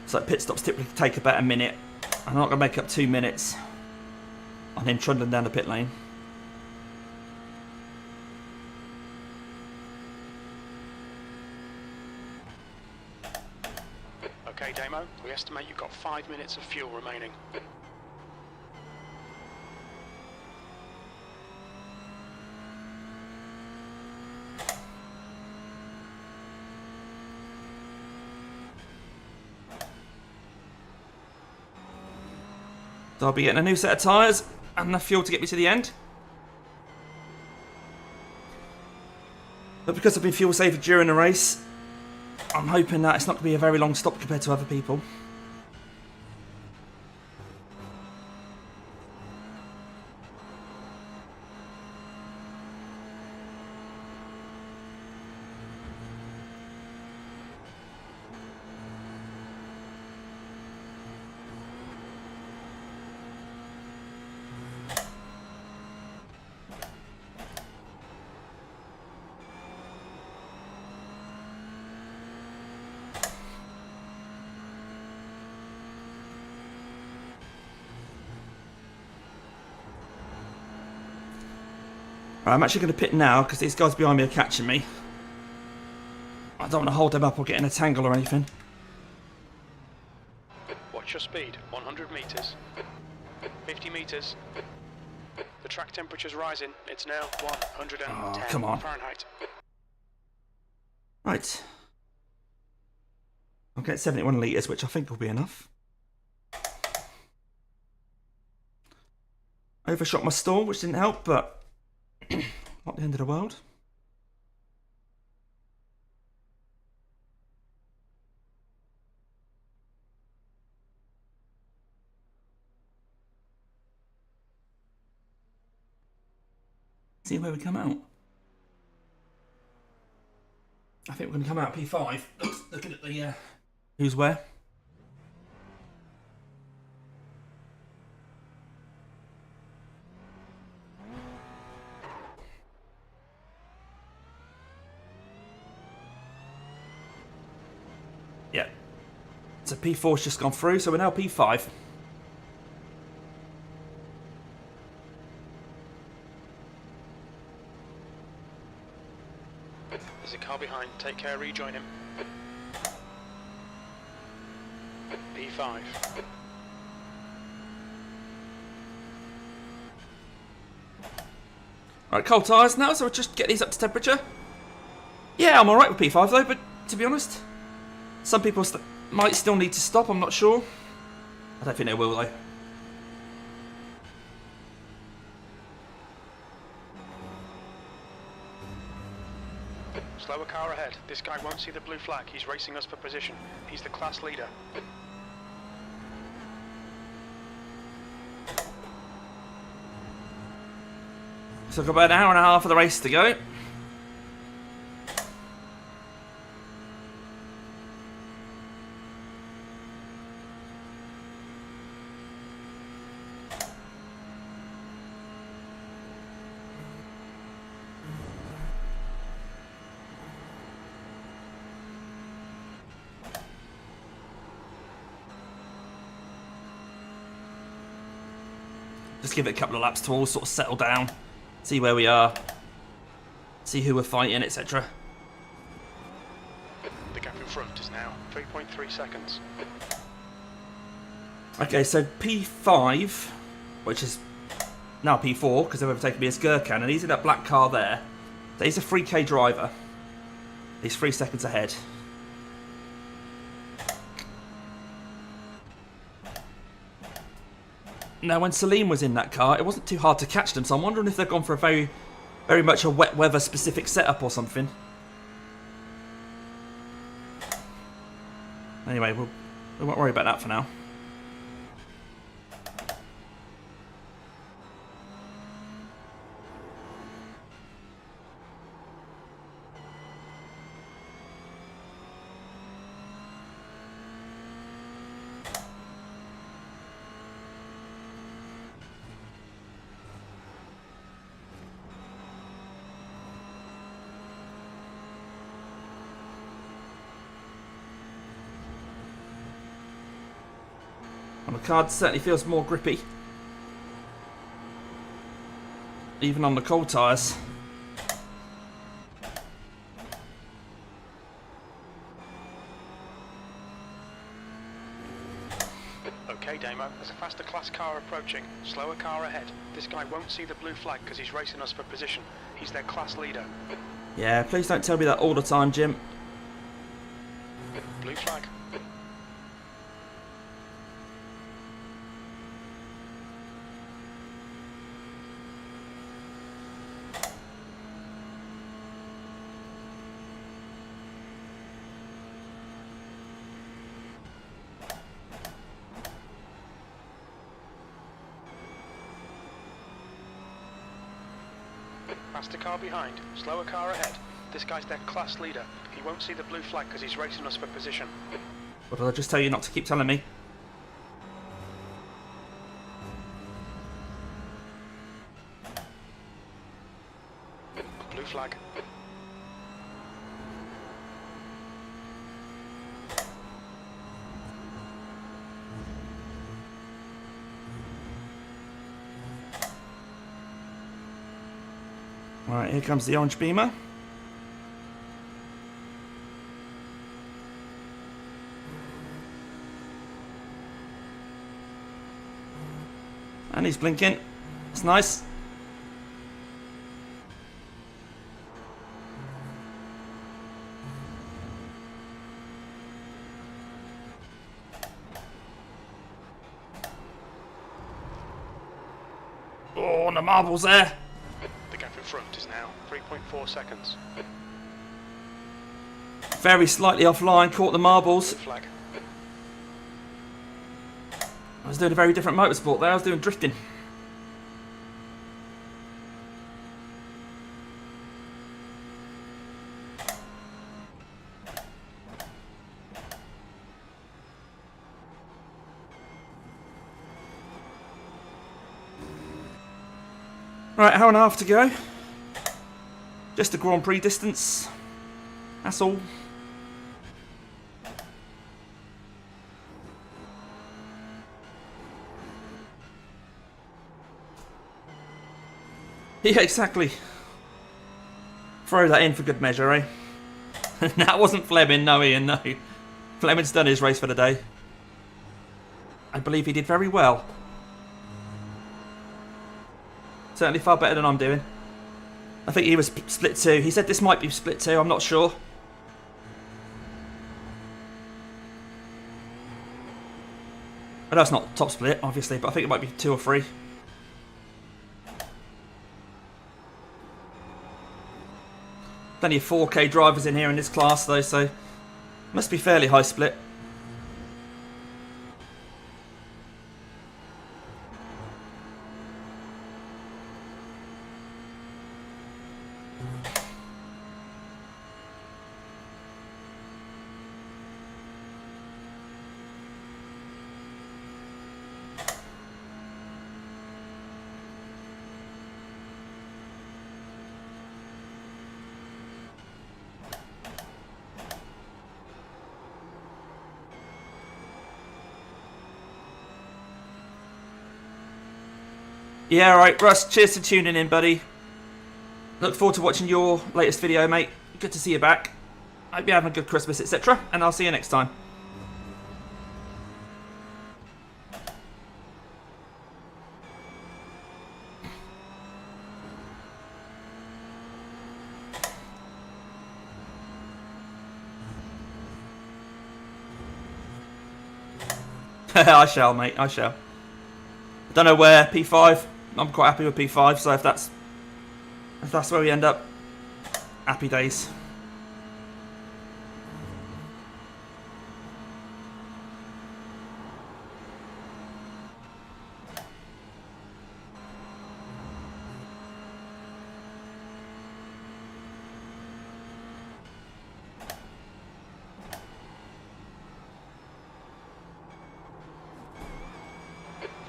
So pit stops typically take about a minute. I'm not going to make up 2 minutes on him trundling down the pit lane. Okay, Damo, we estimate you've got 5 minutes of fuel remaining. So I'll be getting a new set of tyres and enough fuel to get me to the end. But because I've been fuel saver during the race, I'm hoping that it's not going to be a very long stop compared to other people. I'm actually going to pit now because these guys behind me are catching me. I don't want to hold them up or get in a tangle or anything. Watch your speed, 100 metres. 50 metres. The track temperature's rising, it's now 110 come on. Fahrenheit. Right. I'll get 71 litres, which I think will be enough. Overshot my stall, which didn't help, but not the end of the world. See where we come out. I think we're going to come out P5. Looking at the who's where. Yeah. So P4's just gone through, so we're now P5. There's a car behind, take care, rejoin him. P5. Right, cold tyres now, so we'll just get these up to temperature. Yeah, I'm alright with P5 though, but to be honest, some people might still need to stop, I'm not sure. I don't think they will though. Slower car ahead. This guy won't see the blue flag. He's racing us for position. He's the class leader. So I've got about an hour and a half of the race to go. Just give it a couple of laps to all sort of settle down, see where we are, see who we're fighting, etc. The gap in front is now 3.3 seconds. Okay, so P5, which is now P4, because they've overtaken me as Gurkhan, and he's in that black car there. So he's a 3K driver. He's 3 seconds ahead. Now, when Salim was in that car, it wasn't too hard to catch them, so I'm wondering if they've gone for a very much a wet weather specific setup or something. Anyway, we won't worry about that for now. On the card, certainly feels more grippy. Even on the cold tyres. Okay, Damo, there's a faster class car approaching. Slower car ahead. This guy won't see the blue flag because he's racing us for position. He's their class leader. Yeah, please don't tell me that all the time, Jim. Blue flag. Faster car behind, slower car ahead. This guy's their class leader. He won't see the blue flag because he's racing us for position. What did I just tell you not to keep telling me? Blue flag. Right, here comes the orange beamer. And he's blinking. It's nice. Oh, and the marbles there. The gap in front is now 3.4 seconds. Very slightly offline, caught the marbles. Blue flag. I was doing a very different motorsport there, I was doing drifting. Right, hour and a half to go. Just a Grand Prix distance. That's all. Yeah, exactly. Throw that in for good measure, eh? That wasn't Fleming, no Ian, no. Fleming's done his race for the day. I believe he did very well. Certainly far better than I'm doing. I think he was split 2. He said this might be split 2, I'm not sure. I know it's not top split, obviously, but I think it might be 2 or 3. Plenty of 4K drivers in here in this class though, so must be fairly high split. Yeah, alright, Russ, cheers for tuning in, buddy. Look forward to watching your latest video, mate. Good to see you back. Hope you're having a good Christmas, etc. And I'll see you next time. I shall, mate, I shall. I don't know where, P5. I'm quite happy with P5, so if that's where we end up, happy days.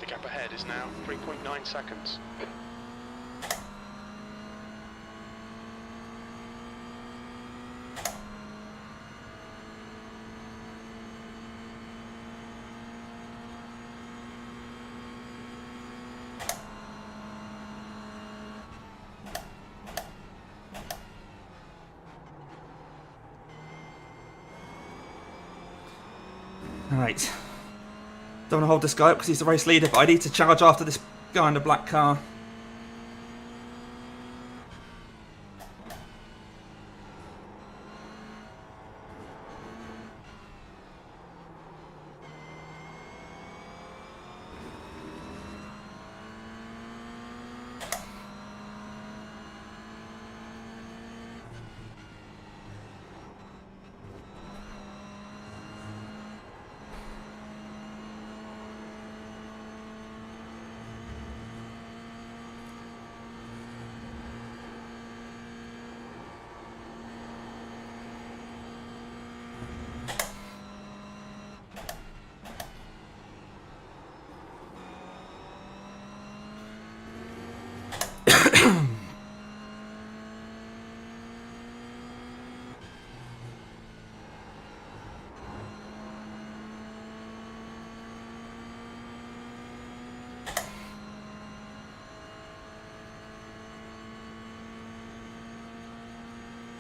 The gap ahead is now 3.9 seconds. Alright. Don't want to hold this guy up because he's the race leader, but I need to charge after this guy in the black car.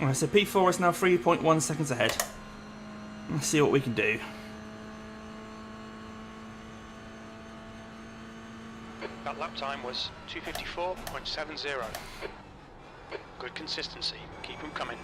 Alright, so P4 is now 3.1 seconds ahead. Let's see what we can do. That lap time was 2:54.70. Good consistency. Keep them coming.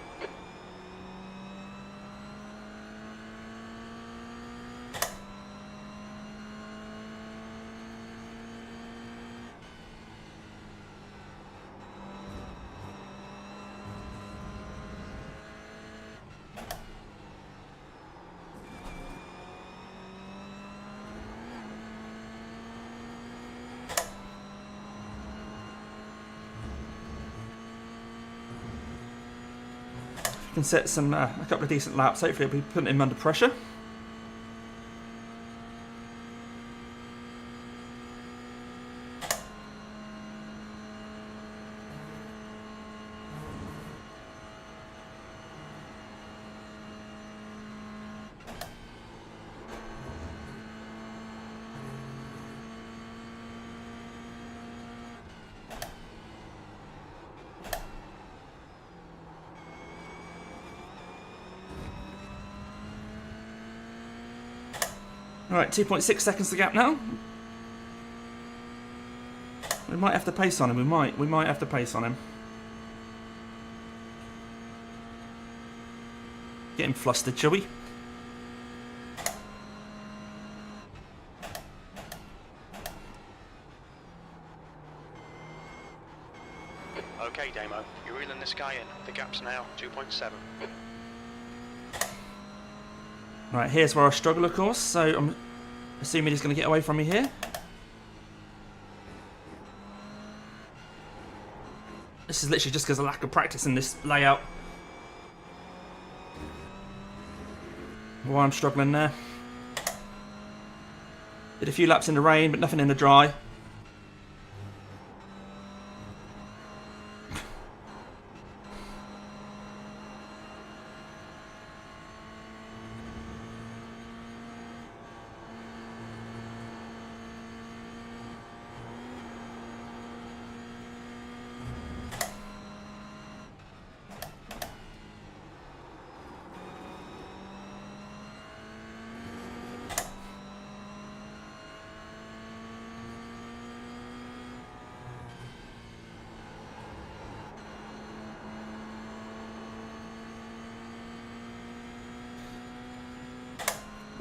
Can set some a couple of decent laps. Hopefully, we'll be putting him under pressure. Alright, 2.6 seconds to gap now. We might have to pace on him, we might have to pace on him. Get him flustered, shall we? Okay, Damo, you're reeling this guy in. The gap's now 2.7. Right, here's where I struggle, of course, so I'm assuming he's going to get away from me here. This is literally just because of lack of practice in this layout. Why I'm struggling there. Did a few laps in the rain, but nothing in the dry.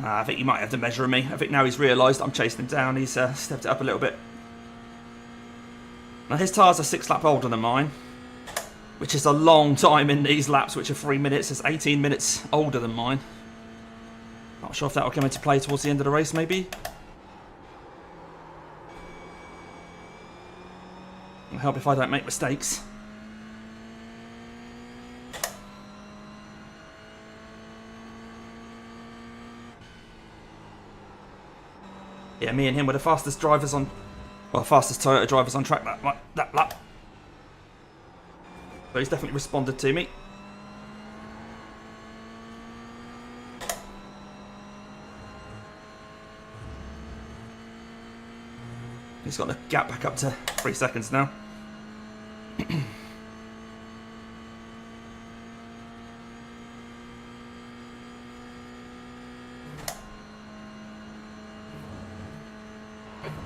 I think he might have the measure of me. I think now he's realised I'm chasing him down. He's stepped it up a little bit. Now his tyres are 6 laps older than mine, which is a long time in these laps, which are 3 minutes. It's 18 minutes older than mine. Not sure if that will come into play towards the end of the race, maybe. It'll help if I don't make mistakes. Yeah, me and him were the fastest drivers on, well, fastest Toyota drivers on track that lap. So he's definitely responded to me. He's got the gap back up to 3 seconds now.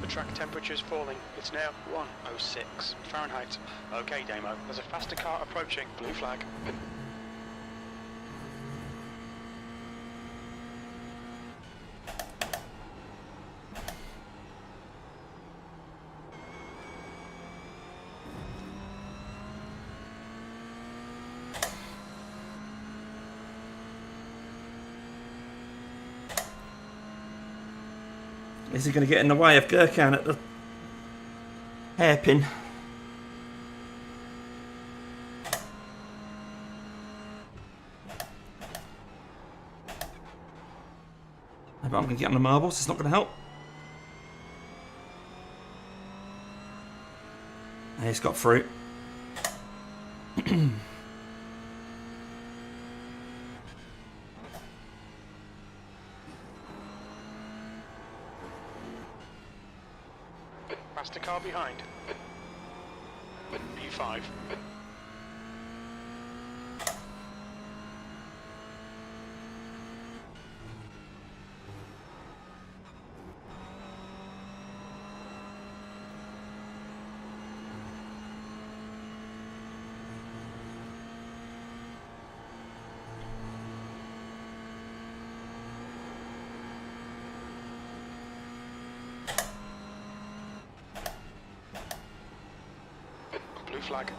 The track temperature is falling. It's now 106 Fahrenheit. Okay, Damo, there's a faster car approaching. Blue flag. Is he going to get in the way of Gurkhan at the hairpin? Maybe I'm going to get on the marbles. It's not going to help. He's got through. Faster car behind. P5. Blue flag.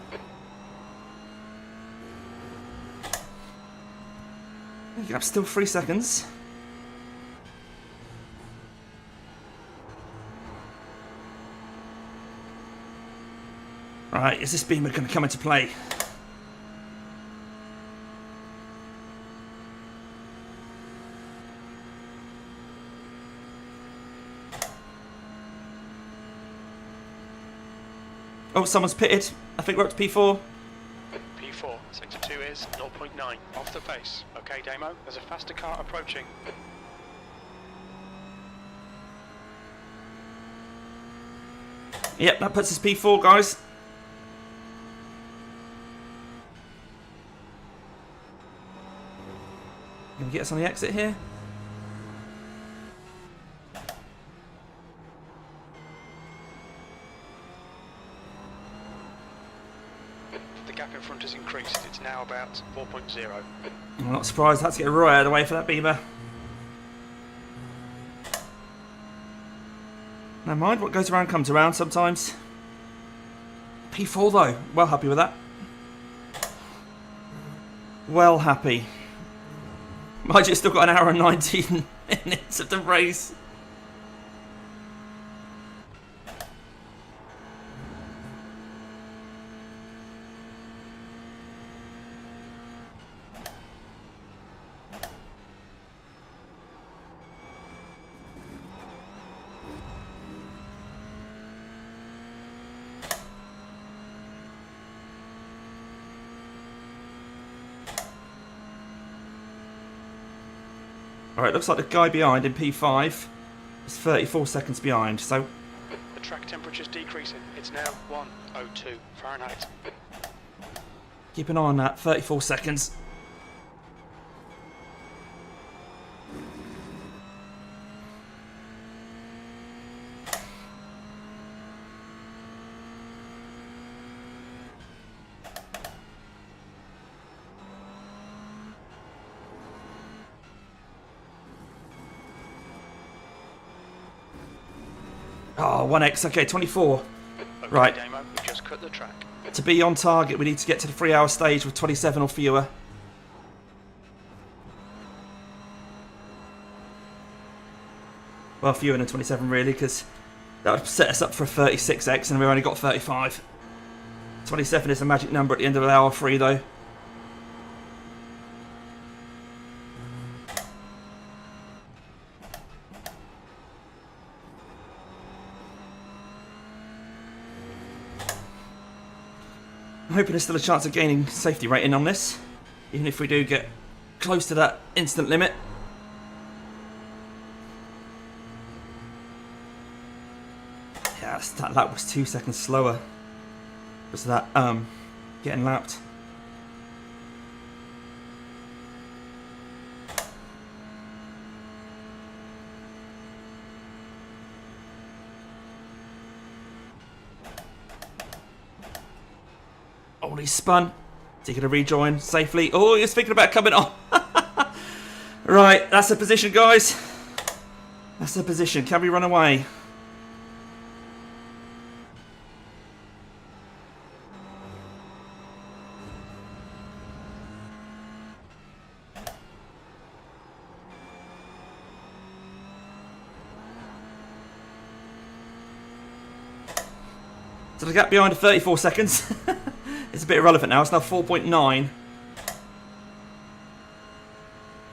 You have still 3 seconds. Right, is this beamer going to come into play? Oh, someone's pitted. I think we're up to P4. P4. Sector 2 is 0.9. Off the face. Okay, Damo, there's a faster car approaching. Yep, that puts us P4, guys. Gonna get us on the exit here. The gap in front has increased. It's now about 4.0. I'm not surprised. I had to get right out of the way for that beamer. Never mind, what goes around comes around sometimes. P4 though, well happy with that. Well happy. Mind you, still got an hour and 19 minutes of the race. Alright, looks like the guy behind in P5 is 34 seconds behind, so... The track temperature's decreasing. It's now 102 Fahrenheit. Keep an eye on that, 34 seconds. Oh, 1x. Okay, 24. Okay, Right. Damo, we just cut the track. To be on target, we need to get to the 3-hour stage with 27 or fewer. Well, fewer than 27 really, because that would set us up for a 36x and we've only got 35. 27 is the magic number at the end of hour 3 though. I'm hoping there's still a chance of gaining safety rating on this, even if we do get close to that instant limit. Yeah, that lap was 2 seconds slower. Was that getting lapped? Oh, he's spun. Is he going to rejoin safely? Oh, he's thinking about coming on. Right, that's the position, guys. That's the position. Can we run away? So the gap behind 34 seconds. It's a bit irrelevant now. It's now 4.9.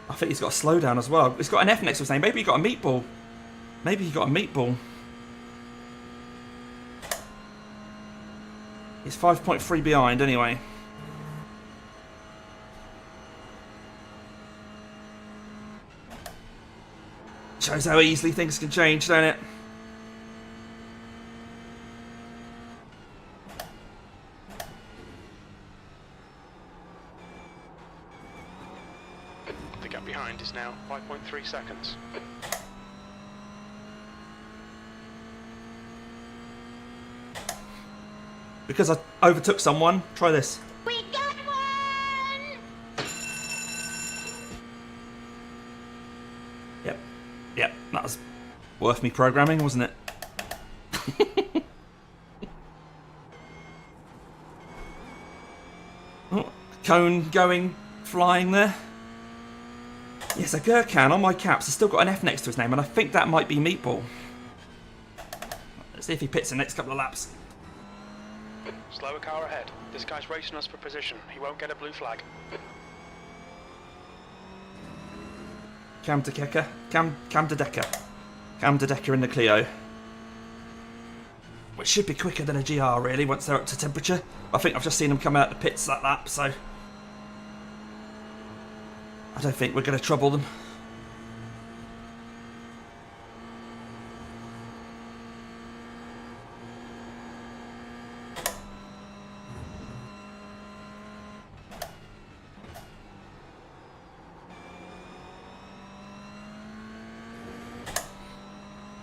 I think he's got a slowdown as well. He's got an F next to his name. Maybe he got a meatball. Maybe he got a meatball. He's 5.3 behind anyway. Shows how easily things can change, don't it? The gap behind is now 5.3 seconds. Because I overtook someone, try this. We got one! Yep, that was worth me programming, wasn't it? Oh, cone going, flying there. Yes, a Gurkhan on my caps has still got an F next to his name, and I think that might be Meatball. Let's see if he pits the next couple of laps. Slower car ahead. This guy's racing us for position. He won't get a blue flag. Cam de Decker. Cam de Decker in the Clio. Which should be quicker than a GR really once they're up to temperature. I think I've just seen them come out the pits that lap, so I don't think we're going to trouble them.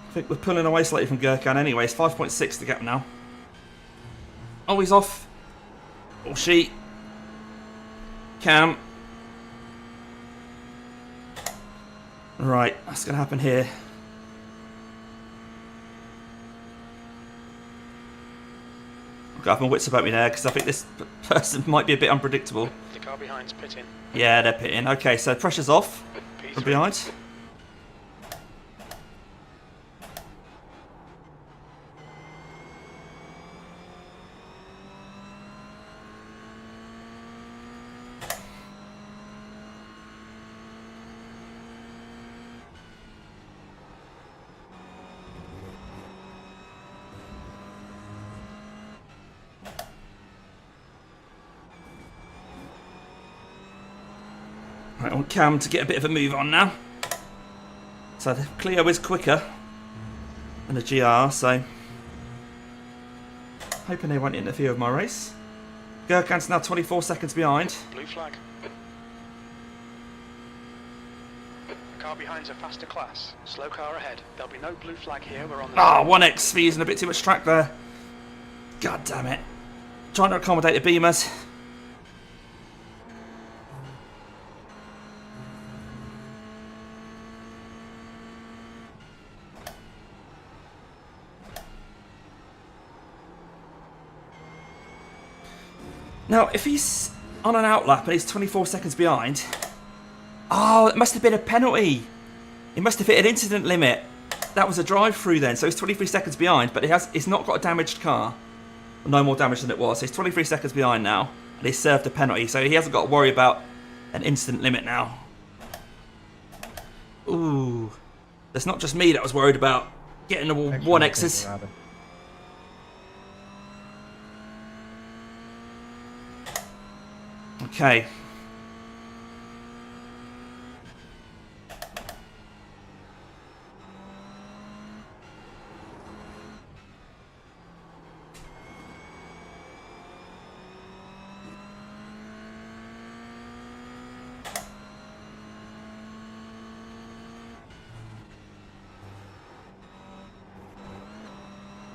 I think we're pulling away slightly from Gurkhan anyway. It's 5.6 the gap now. Oh, he's off. Oh, she. Cam. Right, that's going to happen here. I've got to have my wits about me there because I think this person might be a bit unpredictable. The car behind's pitting. Yeah, they're pitting. Okay, so pressure's off from P3. behind. Right, I want Cam to get a bit of a move on now. So the Clio is quicker than the GR, so hoping they won't interfere with my race. Gurkhan's now 24 seconds behind. Blue flag. The car behind's a faster class. Slow car ahead. There'll be no blue flag here. We're on the... Ah, 1x for using a bit too much track there. God damn it. Trying to accommodate the Beamers. Now, if he's on an outlap and he's 24 seconds behind... Oh, it must have been a penalty. He must have hit an incident limit. That was a drive-through then, so he's 23 seconds behind, but he's not got a damaged car. No more damage than it was. So he's 23 seconds behind now, and he's served a penalty, so he hasn't got to worry about an incident limit now. Ooh. That's not just me that was worried about getting the 1Xs. Okay.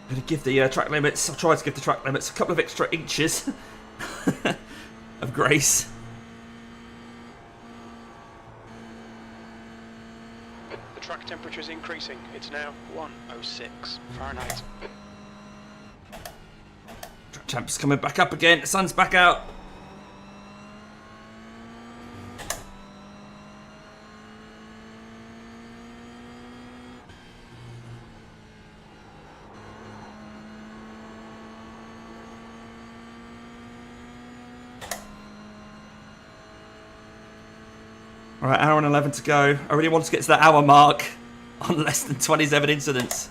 I'm going to give the track limits, I'll try to give the track limits a couple of extra inches of grace. The track temperature is increasing. It's now 106 Fahrenheit. Track temp's coming back up again, the sun's back out. Alright, hour and 11 to go. I really want to get to that hour mark on less than 27 incidents.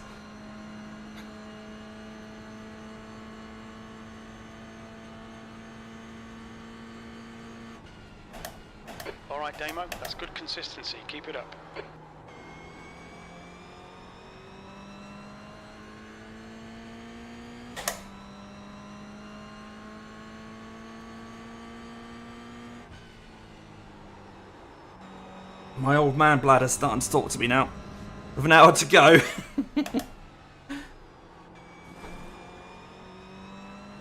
Alright, Damo, that's good consistency. Keep it up. My old man bladder's starting to talk to me now. With an hour to go.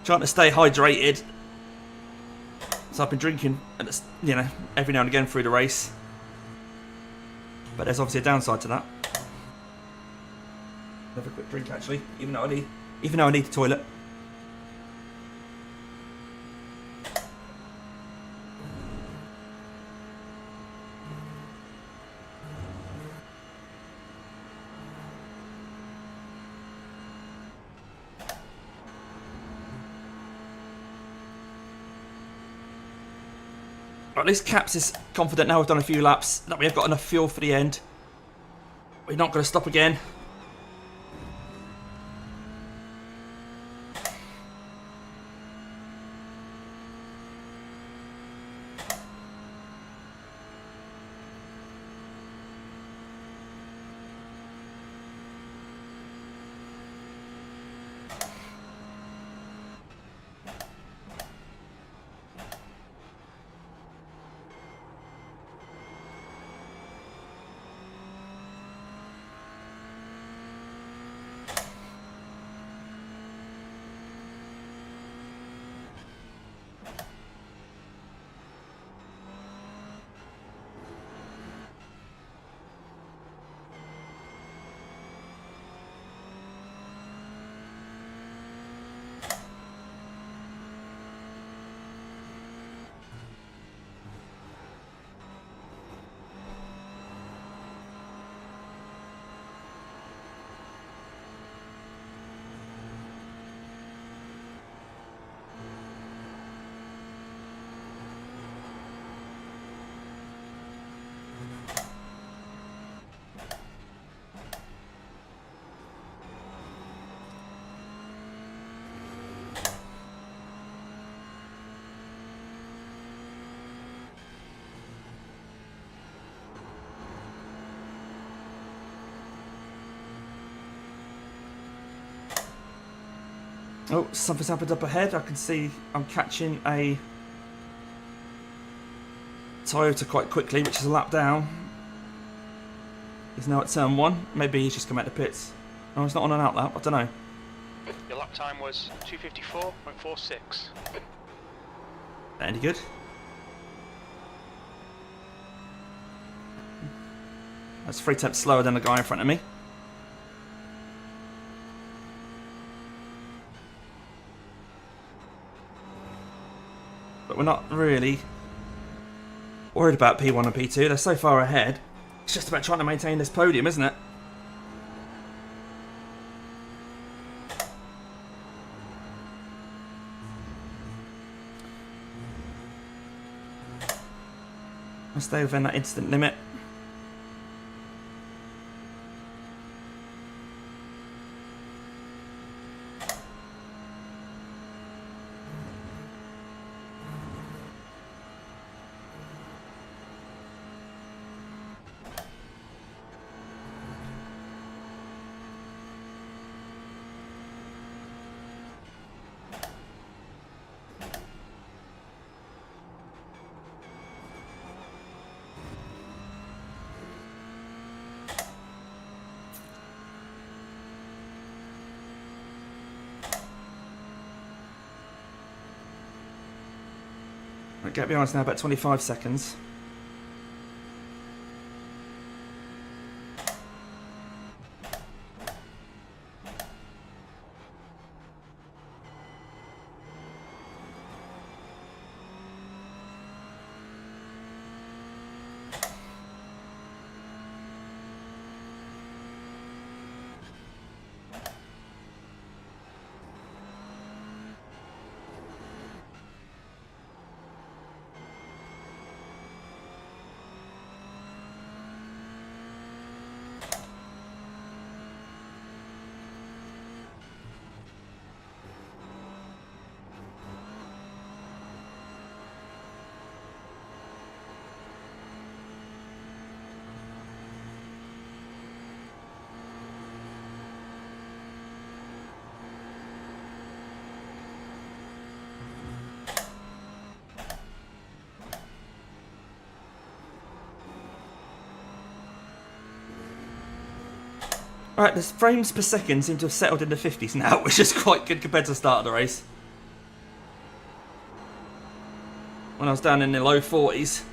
Trying to stay hydrated. So I've been drinking, you know, every now and again through the race. But there's obviously a downside to that. Have a quick drink actually, even though I need the toilet. At least Caps is confident now we've done a few laps that we have got enough fuel for the end. We're not going to stop again. Oh, something's happened up ahead. I can see I'm catching a Toyota quite quickly, which is a lap down. He's now at turn 1. Maybe he's just come out the pits. Oh, he's not on an outlap. I don't know. Your lap time was 2:54.46. Any good? That's 3 tenths slower than the guy in front of me. but we're not really worried about P1 and P2. They're so far ahead. It's just about trying to maintain this podium, isn't it? I'll stay within that instant limit. Right, get behind us now, about 25 seconds. Alright, the frames per second seem to have settled in the 50s now, which is quite good compared to the start of the race. When I was down in the low 40s.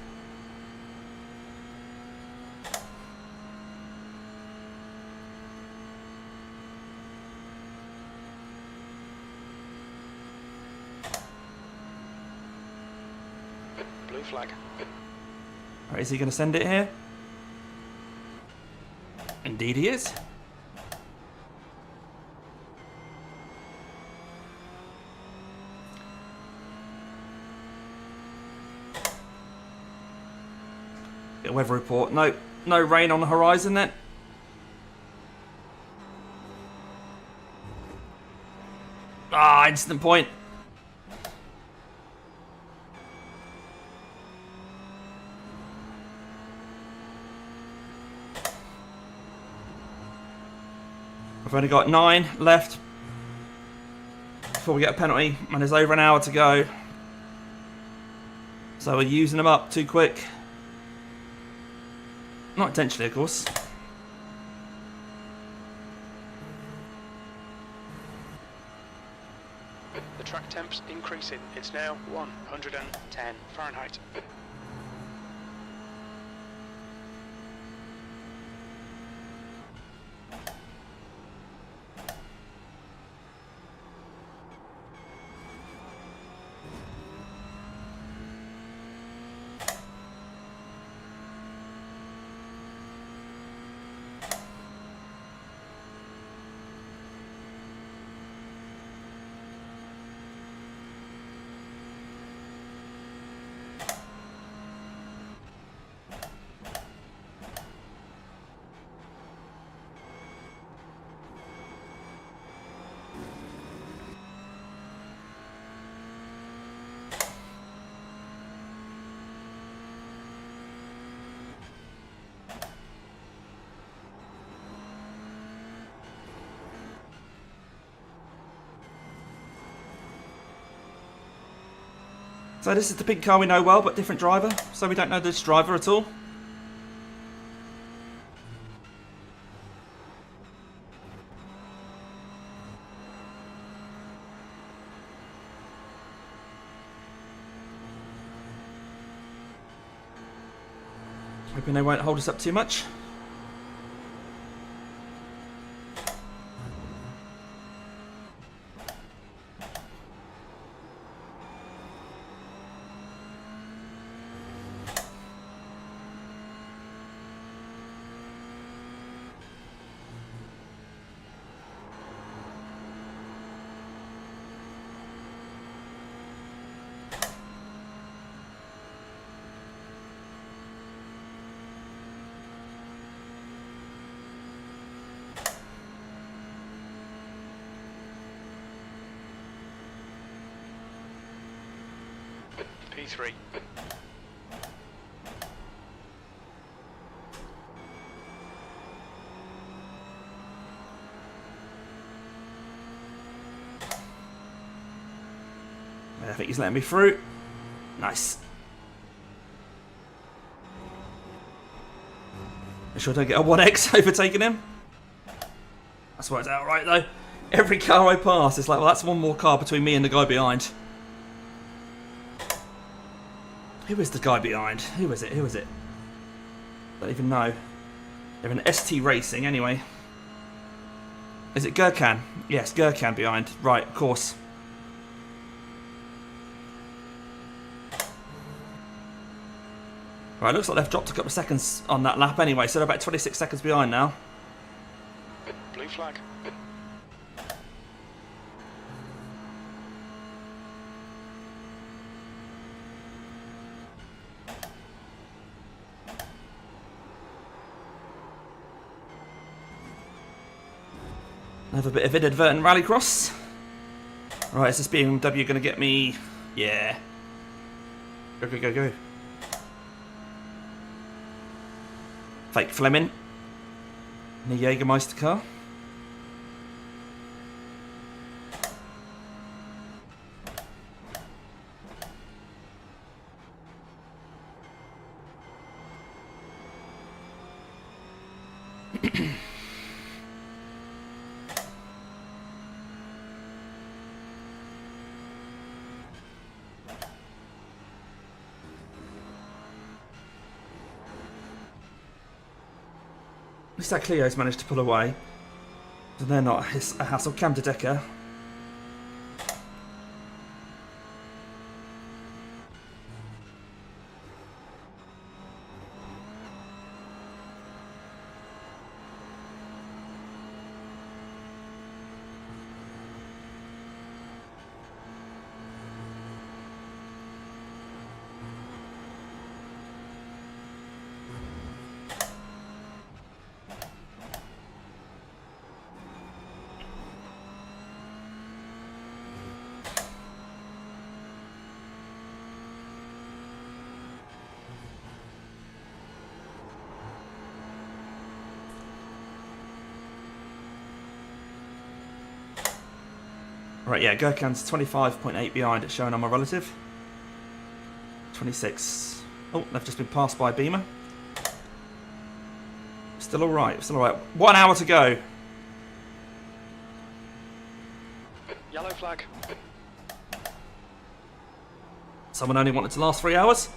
Blue flag. Alright, is he going to send it here? Indeed he is. Get a weather report. No rain on the horizon then. Ah, instant point. We've only got 9 left before we get a penalty, and there's over an hour to go. So we're using them up too quick. Not intentionally, of course. The track temp's increasing. It's now 110 Fahrenheit. So this is the pink car we know well, but different driver. So we don't know this driver at all. Hoping they won't hold us up too much. P3. I think he's letting me through. Nice. Make sure I don't get a 1X overtaking him. That's worked out right though. Every car I pass, it's like, well, that's one more car between me and the guy behind. Who is the guy behind? Who is it? Who is it? Don't even know. They're in ST Racing anyway. Is it Gurkhan? Yes, Gurkhan behind. Right, of course. Right, looks like they've dropped a couple of seconds on that lap anyway, so they're about 26 seconds behind now. Blue flag. Another bit of inadvertent rallycross. Right, is this BMW going to get me? Yeah. Go, go, go, go. Fake Fleming in a Jägermeister car. At least that Clio's managed to pull away. So they're not a hassle. Cam de Decker. Right, yeah, Gurkhan's 25.8 behind, it's showing on my relative. 26. Oh, they've just been passed by Beamer. Still alright, still alright. 1 hour to go. Yellow flag. Someone only wanted to last 3 hours.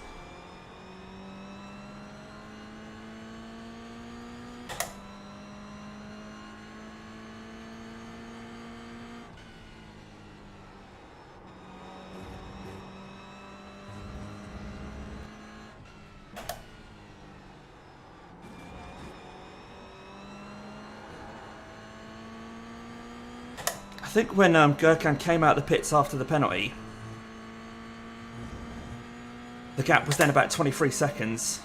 I think when Gurkhan came out of the pits after the penalty, the gap was then about 23 seconds.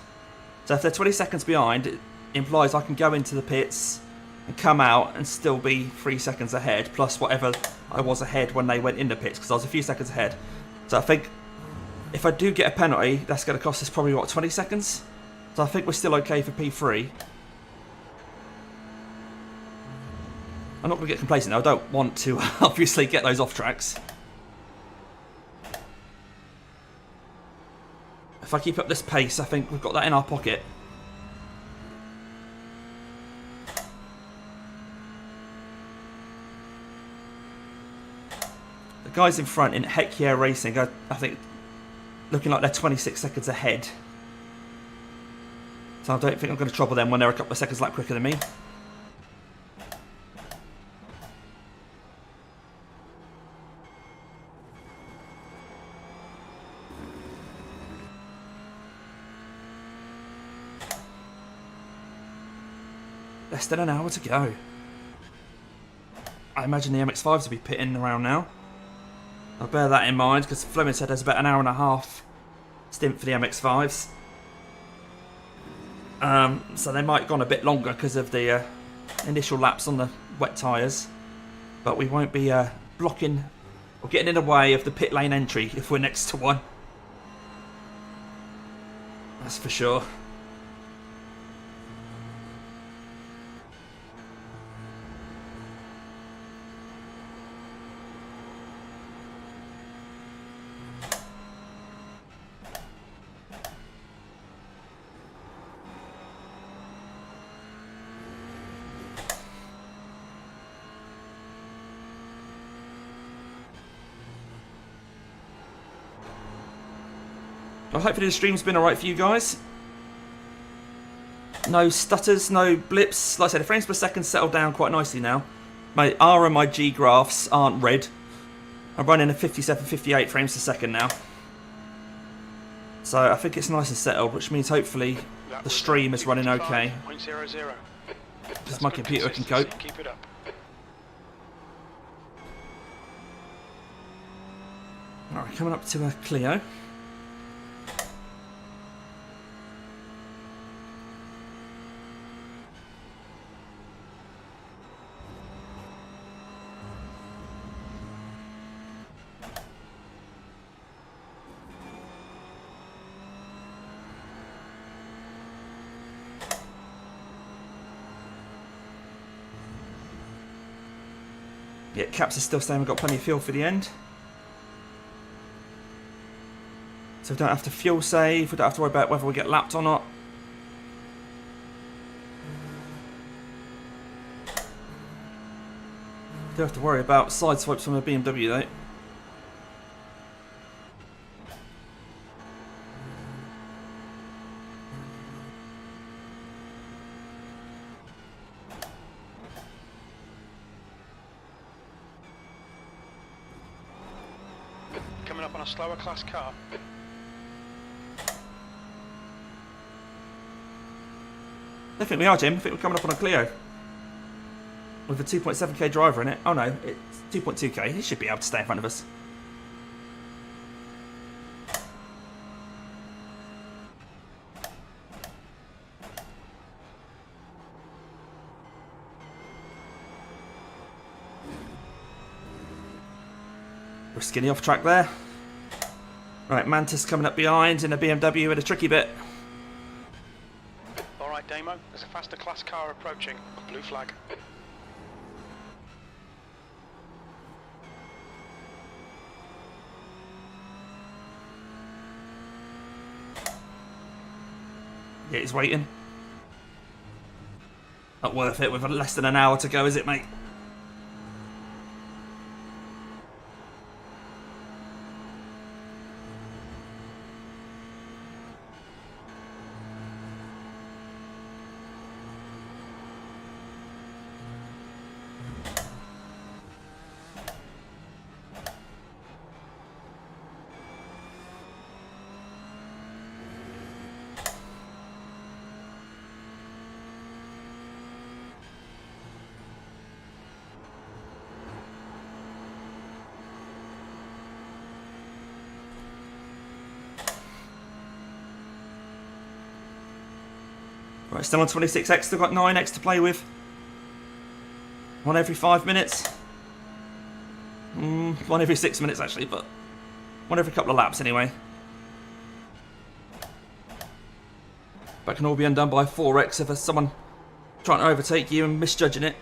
So if they're 20 seconds behind, it implies I can go into the pits and come out and still be 3 seconds ahead, plus whatever I was ahead when they went in the pits, because I was a few seconds ahead. So I think if I do get a penalty, that's going to cost us probably, what, 20 seconds? So I think we're still okay for P3. I'm not going to get complacent. I don't want to obviously get those off tracks. If I keep up this pace, I think we've got that in our pocket. The guys in front in Heck Yeah Racing, I think, looking like they're 26 seconds ahead. So I don't think I'm going to trouble them when they're a couple of seconds lap quicker than me. Less than an hour to go. I imagine the MX-5s will be pitting around now. I'll bear that in mind because Fleming said there's about an hour and a half stint for the MX-5s. So they might have gone a bit longer because of the initial laps on the wet tyres. But we won't be blocking or getting in the way of the pit lane entry if we're next to one. That's for sure. Well, hopefully the stream's been alright for you guys. No stutters, no blips. Like I said, the frames per second settled down quite nicely now. My R and my G graphs aren't red. I'm running a 57, 58 frames per second now. So I think it's nice and settled, which means hopefully the stream is running okay. 0.00. Because my computer can cope. Keep it up. Alright, coming up to a Clio. Yeah, Caps is still saying we've got plenty of fuel for the end. So we don't have to fuel save, we don't have to worry about whether we get lapped or not. We do have to worry about side swipes from a BMW though. Coming up on a slower class car. I think we are, Jim. I think we're coming up on a Clio. With a 2.7k driver in it. Oh no, it's 2.2k. He should be able to stay in front of us. We're skinny off track there. Right, Mantis coming up behind in a BMW with a tricky bit. Alright, Damo, there's a faster class car approaching. Blue flag. Yeah, he's waiting. Not worth it with less than an hour to go, is it, mate? Right, still on 26x, still got 9x to play with. One every 5 minutes. One every 6 minutes actually, but one every couple of laps anyway. That can all be undone by 4x if there's someone trying to overtake you and misjudging it.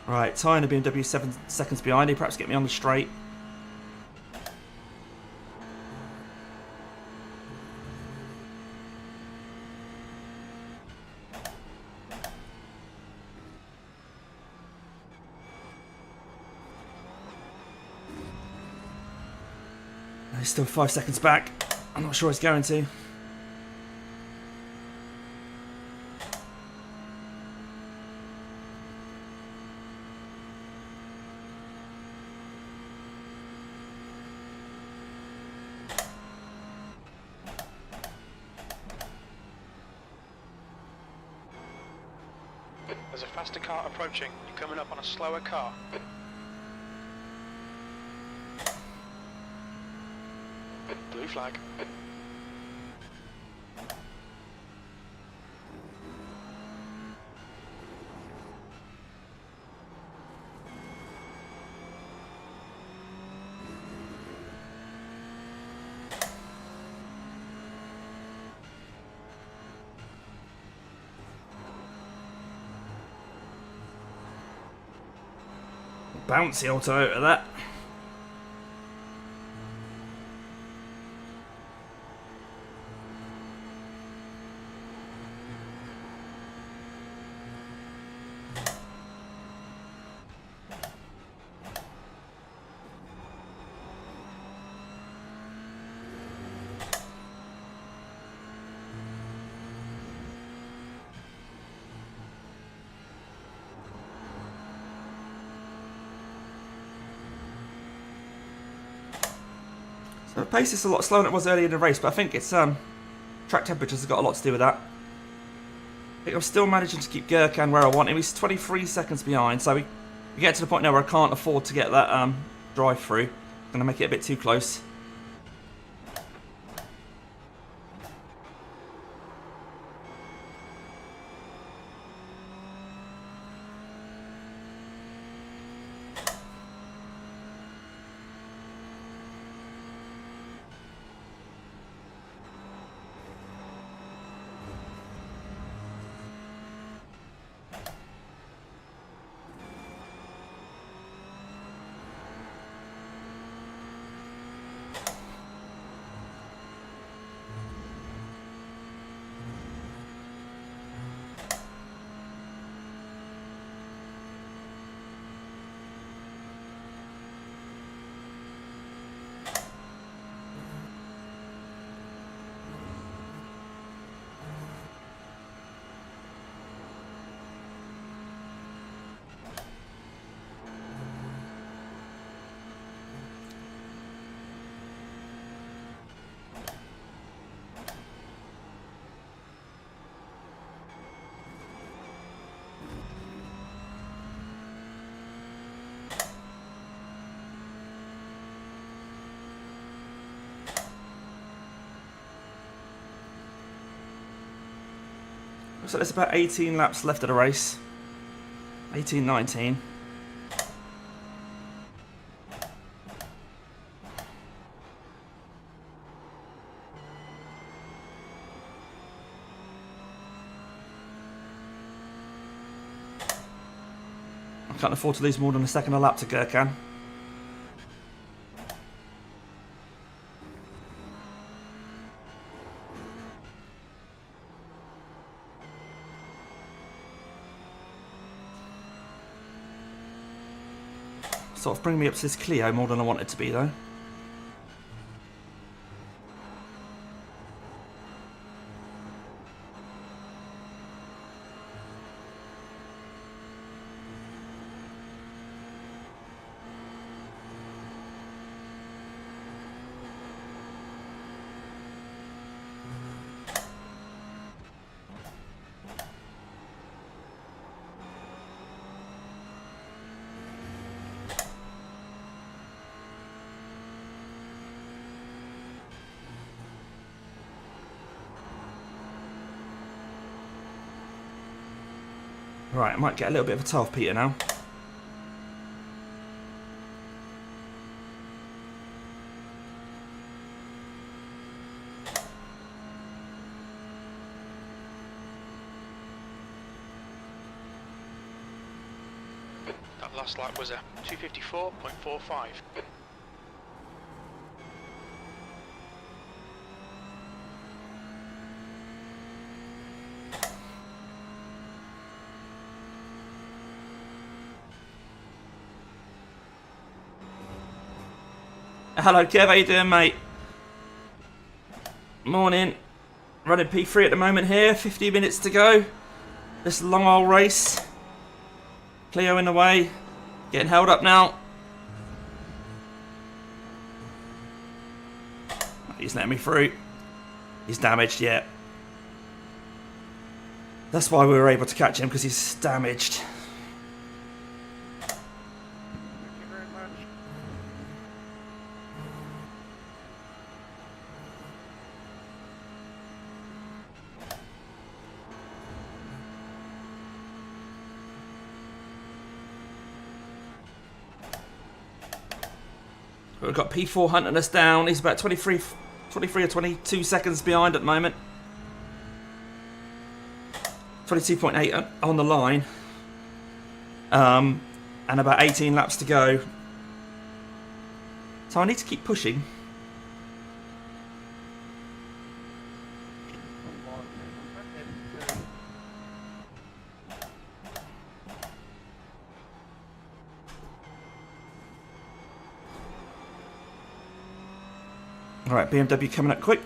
Right, tying the BMW 7 seconds behind. He perhaps get me on the straight. He's still 5 seconds back. I'm not sure he's going to. There's a faster car approaching. You're coming up on a slower car. Blue flag. Bouncy old Toyota, that. So the pace is a lot slower than it was earlier in the race, but I think it's track temperatures have got a lot to do with that. I think I'm still managing to keep Gurkhan where I want him. He's 23 seconds behind, so we get to the point now where I can't afford to get that drive through. I'm going to make it a bit too close. So there's about 18 laps left of the race. 18, 19. I can't afford to lose more than a second a lap to Gurkhan. Sort of bring me up to this Clio more than I want it to be though. Right, I might get a little bit of a toe off Peter now. That last lap was a 254.45. Hello Kev, how you doing mate? Morning. Running P3 at the moment here, 50 minutes to go. This long old race. Clio in the way. Getting held up now. He's letting me through. He's damaged, yeah. That's why we were able to catch him, because he's damaged. Thank you very much. We've got P4 hunting us down. He's about 23 or 22 seconds behind at the moment. 22.8 on the line. And about 18 laps to go. So I need to keep pushing. Alright, BMW coming up quick.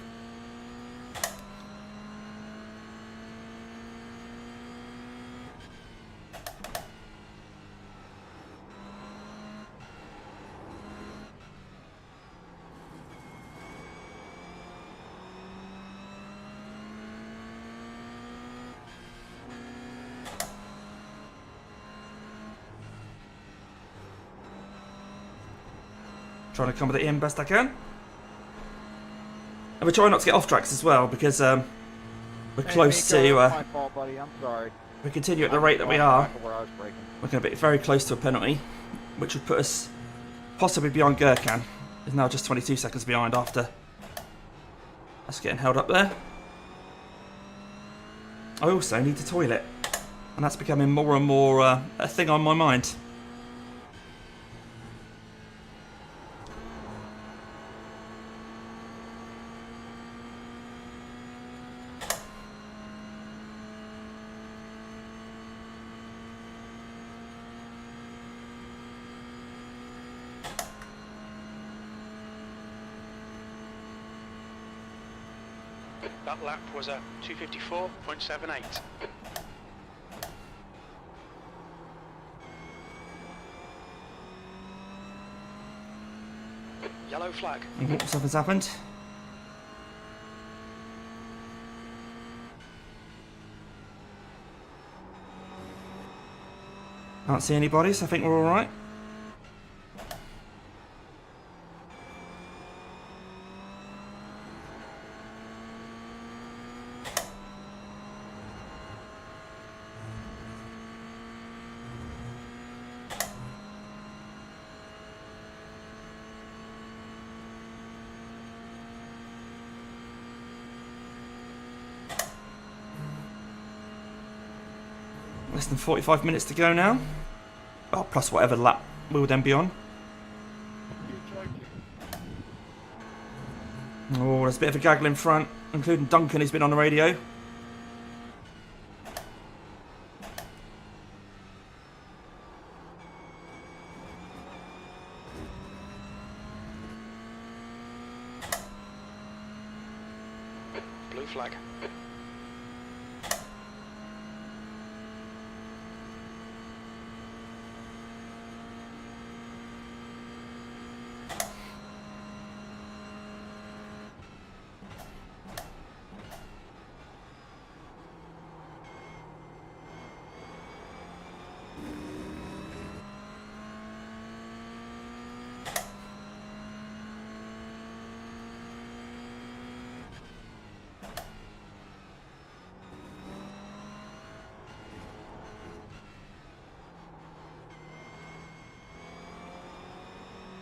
Trying to accommodate him best I can. And we're trying not to get off tracks as well, because we're close to... my fault, buddy. I'm sorry. we continue at the rate that we are, we're going to be very close to a penalty, which would put us possibly beyond Gurkhan. Is now just 22 seconds behind after us getting held up there. I also need to toilet, and that's becoming more and more a thing on my mind. That lap was a 254.78. Yellow flag. Something's happened. Can't see anybody, so I think we're alright. Less than 45 minutes to go now. Oh, plus whatever lap we'll then be on. Oh, there's a bit of a gaggle in front, including Duncan, who's been on the radio. Blue flag.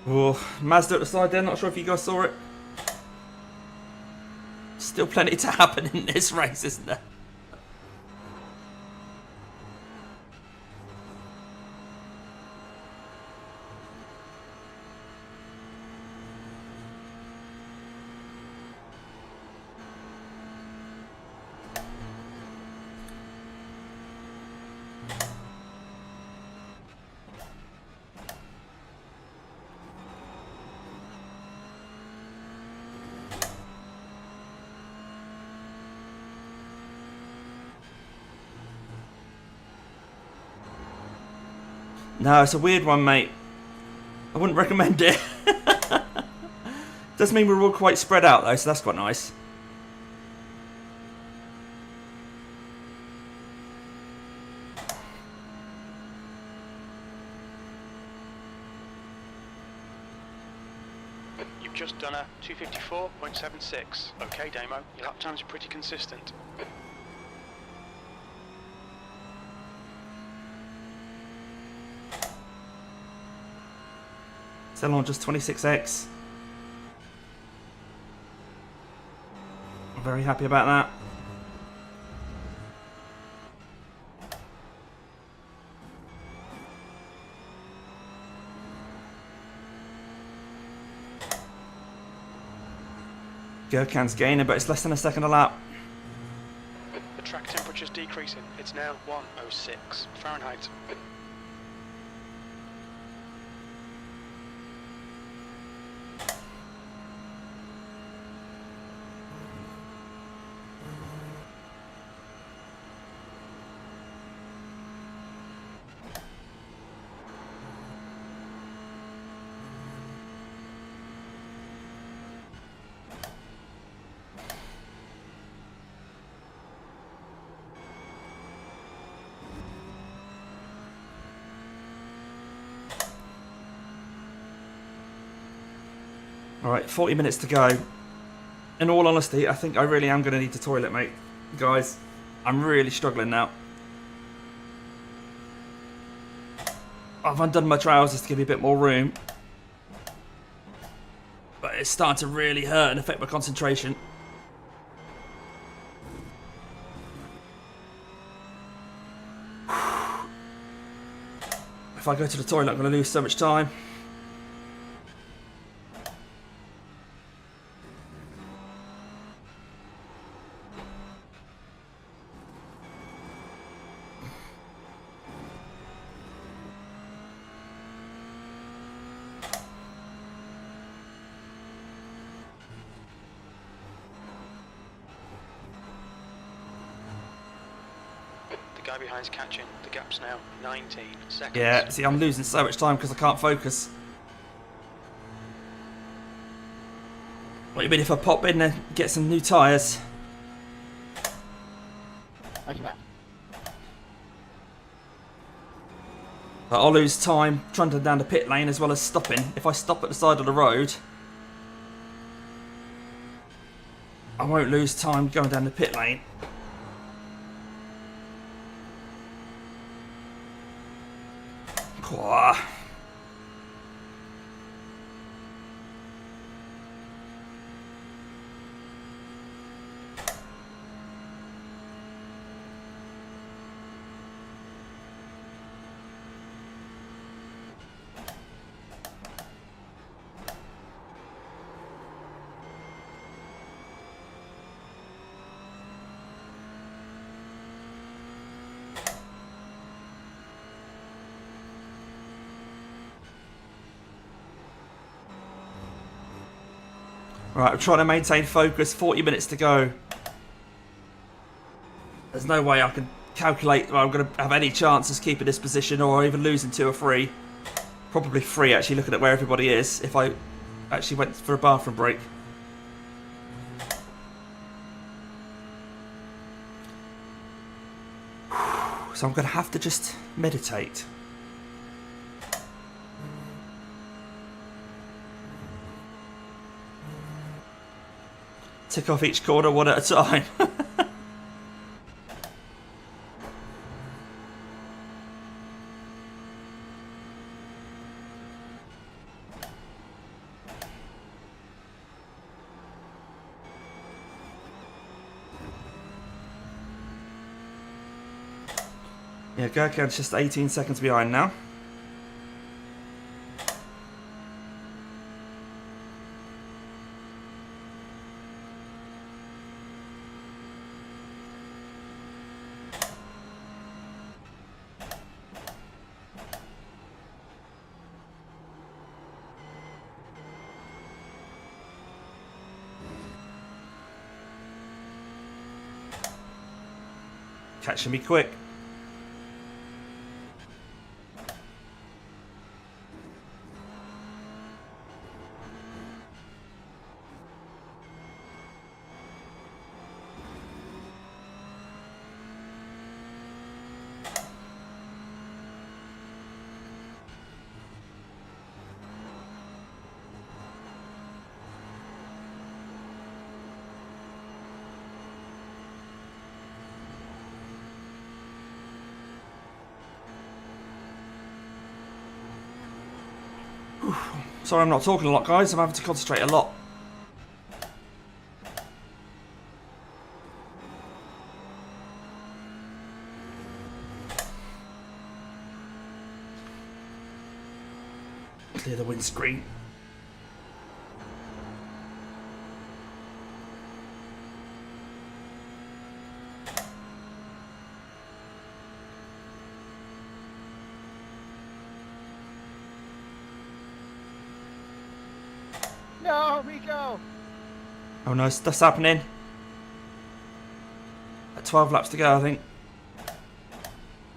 Oh, Mazda at the side there, not sure if you guys saw it. Still plenty to happen in this race, isn't there? No, it's a weird one, mate. I wouldn't recommend it. Does mean we're all quite spread out, though, so that's quite nice. just done a 254.76. Okay, Damo, your lap times are pretty consistent. Still on just 26x. I'm very happy about that. Gurkhan's gaining, but it's less than a second a lap. The track temperature's decreasing. It's now 106 Fahrenheit. Alright, 40 minutes to go. In all honesty, I think I really am going to need the toilet, mate. Guys, I'm really struggling now. I've undone my trousers to give me a bit more room. But it's starting to really hurt and affect my concentration. If I go to the toilet, I'm going to lose so much time. The guy behind's catching. The gap's now 19 seconds. Yeah, see, I'm losing so much time because I can't focus. What do you mean if I pop in and get some new tyres? I'll lose time trundling down the pit lane as well as stopping. If I stop at the side of the road, I won't lose time going down the pit lane. Wah. Right, I'm trying to maintain focus, 40 minutes to go. There's no way I can calculate I'm going to have any chances keeping this position or even losing 2 or 3. Probably 3 actually, looking at where everybody is, if I actually went for a bathroom break. So I'm going to have to just meditate. Tick off each corner one at a time. Yeah, Gurkhan's just 18 seconds behind now. Catching me quick. Sorry I'm not talking a lot, guys. I'm having to concentrate a lot. Clear the windscreen. No, Rico! Oh no, stuff's happening. 12 laps to go, I think.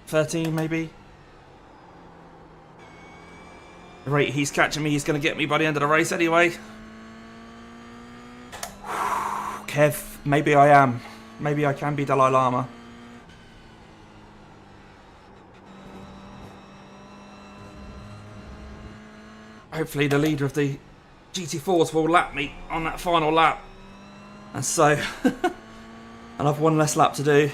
13 maybe. The rate he's catching me, he's going to get me by the end of the race anyway. Kev, maybe I am. Maybe I can be Dalai Lama. Hopefully the leader of the GT4s will lap me on that final lap. And so, I'll have one less lap to do.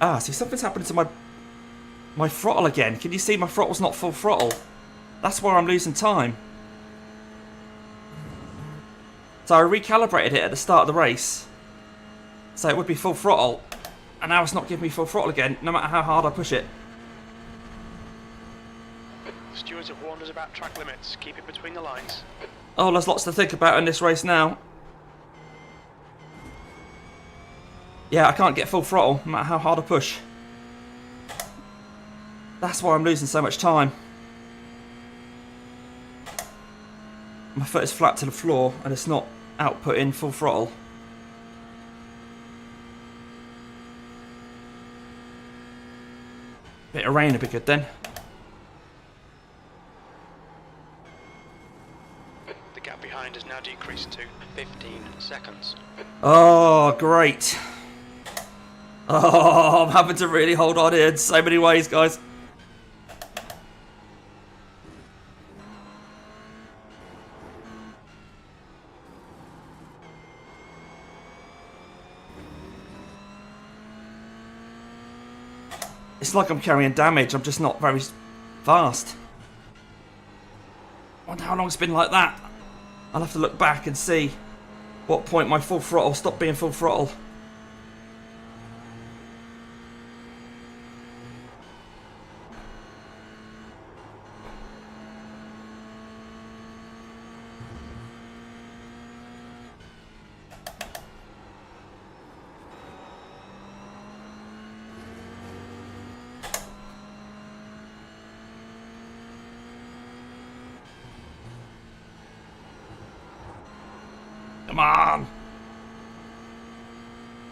Ah, see, something's happening to my throttle again. Can you see my throttle's not full throttle? That's where I'm losing time. So I recalibrated it at the start of the race. So it would be full throttle. And now it's not giving me full throttle again, no matter how hard I push it. The stewards have warned us about track limits. Keep it between the lines. Oh, there's lots to think about in this race now. Yeah, I can't get full throttle, no matter how hard I push. That's why I'm losing so much time. My foot is flat to the floor and it's not outputting full throttle. Bit of rain would be good then. The gap behind has now decreased to 15 seconds. Oh, great. Oh, I'm having to really hold on here in so many ways, guys. It's like I'm carrying damage, I'm just not very fast. I wonder how long it's been like that. I'll have to look back and see what point my full throttle stopped being full throttle. Come on!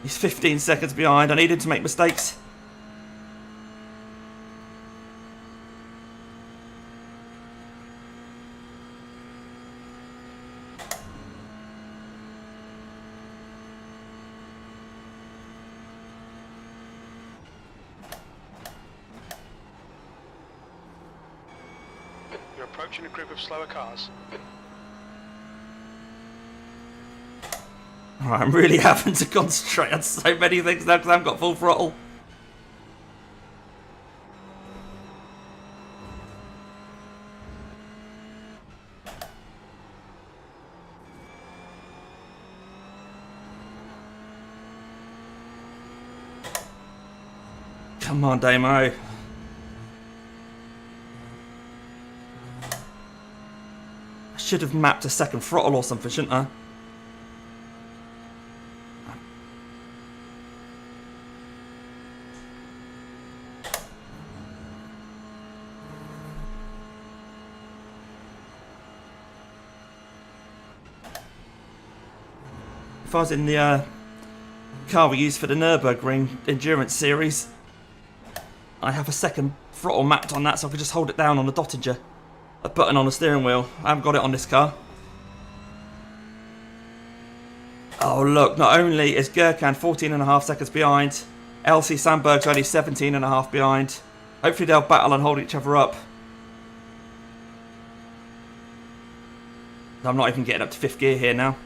He's 15 seconds behind. I need him to make mistakes. You're approaching a group of slower cars. Alright, I'm really having to concentrate on so many things now because I haven't got full throttle. Come on, Damo. I should have mapped a second throttle or something, shouldn't I? If I was in the car we used for the Nürburgring Endurance Series, I have a second throttle mapped on that so I could just hold it down on the Dottinger. A button on the steering wheel. I haven't got it on this car. Oh look, not only is Gurkhan 14.5 seconds behind, LC Sandberg's only 17.5 behind. Hopefully they'll battle and hold each other up. I'm not even getting up to 5th gear here now.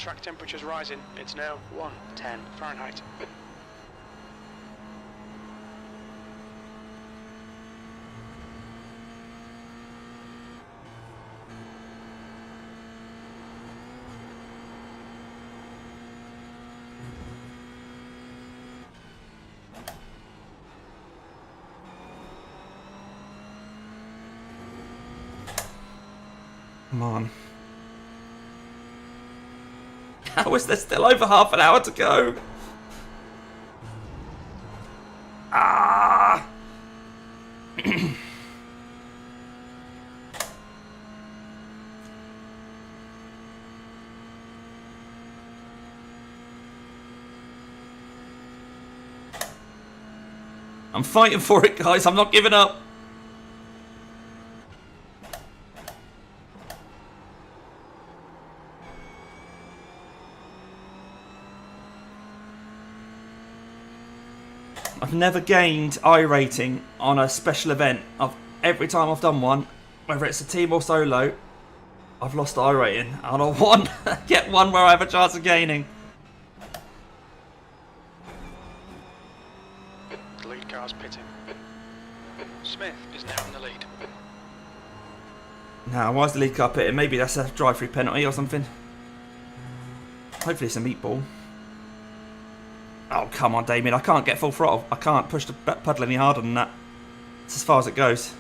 track temperature's rising. It's now 110 Fahrenheit. Come on. How is there still over half an hour to go? Ah! I'm fighting for it, guys. I'm not giving up. I've never gained iRating on a special event. Every time I've done one, whether it's a team or solo, I've lost iRating. And I get one where I have a chance of gaining. The lead car's pitting. Smith is now in the lead. Now, why is the lead car pitting? Maybe that's a drive-through penalty or something. Hopefully it's a meatball. Oh, come on, Damien. I can't get full throttle. I can't push the pedal any harder than that. It's as far as it goes.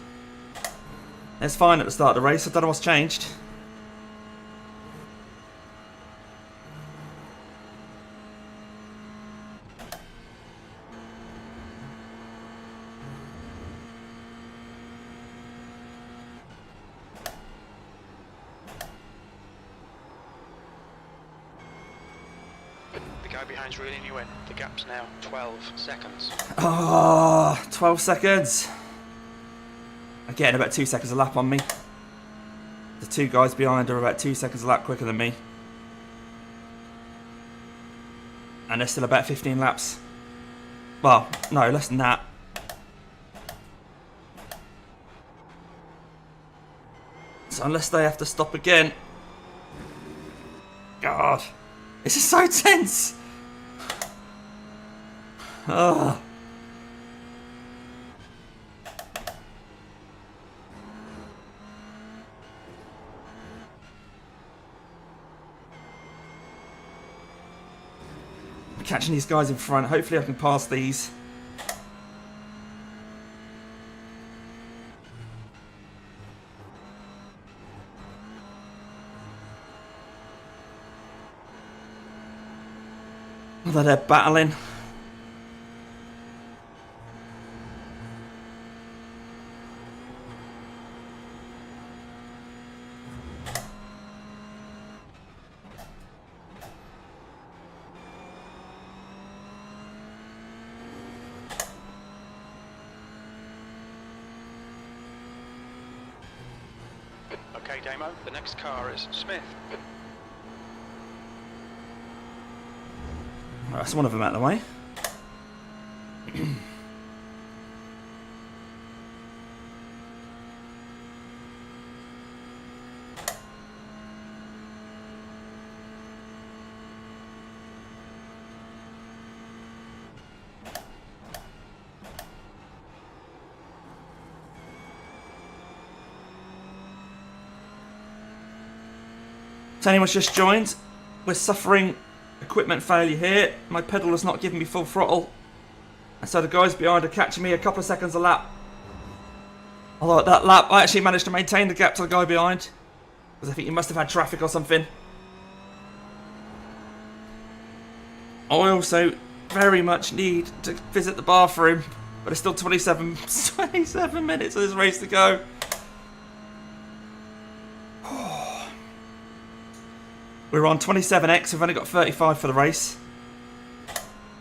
It's fine at the start of the race. I don't know what's changed. The guy behind's reeling you in. The gap's now 12 seconds. Oh, 12 seconds. I'm getting about 2 seconds a lap on me. The two guys behind are about 2 seconds a lap quicker than me. And they're still about 15 laps. Well, no, less than that. So unless they have to stop again. God, this is so tense. Oh. I'm catching these guys in front. Hopefully I can pass these. Although they're battling. Okay, Damo, the next car is Smith. That's one of them out of the way. So anyone's just joined, we're suffering equipment failure here. My pedal is not giving me full throttle. And so the guys behind are catching me a couple of seconds a lap. Although at that lap, I actually managed to maintain the gap to the guy behind. Because I think he must have had traffic or something. I also very much need to visit the bathroom. But it's still 27 minutes of this race to go. We're on 27x, we've only got 35 for the race.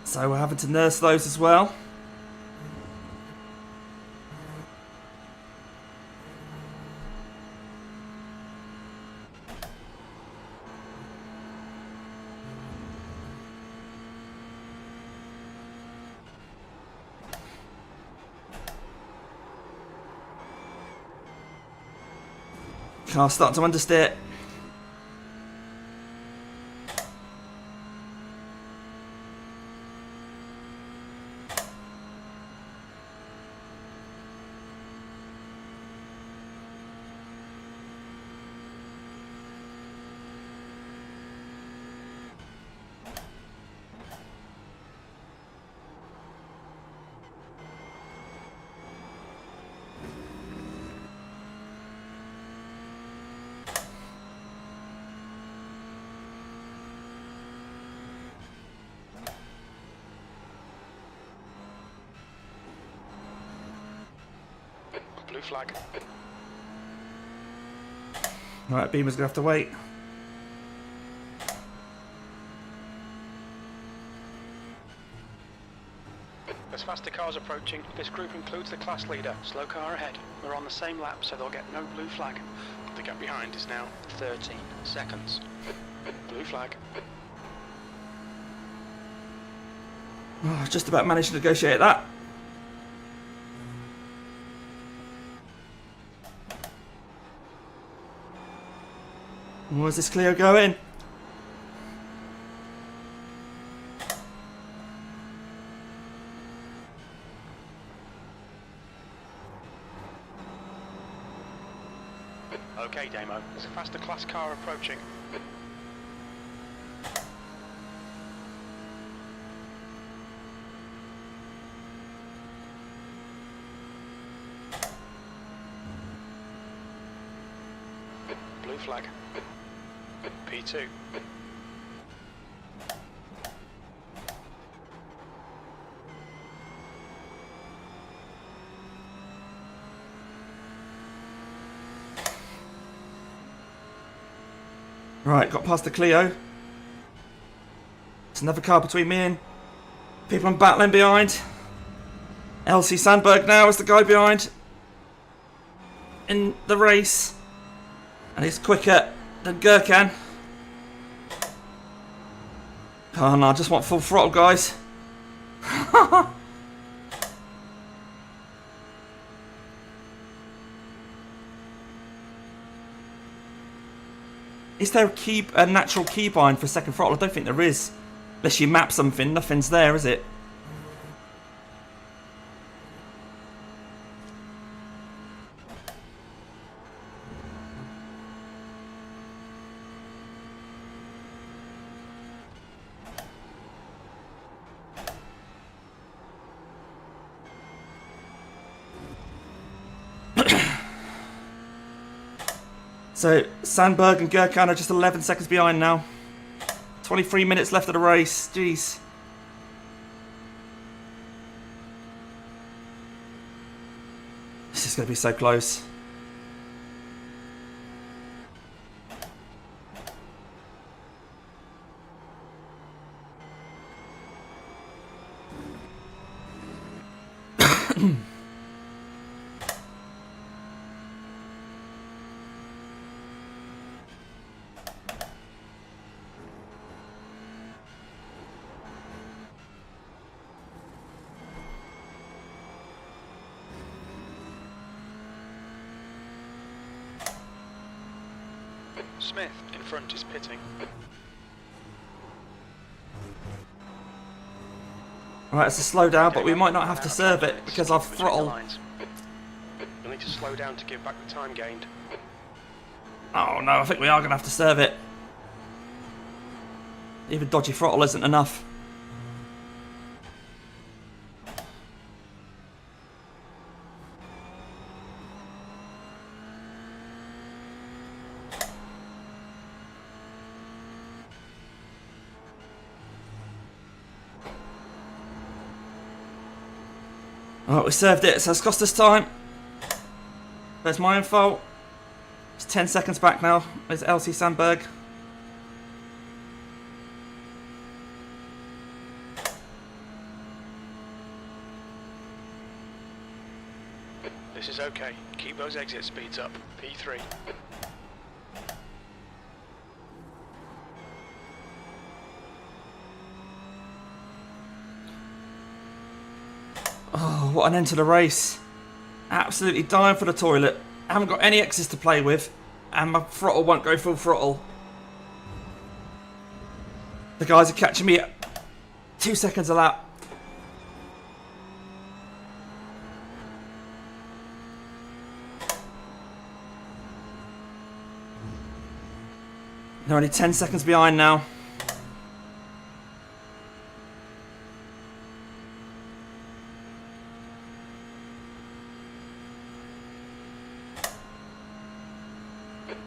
So we're having to nurse those as well. Car's starting to understeer. Blue flag. Right, Beamer's gonna have to wait. There's faster cars approaching. This group includes the class leader. Slow car ahead. We're on the same lap, so they'll get no blue flag. The gap behind is now 13 seconds. Blue flag. Oh, just about managed to negotiate that. Where's this Clio going? Okay, Damo. There's a faster class car approaching. Blue flag. P2. Right, got past the Clio. There's another car between me and people I'm battling behind. LC Sandberg now is the guy behind in the race. And he's quicker than Gurkhan. Oh no, I just want full throttle, guys. Is there a natural keybind for second throttle? I don't think there is. Unless you map something, nothing's there, is it? So, Sandberg and Gurkhan are just 11 seconds behind now. 23 minutes left of the race. Jeez. This is going to be so close. Smith in front is pitting. Right, it's a slow down, but we might not have to serve it because our throttle. You'll need to slow down to give back the time gained. Oh no, I think we are going to have to serve it. Even dodgy throttle isn't enough. Alright, we served it, so it's cost us time. That's my own fault. It's 10 seconds back now. There's LC Sandberg. This is okay. Keep those exit speeds up. P3. Oh, what an end to the race. Absolutely dying for the toilet. I haven't got any X's to play with. And my throttle won't go full throttle. The guys are catching me at 2 seconds a lap. They're only 10 seconds behind now.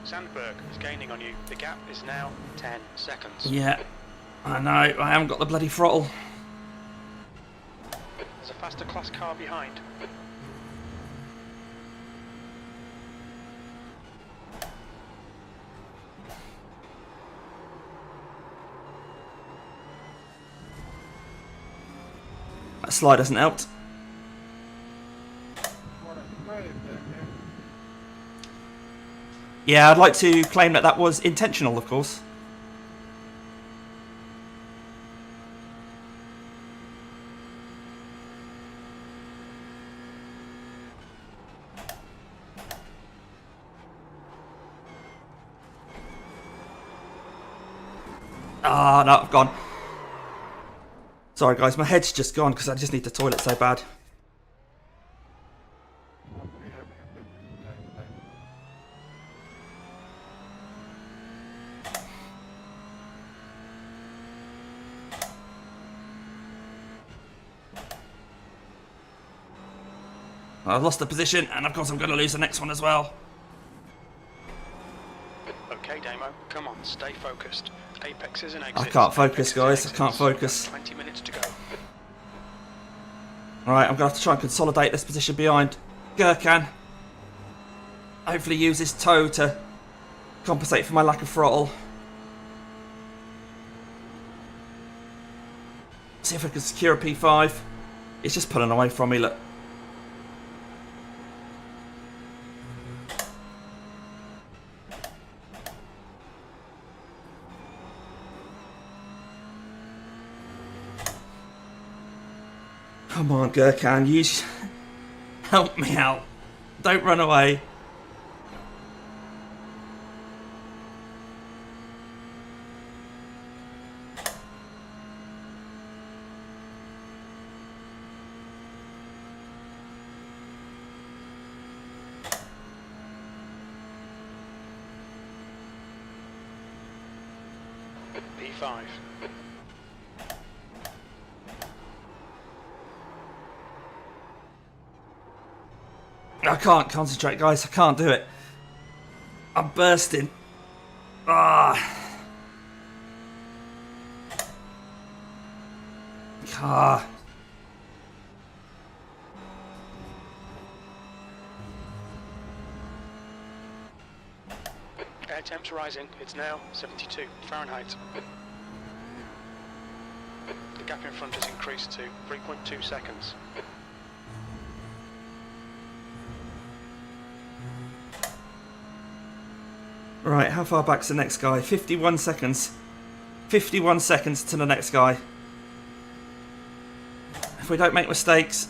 Sandberg is gaining on you. The gap is now 10 seconds. Yeah, I know. I haven't got the bloody throttle. There's a faster class car behind. That slide hasn't helped. Yeah, I'd like to claim that that was intentional, of course. Ah, no, I've gone. Sorry, guys, my head's just gone because I just need the toilet so bad. I've lost the position, and of course I'm going to lose the next one as well. Okay, Damo, come on, stay focused. Apexes and exits. I can't focus, Apexes and guys. I exits. can't focus. 20 minutes to go. Alright, I'm going to have to try and consolidate this position behind Gurkhan. Hopefully use his toe to compensate for my lack of throttle. See if I can secure a P5. It's just pulling away from me, look. Come on, Gurkhan, help me out. Don't run away. P5. I can't concentrate, guys. I can't do it. I'm bursting. Ah. Ah. Air temps rising. It's now 72 Fahrenheit. The gap in front has increased to 3.2 seconds. Right, how far back's the next guy? 51 seconds. 51 seconds to the next guy. If we don't make mistakes,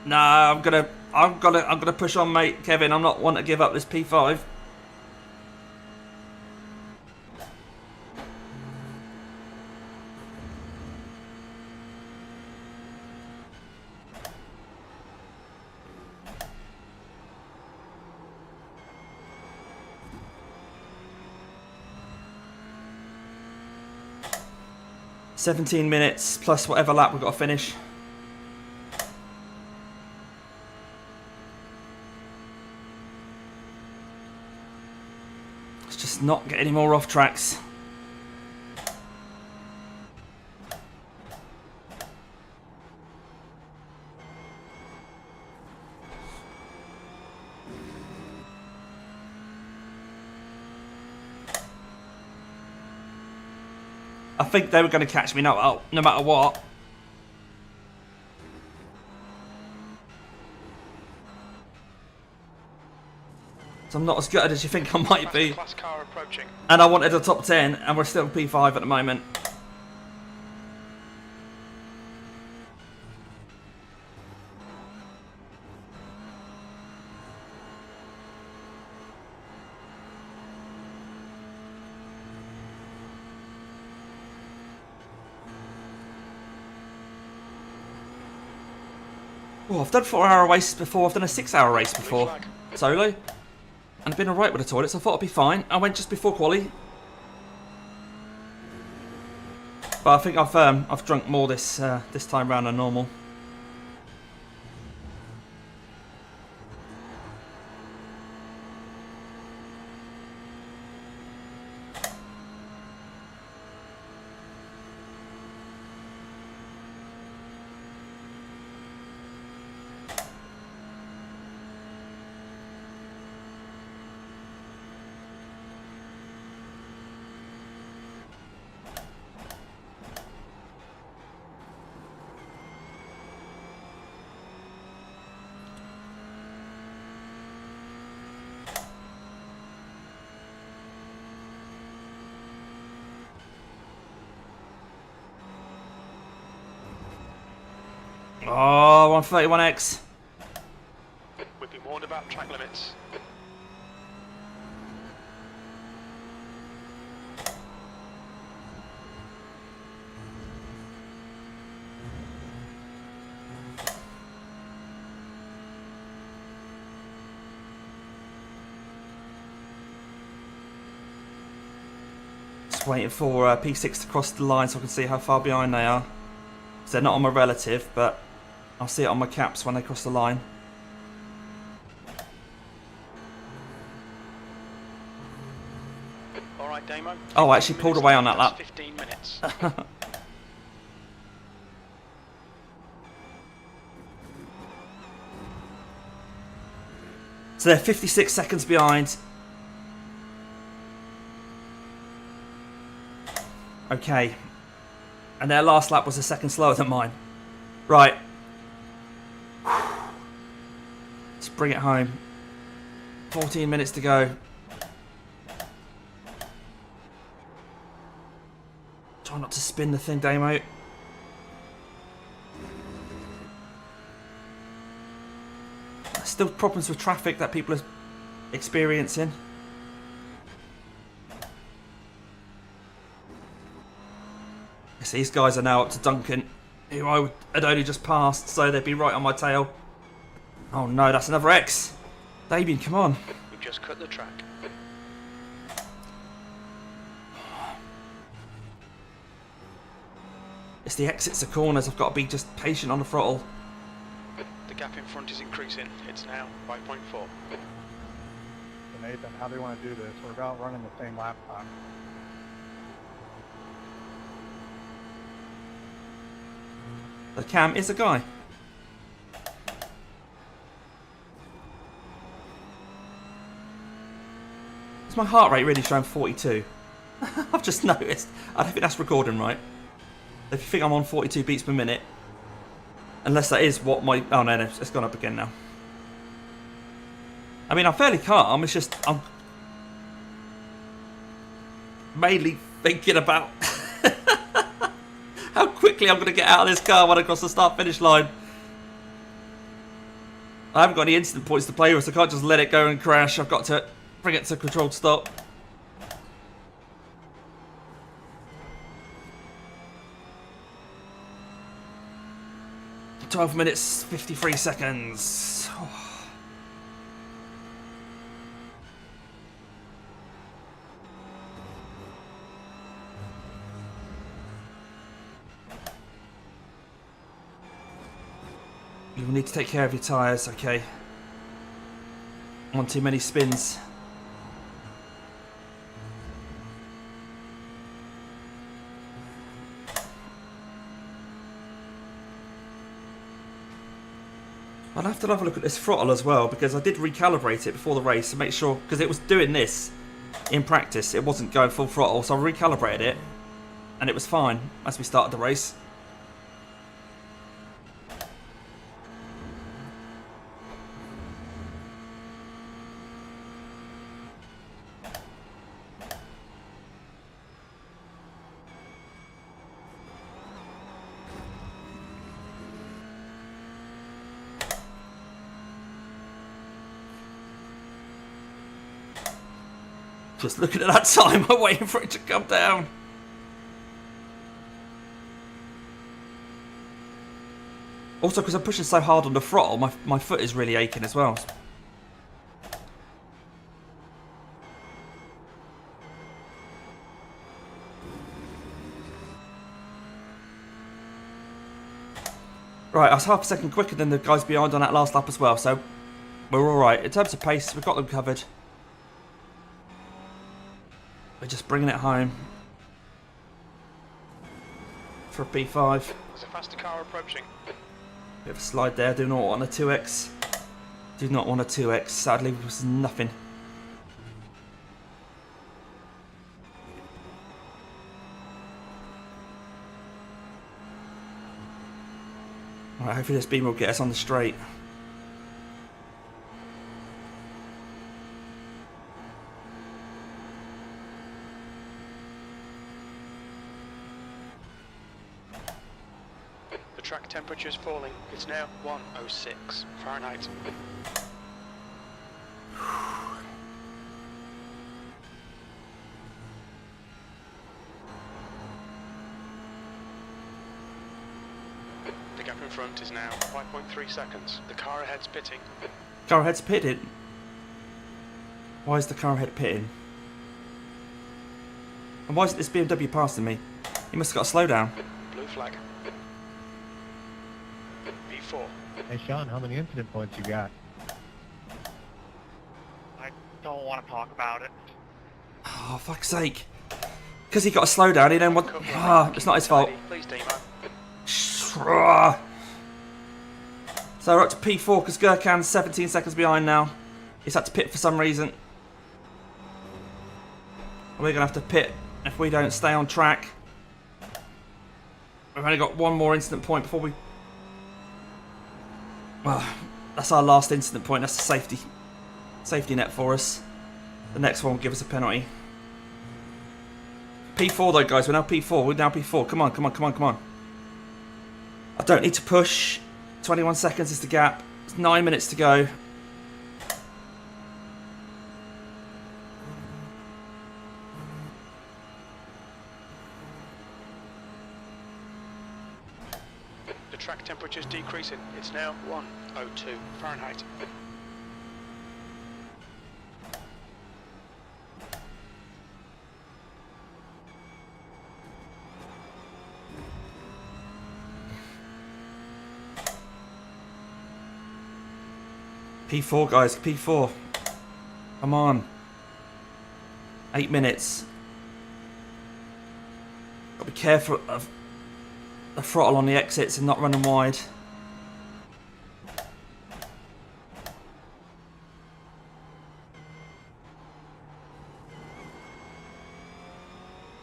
nah, I'm gonna push on, mate. Kevin, I'm not one to give up this P5. "17 minutes plus whatever lap we've got to finish." Let's just not get any more off tracks. I think they were going to catch me no matter what. So I'm not as gutted as you think I might be. Class car approaching. And I wanted a top 10, and we're still P5 at the moment. Oh, I've done 4-hour races before. I've done a 6-hour race before, solo, and I've been alright with the toilets. I thought I'd be fine. I went just before quali, but I think I've drunk more this time round than normal. Oh, 131X. We've been warned about track limits. Just waiting for P6 to cross the line so I can see how far behind they are. 'Cause they're not on my relative, but I'll see it on my caps when they cross the line. All right, Damo. Oh, I actually pulled away on that That's lap. 15 minutes. So they're 56 seconds behind. Okay. And their last lap was a second slower than mine. Right. Let's bring it home. 14 minutes to go. Try not to spin the thing, Damo. Still problems with traffic that people are experiencing. Yes, these guys are now up to Duncan, who I had only just passed, so they'd be right on my tail. Oh no, that's another X. Damien, come on. We've just cut the track. It's the exits of corners. I've got to be just patient on the throttle. The gap in front is increasing. It's now 5.4. So Nathan, how do you want to do this? We're about running the same lap time. The cam is a guy. Is my heart rate really showing 42? I've just noticed. I don't think that's recording right. If you think I'm on 42 beats per minute, unless that is what my... Oh no, no, it's gone up again now. I mean, I'm fairly calm, it's just I'm mainly thinking about how quickly I'm going to get out of this car when I cross the start-finish line. I haven't got any instant points to play with, so I can't just let it go and crash. I've got to bring it to controlled stop. "12 minutes, 53 seconds. Oh. You will need to take care of your tyres, okay? One too many spins. I'll have to have a look at this throttle as well, because I did recalibrate it before the race to make sure, because it was doing this in practice, it wasn't going full throttle, so I recalibrated it and it was fine as we started the race. Just looking at that time, I'm waiting for it to come down. Also, because I'm pushing so hard on the throttle, my foot is really aching as well. Right, I was half a second quicker than the guys behind on that last lap as well, so we're alright. In terms of pace, we've got them covered. We're just bringing it home for a P5. There's a faster car approaching. Bit of a slide there. Do not want a 2x. Do not want a 2x. Sadly, it was nothing. Alright, hopefully this beam will get us on the straight. The track track temperature's falling. It's now 106 Fahrenheit. The gap in front is now 5.3 seconds. The car ahead's pitting. Car ahead's pitted. Why is the car ahead pitting? And why isn't this BMW passing me? He must have got a slowdown. Blue flag. P4. Hey, Sean, how many incident points you got? I don't want to talk about it. Oh, fuck's sake. Because he got a slowdown, he then want... Ah, it's not his fault. Please, Demo. So we're up to P4 because Gurkhan's 17 seconds behind now. He's had to pit for some reason. We're going to have to pit if we don't stay on track. We've only got one more incident point before we... Well, that's our last incident point. That's the safety net for us. The next one will give us a penalty. P4 though, guys. We're now P4. We're now P4. Come on, come on, come on, come on. I don't need to push. 21 seconds is the gap. It's 9 minutes to go. The track temperature's decreasing. It's now 102 Fahrenheit. P4, guys. P4. Come on. 8 minutes. Gotta be careful of the throttle on the exits and not running wide.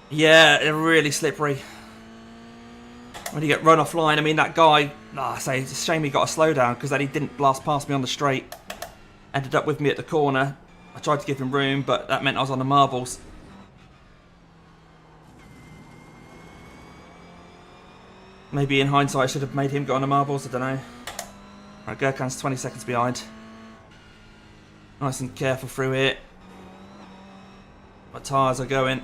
Yeah, they're really slippery. When you get run offline, I mean, that guy, I say, it's a shame he got a slowdown because then he didn't blast past me on the straight. Ended up with me at the corner. I tried to give him room, but that meant I was on the marbles. Maybe in hindsight I should have made him go on the marbles, I don't know. Right, Gurkhan's 20 seconds behind. Nice and careful through it. My tyres are going.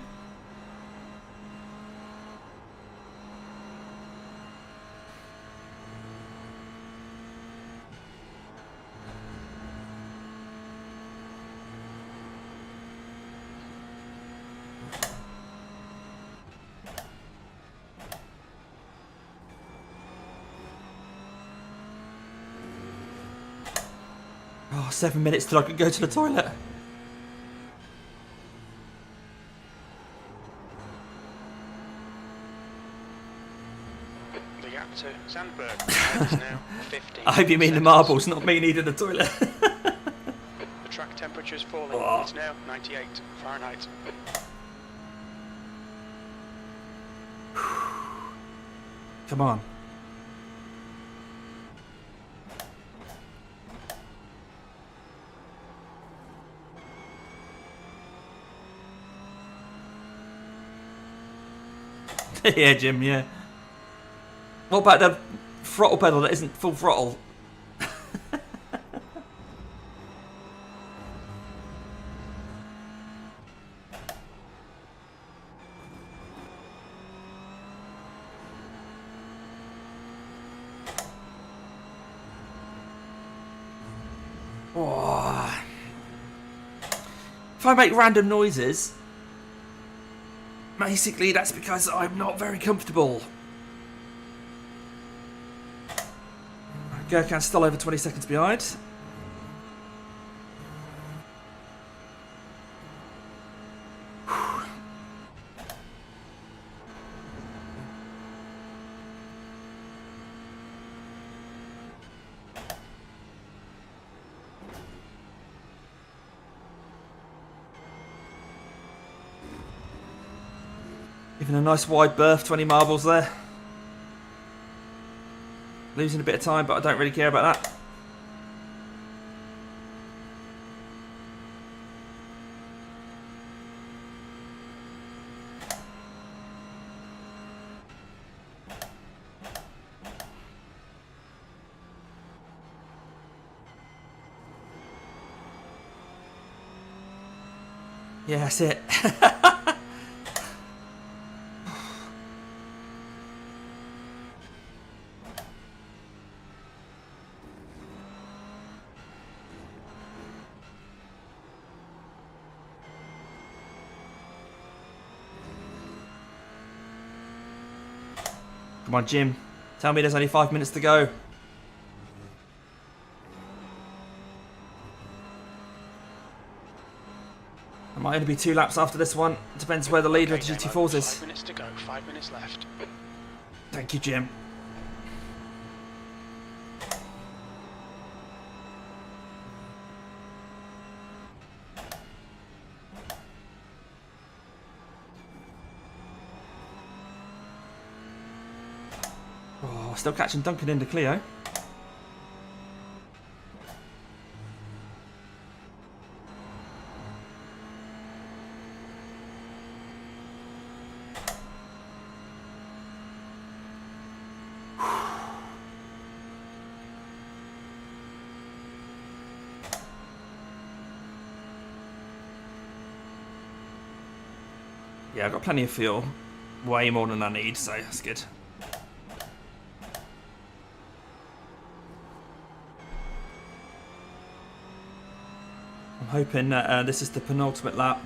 Oh, 7 minutes till I can go to the toilet. The gap to Sandberg is now 15. I hope you mean the marbles, not me needing the toilet. The track temperature's falling. Oh. It's now 98 Fahrenheit. Come on. Yeah, Jim, yeah. What about the throttle pedal that isn't full throttle? Oh. If I make random noises, basically that's because I'm not very comfortable. Gurkhan's still over 20 seconds behind. Giving a nice wide berth, 20 marbles there. Losing a bit of time, but I don't really care about that. Yeah, that's it. Come on, Jim. Tell me there's only 5 minutes to go. It might only be 2 laps after this one. Depends where the leader of the GT4s is. 5 minutes to go, 5 minutes left. Thank you, Jim. Oh, still catching Duncan into Clio. Yeah, I've got plenty of fuel. Way more than I need, so that's good. I'm hoping that this is the penultimate lap.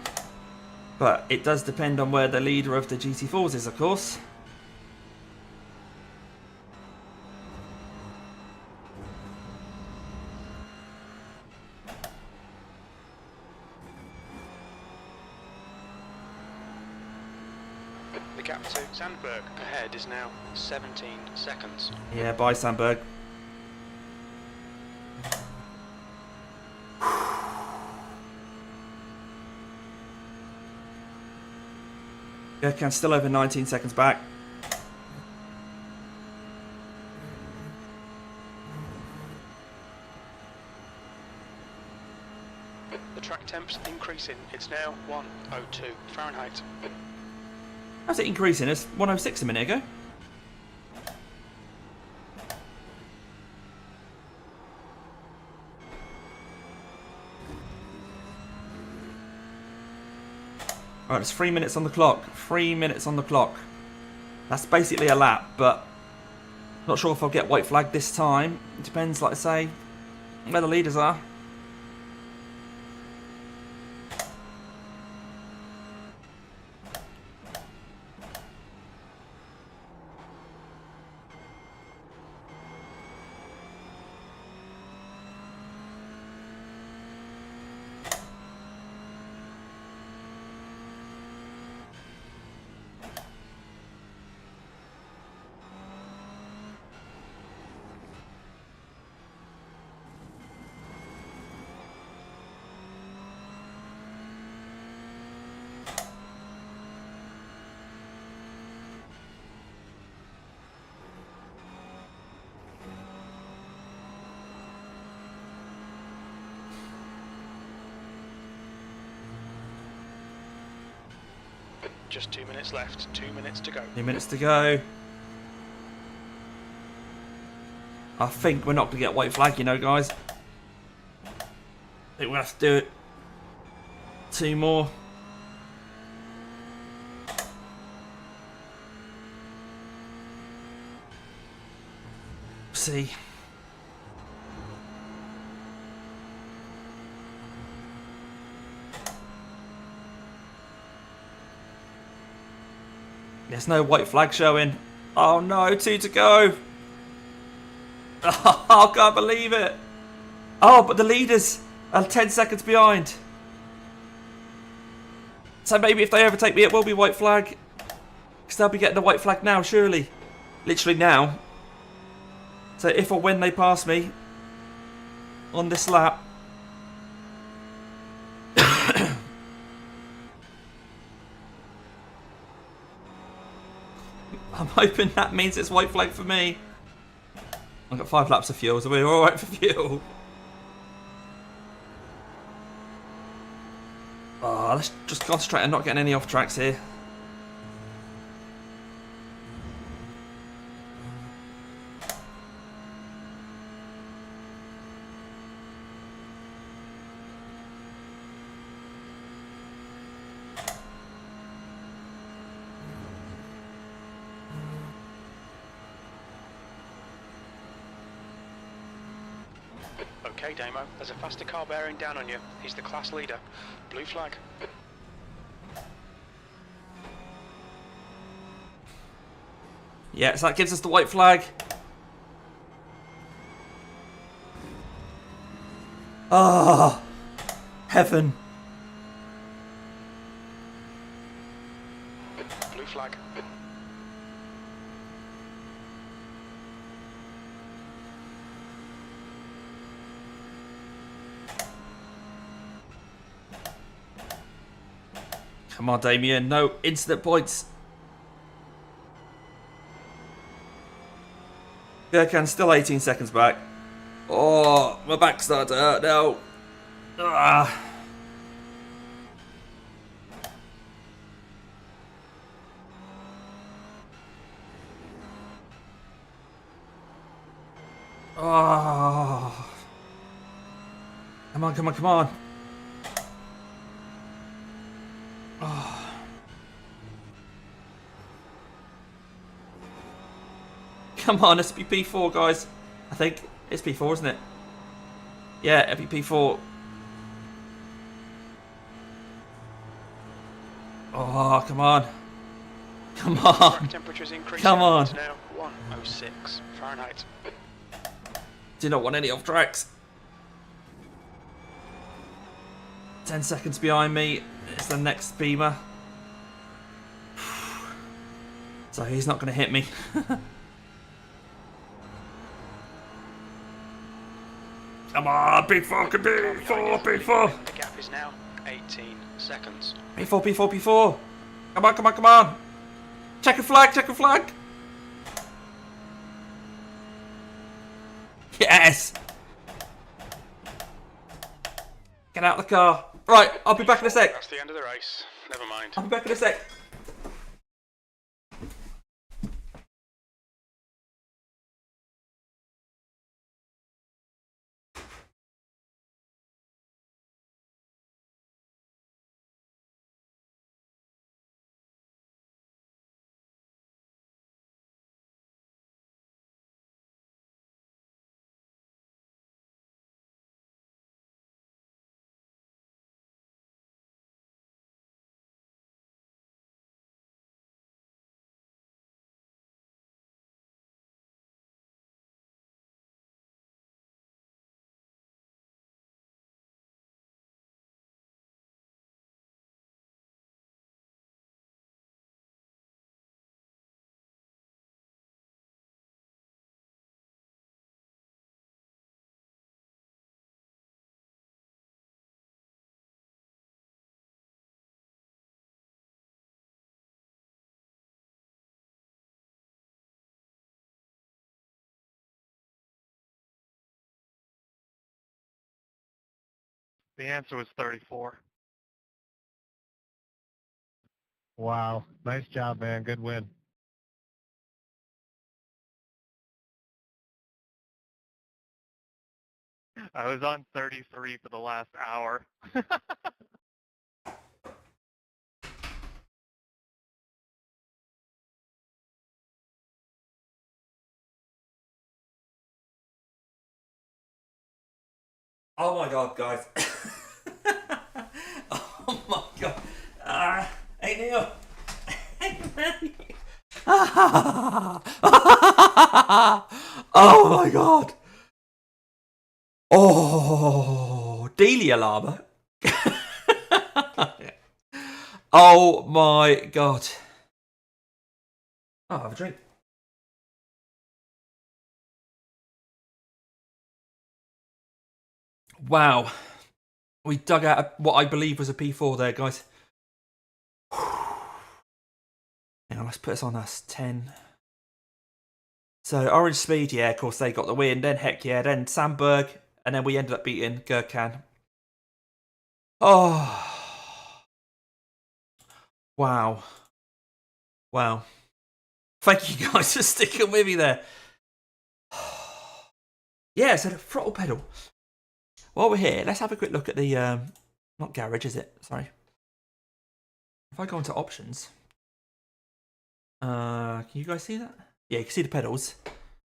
But it does depend on where the leader of the GT4s is, of course. The gap to Sandberg ahead is now 17 seconds. Yeah, bye Sandberg. Gurkhan's still over 19 seconds back. The track temp's increasing. It's now 102 Fahrenheit. How's it increasing? It's 106 a minute ago. Alright, it's 3 minutes on the clock. 3 minutes on the clock. That's basically a lap, but not sure if I'll get white flag this time. It depends, like I say, where the leaders are. Just 2 minutes left, 2 minutes to go. 2 minutes to go. I think we're not going to get white flag, you know, guys. I think we'll have to do it. 2 more. See. There's no white flag showing. Oh no, 2 to go. Oh, I can't believe it. Oh, but the leaders are 10 seconds behind. So maybe if they overtake me, it will be white flag. Because they'll be getting the white flag now, surely. Literally now. So if or when they pass me on this lap. I'm hoping that means it's white flag for me. I've got 5 laps of fuel, so we're alright for fuel. Oh, let's just concentrate on not getting any off tracks here. Okay, Damo, there's a faster car bearing down on you. He's the class leader. Blue flag. Yeah, so that gives us the white flag. Ah, heaven. Blue flag. Come on, Damien. No incident points. Gurkhan's still 18 seconds back. Oh, my back starts to hurt now. Ah. Oh. Come on, come on, come on. Oh. Come on, it's P4, guys. I think it's P4, isn't it? Yeah, it'll be P4. Oh, come on. Come on. Temperatures increasing. Come on. It's now 106 Fahrenheit. Do not want any off tracks. 10 seconds behind me. It's the next Beamer. So he's not going to hit me. Come on, P4 can do. P4. The gap is now 18 seconds. P4, P4, P4. Come on, come on, come on. Check a flag, check a flag. Yes. Get out of the car. Right, I'll be back in a sec. That's the end of the race. Never mind. I'll be back in a sec. The answer was 34. Wow. Nice job, man. Good win. I was on 33 for the last hour. Oh my god, guys. Oh my god. Hey Neil. Hey man. Oh my god. Oh, Delia Llama. Oh my god. I'll have a drink. Wow. We dug out what I believe was a P4 there, guys. Now let's put us on us 10. So Orange Speed, yeah, of course they got the win. Then heck yeah, then Sandberg, and then we ended up beating Gurkhan. Oh, wow, wow. Thank you guys for sticking with me there. Yeah, so the throttle pedal. While we're here, let's have a quick look at the not garage, is it? Sorry. If I go into options, can you guys see that? Yeah, you can see the pedals.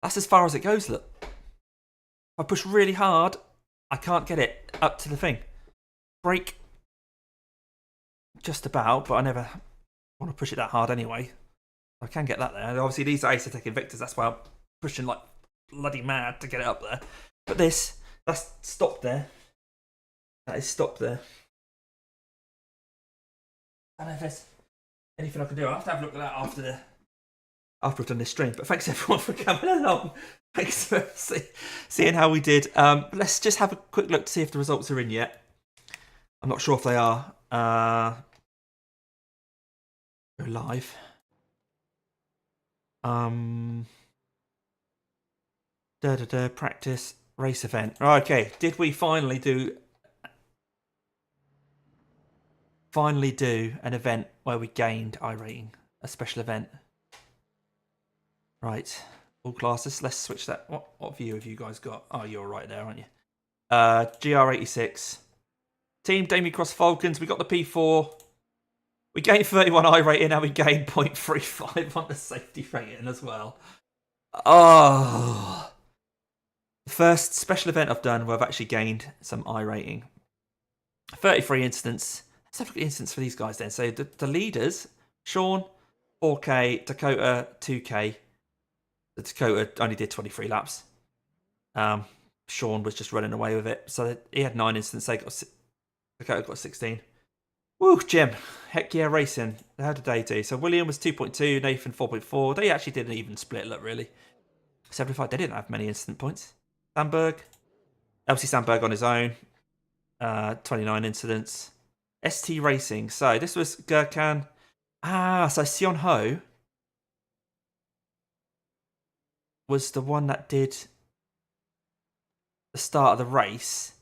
That's as far as it goes, look. If I push really hard, I can't get it up to the thing. Brake just about, but I never want to push it that hard anyway. I can get that there. And obviously, these are Asetek Invictas. That's why I'm pushing like bloody mad to get it up there. But this, that's stopped there. That is stopped there. I don't know if there's anything I can do. I'll have to have a look at that after we've done this stream. But thanks everyone for coming along. Thanks for seeing how we did. Let's just have a quick look to see if the results are in yet. I'm not sure if they are. Go live. Practice race event. Okay, did we finally do an event where we gained iRacing, a special event? Right, all classes. Let's switch that. What view have you guys got? Oh, you're right there, aren't you? GR86. Team Damien Cross Falcons. We got the P4. We gained 31 iRating and we gained 0.35 on the safety rating as well. Oh. The first special event I've done where I've actually gained some iRating. 33 incidents. Let's have a look at incidents for these guys then. So the leaders, Sean, 4K, Dakota, 2K. The Dakota only did 23 laps. Sean was just running away with it. So he had 9 incidents. Dakota got 16. Woo, Jim. Heck yeah, racing. How did they do? So William was 2.2, Nathan 4.4. They actually did an even split, look, really. 75, they didn't have many incident points. Sandberg. LC Sandberg on his own. 29 incidents. ST Racing. So this was Gurkhan. So Sion Ho was the one that did the start of the race.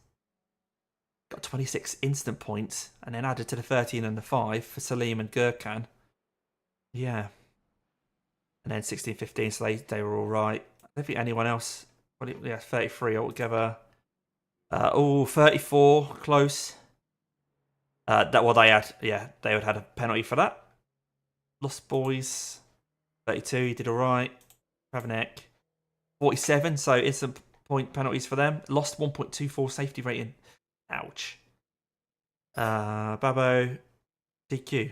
Got 26 instant points and then added to the 13 and the 5 for Salim and Gurkhan. Yeah. And then 16, 15, so they were all right. I don't think anyone else. Yeah, 33 altogether. 34, close. They had had a penalty for that. Lost Boys, 32, he did all right. Pravenek, 47, so instant point penalties for them. Lost 1.24 safety rating. Ouch. Babo, DQ.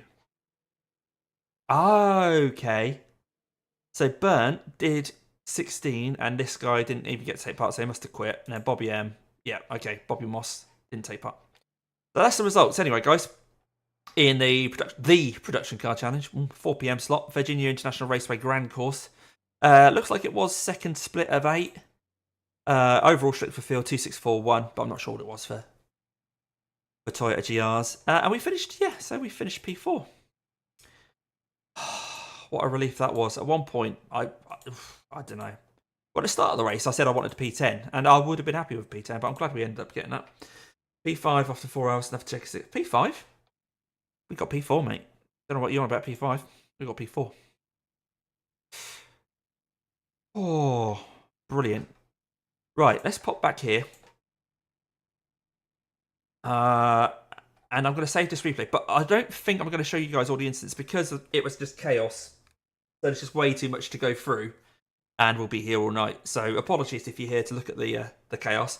Okay. So Burnt did 16, and this guy didn't even get to take part, so he must have quit. And then Bobby M. Yeah, okay. Bobby Moss didn't take part. So that's the results. Anyway, guys, in the Production Car Challenge, 4 p.m. slot, Virginia International Raceway Grand Course. Looks like it was second split of 8. Overall strict for field 2641, but I'm not sure what it was for Toyota GRs. And we finished P4. What a relief that was. At one point, I don't know. Well, at the start of the race, I said I wanted P10, and I would have been happy with P10, but I'm glad we ended up getting that. P5 after 4 hours, enough to check it. P5? We got P4, mate. Don't know what you're on about P5. We got P4. Oh, brilliant. Right, let's pop back here. And I'm going to save this replay, but I don't think I'm going to show you guys all the incidents because it was just chaos. So there's just way too much to go through, and we'll be here all night. So apologies if you're here to look at the chaos.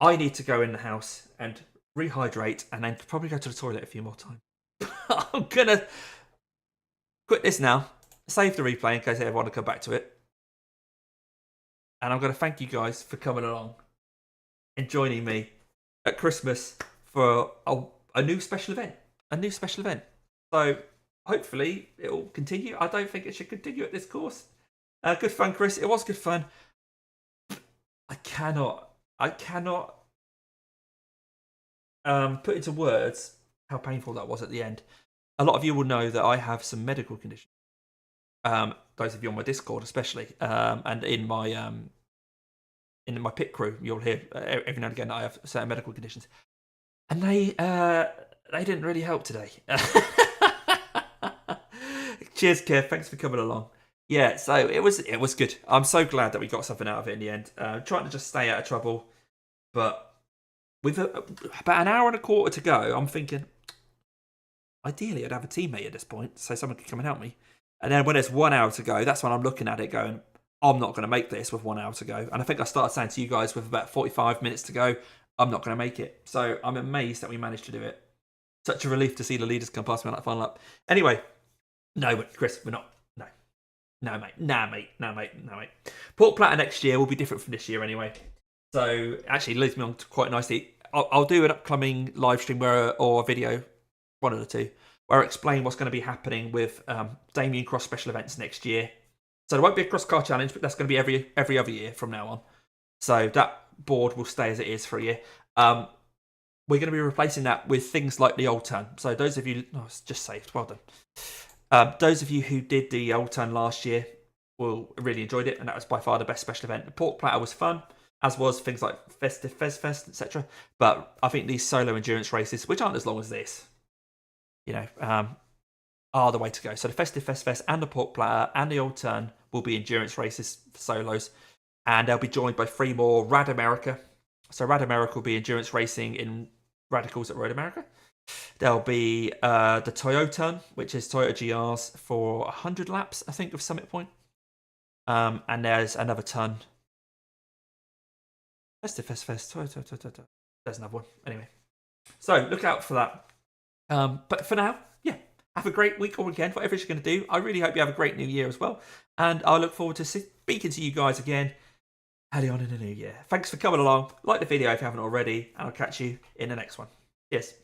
I need to go in the house and rehydrate, and then probably go to the toilet a few more times. I'm going to quit this now, save the replay in case I ever want to come back to it. And I'm going to thank you guys for coming along and joining me at Christmas for a new special event. A new special event. So hopefully it will continue. I don't think it should continue at this course. Good fun, Chris. It was good fun. I cannot put into words how painful that was at the end. A lot of you will know that I have some medical conditions. Those of you on my Discord especially, and in my pit crew, you'll hear every now and again that I have certain medical conditions, and they didn't really help today. Cheers, Kev. Thanks for coming along. Yeah, so it was good. I'm so glad that we got something out of it in the end. Trying to just stay out of trouble, but with about an hour and a quarter to go, I'm thinking ideally I'd have a teammate at this point so someone could come and help me. And then when it's 1 hour to go, that's when I'm looking at it going, I'm not going to make this with 1 hour to go. And I think I started saying to you guys with about 45 minutes to go, I'm not going to make it. So I'm amazed that we managed to do it. Such a relief to see the leaders come past me on that final lap. Anyway, no, Chris, we're not. No. No, mate. Nah, mate. Port Platter next year will be different from this year anyway. So actually leads me on to quite nicely. I'll do an upcoming live stream or a video, one of the two, where I explain what's going to be happening with Damien Cross special events next year. So there won't be a cross car challenge, but that's going to be every other year from now on. So that board will stay as it is for a year. We're going to be replacing that with things like the old turn. So those of you, it's just saved, well done. Those of you who did the old turn last year will really enjoyed it, and that was by far the best special event. The Port Platter was fun, as was things like Festive Fest, etc. But I think these solo endurance races, which aren't as long as this, are the way to go. So the Festive Fest and the Port Platter and the old turn will be endurance races for solos, and they'll be joined by 3 more Rad America. So Rad America will be endurance racing in Radicals at Road America. There'll be the Toyota, which is Toyota GRs for 100 laps, I think, of Summit Point. And there's another ton. Festive Fest. There's another one. Anyway. So look out for that. But for now, yeah, have a great week or weekend, whatever you're going to do. I really hope you have a great new year as well. And I look forward to speaking to you guys again early on in the new year. Thanks for coming along. Like the video if you haven't already. And I'll catch you in the next one. Cheers.